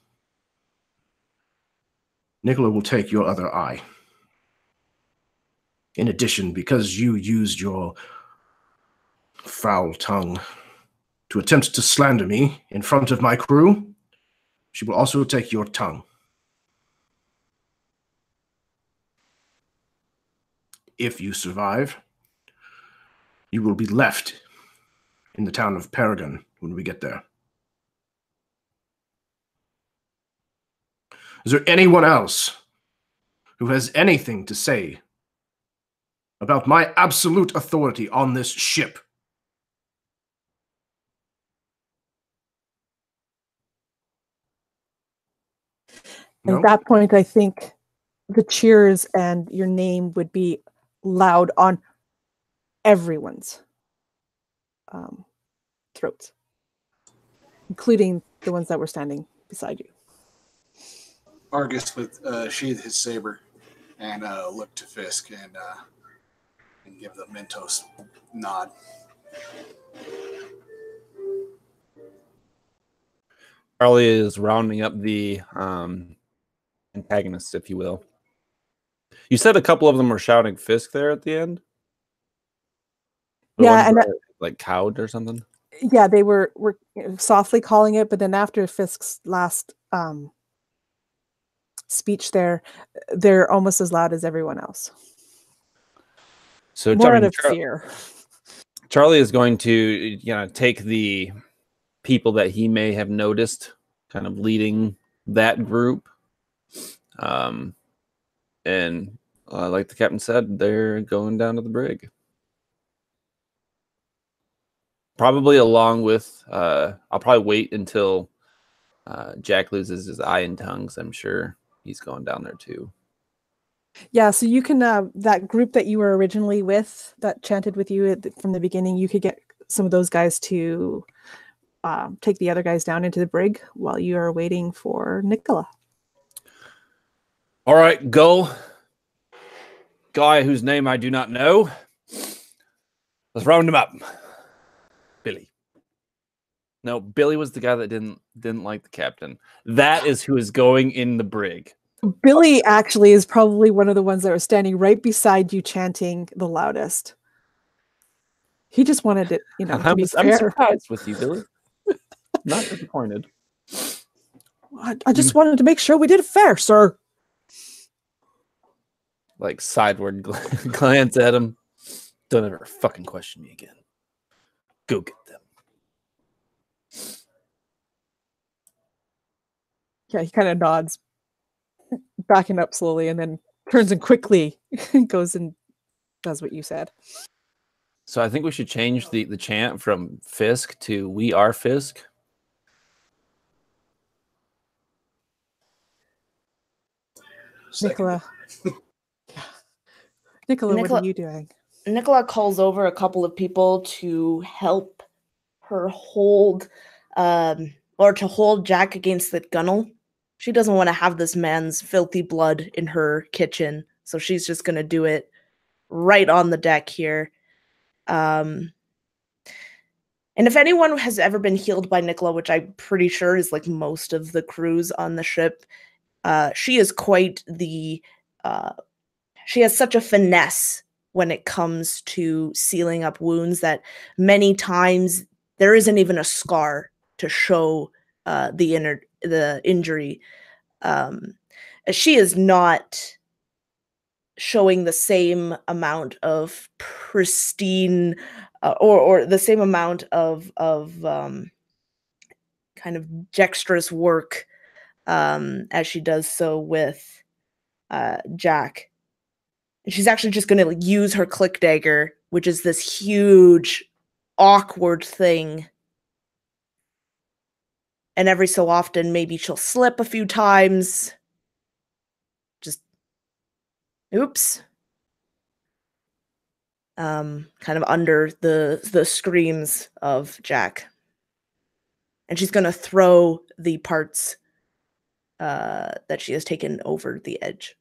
Nicola will take your other eye. In addition, because you used your foul tongue to attempt to slander me in front of my crew, she will also take your tongue. If you survive, you will be left in the town of Paragon when we get there. Is there anyone else who has anything to say about my absolute authority on this ship? No? At that point, I think the cheers and your name would be loud on everyone's throats, including the ones that were standing beside you. Argus would sheathe his saber and look to Fisk and give the Mentos nod. Charlie is rounding up the antagonists, if you will. You said a couple of them were shouting Fisk there at the end? Yeah, and like cowed or something? Yeah, they were softly calling it, but then after Fisk's last speech there, they're almost as loud as everyone else. So more out of fear. Charlie is going to take the people that he may have noticed kind of leading that group. And like the captain said, they're going down to the brig. Probably along with, I'll probably wait until Jack loses his eye and tongues. I'm sure he's going down there too. Yeah, so you can, that group that you were originally with, that chanted with you from the beginning, you could get some of those guys to take the other guys down into the brig while you are waiting for Nicola. All right, go. Guy whose name I do not know. Let's round him up. Billy. No, Billy was the guy that didn't like the captain. That is who is going in the brig. Billy actually is probably one of the ones that was standing right beside you chanting the loudest. He just wanted it, to be fair. I'm surprised with you, Billy. Not disappointed. I just wanted to make sure we did it fair, sir. Like sideward glance at him. Don't ever fucking question me again. Go get them. Yeah, he kind of nods, backing up slowly, and then turns and quickly goes and does what you said. So I think we should change the chant from Fisk to "We are Fisk." Nicola. Nicola, what are you doing? Nicola calls over a couple of people to help her hold, or to hold Jack against the gunnel. She doesn't want to have this man's filthy blood in her kitchen, so she's just going to do it right on the deck here. And if anyone has ever been healed by Nicola, which I'm pretty sure is like most of the crews on the ship, she is quite the... she has such a finesse when it comes to sealing up wounds that many times there isn't even a scar to show the injury. She is not showing the same amount of pristine or the same amount of kind of dexterous work as she does so with Jack. And she's actually just going to use her click dagger, which is this huge, awkward thing. And every so often, maybe she'll slip a few times. Just, oops. Kind of under the screams of Jack. And she's going to throw the parts that she has taken over the edge.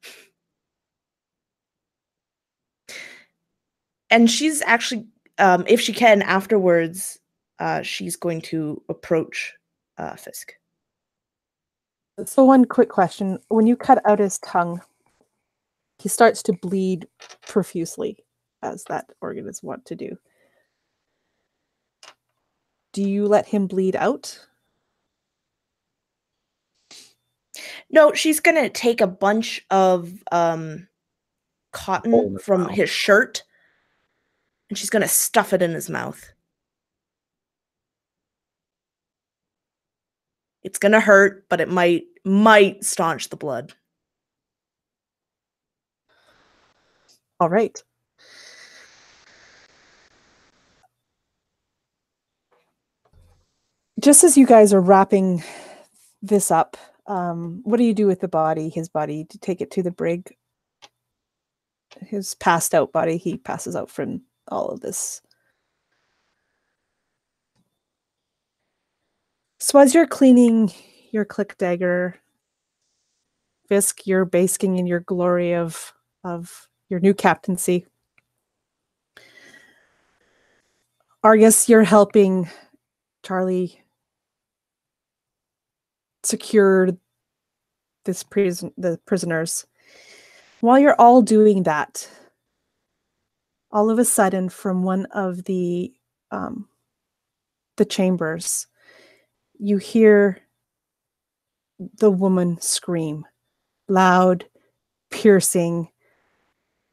And she's actually, if she can, afterwards, she's going to approach Fisk. So one quick question. When you cut out his tongue, he starts to bleed profusely, as that organ is wont to do. Do you let him bleed out? No, she's going to take a bunch of cotton from his shirt, and she's going to stuff it in his mouth. It's going to hurt, but it might staunch the blood. All right. Just as you guys are wrapping this up, what do you do with the body? His body? To take it to the brig? His passed out body. He passes out from all of this. So as you're cleaning your click dagger, Fisk, you're basking in your glory of your new captaincy. Argus, you're helping Charlie secure the prisoners. While you're all doing that, all of a sudden, from one of the chambers, you hear the woman scream, loud, piercing,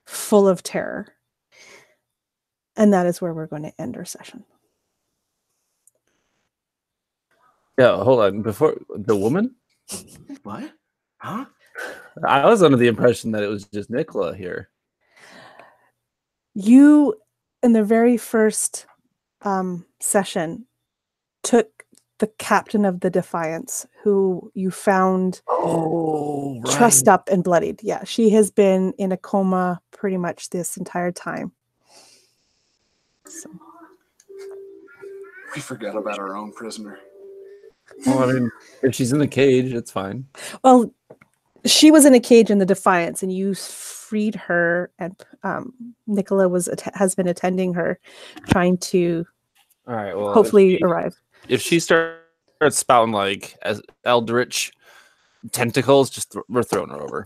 full of terror. And that is where we're going to end our session. Yeah, hold on. Before the woman? What? Huh? I was under the impression that it was just Nicola here. You, in the very first session, took the captain of the Defiance, who you found trussed up and bloodied. Yeah, she has been in a coma pretty much this entire time. So. We forgot about our own prisoner. Well, I mean, if she's in the cage, it's fine. Well, she was in a cage in the Defiance, and you freed her, and Nicola has been attending her, trying to All right. Well, hopefully arrive. If she starts spouting like as eldritch tentacles, we're throwing her over.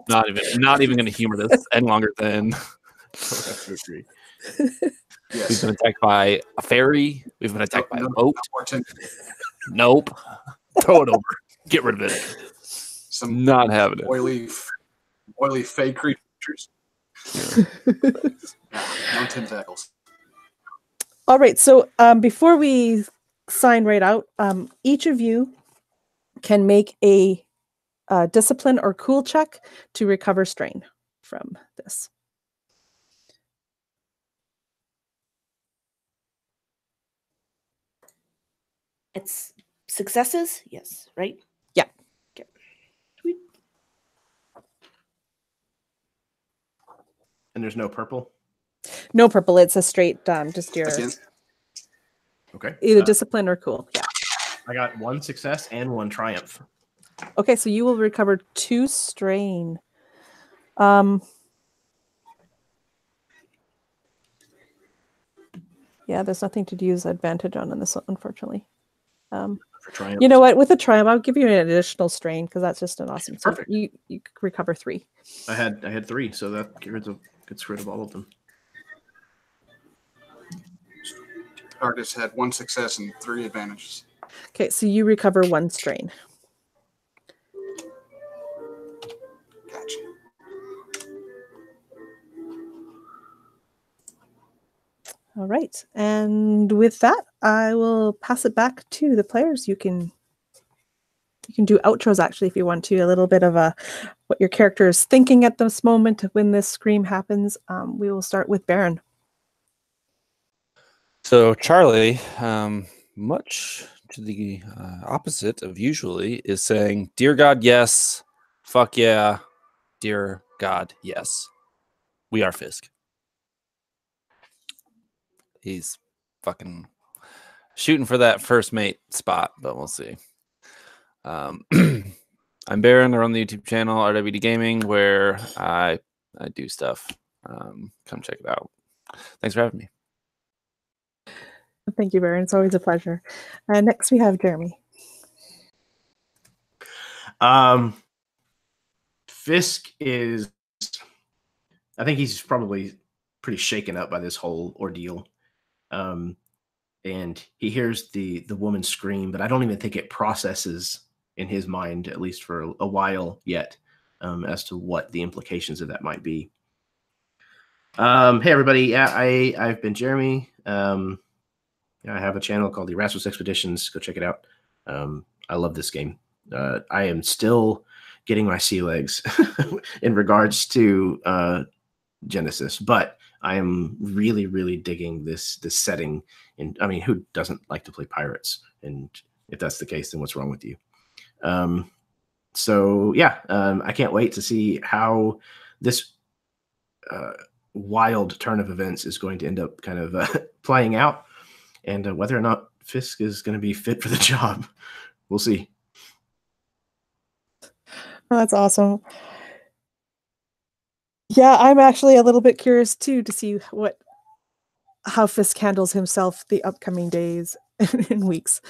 not even going to humor this any longer than. Yes. We've been attacked by a fairy. We've been attacked by a boat. Nope. Throw it over. Get rid of it. Some not having it. Oily fake creatures. No tentacles. All right. So before we sign right out, each of you can make a discipline or cool check to recover strain from this. It's successes? Yes, right? Yeah. Okay. Sweet. And there's no purple? No purple. It's a straight, just your... Okay. Either discipline or cool. Yeah. I got 1 success and 1 triumph. Okay, so you will recover 2 strain. Yeah, there's nothing to use advantage on in this one, unfortunately. You know what? With a triumph, I'll give you an additional strain because that's just an awesome. So Perfect. you recover 3. I had 3, so that gets rid of all of them. Argus had 1 success and 3 advantages. Okay, so you recover 1 strain. Gotcha. All right, and with that, I will pass it back to the players. You can do outros actually if you want to. A little bit of what your character is thinking at this moment when this scream happens. We will start with Baron. So Charlie, much to the opposite of usually, is saying, "Dear God, yes. Fuck yeah. Dear God, yes. We are Fisk." He's fucking shooting for that first mate spot, but we'll see. I'm Baron. I run the YouTube channel RWD Gaming, where I do stuff. Come check it out. Thanks for having me. Thank you, Baron. It's always a pleasure. Next, we have Jeremy. Fisk is, I think he's probably pretty shaken up by this whole ordeal. And he hears the woman scream, but I don't even think it processes in his mind, at least for a while yet, as to what the implications of that might be. Hey everybody, yeah, I've been Jeremy. I have a channel called the Erasmas Expeditions. Go check it out. I love this game. I am still getting my sea legs in regards to Genesys, but I am really, really digging this setting. And I mean, who doesn't like to play pirates? And if that's the case, then what's wrong with you? So yeah, I can't wait to see how this wild turn of events is going to end up kind of playing out, and whether or not Fisk is going to be fit for the job. We'll see. Oh, that's awesome. Yeah, I'm actually a little bit curious too to see how Fisk handles himself the upcoming days and weeks.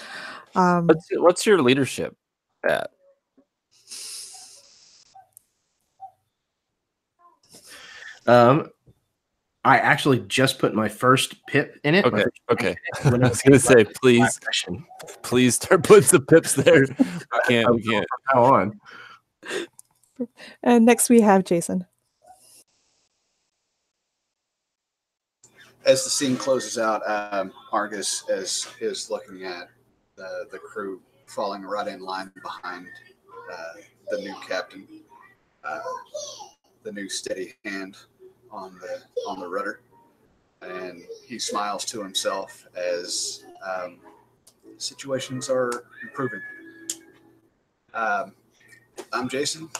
What's your leadership at? I actually just put my first pip in it. Okay. I was gonna say, please start putting some pips there. We can't. From now on. And next we have Jason. As the scene closes out, Argus is looking at the crew falling right in line behind the new captain, the new steady hand on the rudder, and he smiles to himself as situations are improving. I'm Jason.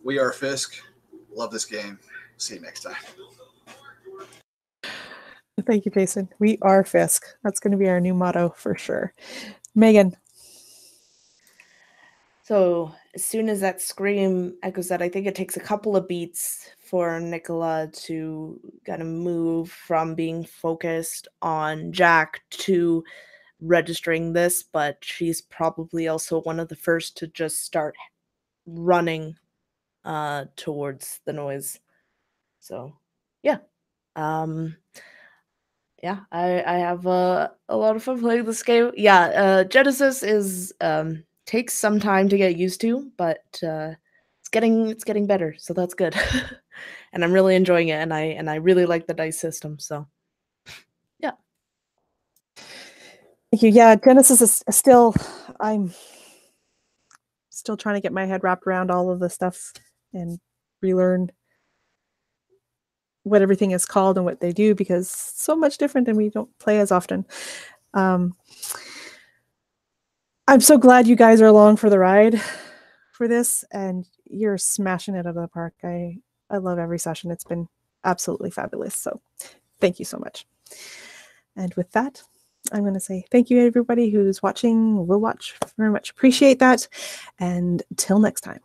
We are Fisk. Love this game. See you next time. Thank you, Jason. We are Fisk. That's going to be our new motto for sure. Megan. So as soon as that scream echoes out, I think it takes a couple of beats for Nicola to kind of move from being focused on Jack to registering this, but she's probably also one of the first to just start running towards the noise. So yeah. Yeah, I have a lot of fun playing this game. Yeah, Genesys is takes some time to get used to, but it's getting better, so that's good. And I'm really enjoying it, and I really like the dice system. So yeah. Thank you. Yeah, Genesys is still. I'm still trying to get my head wrapped around all of the stuff and relearn what everything is called and what they do, because it's so much different and we don't play as often. I'm so glad you guys are along for the ride for this, and you're smashing it out of the park. I love every session. It's been absolutely fabulous. So thank you so much. And with that, I'm going to say thank you, everybody who's watching, will watch. Very much appreciate that. And till next time.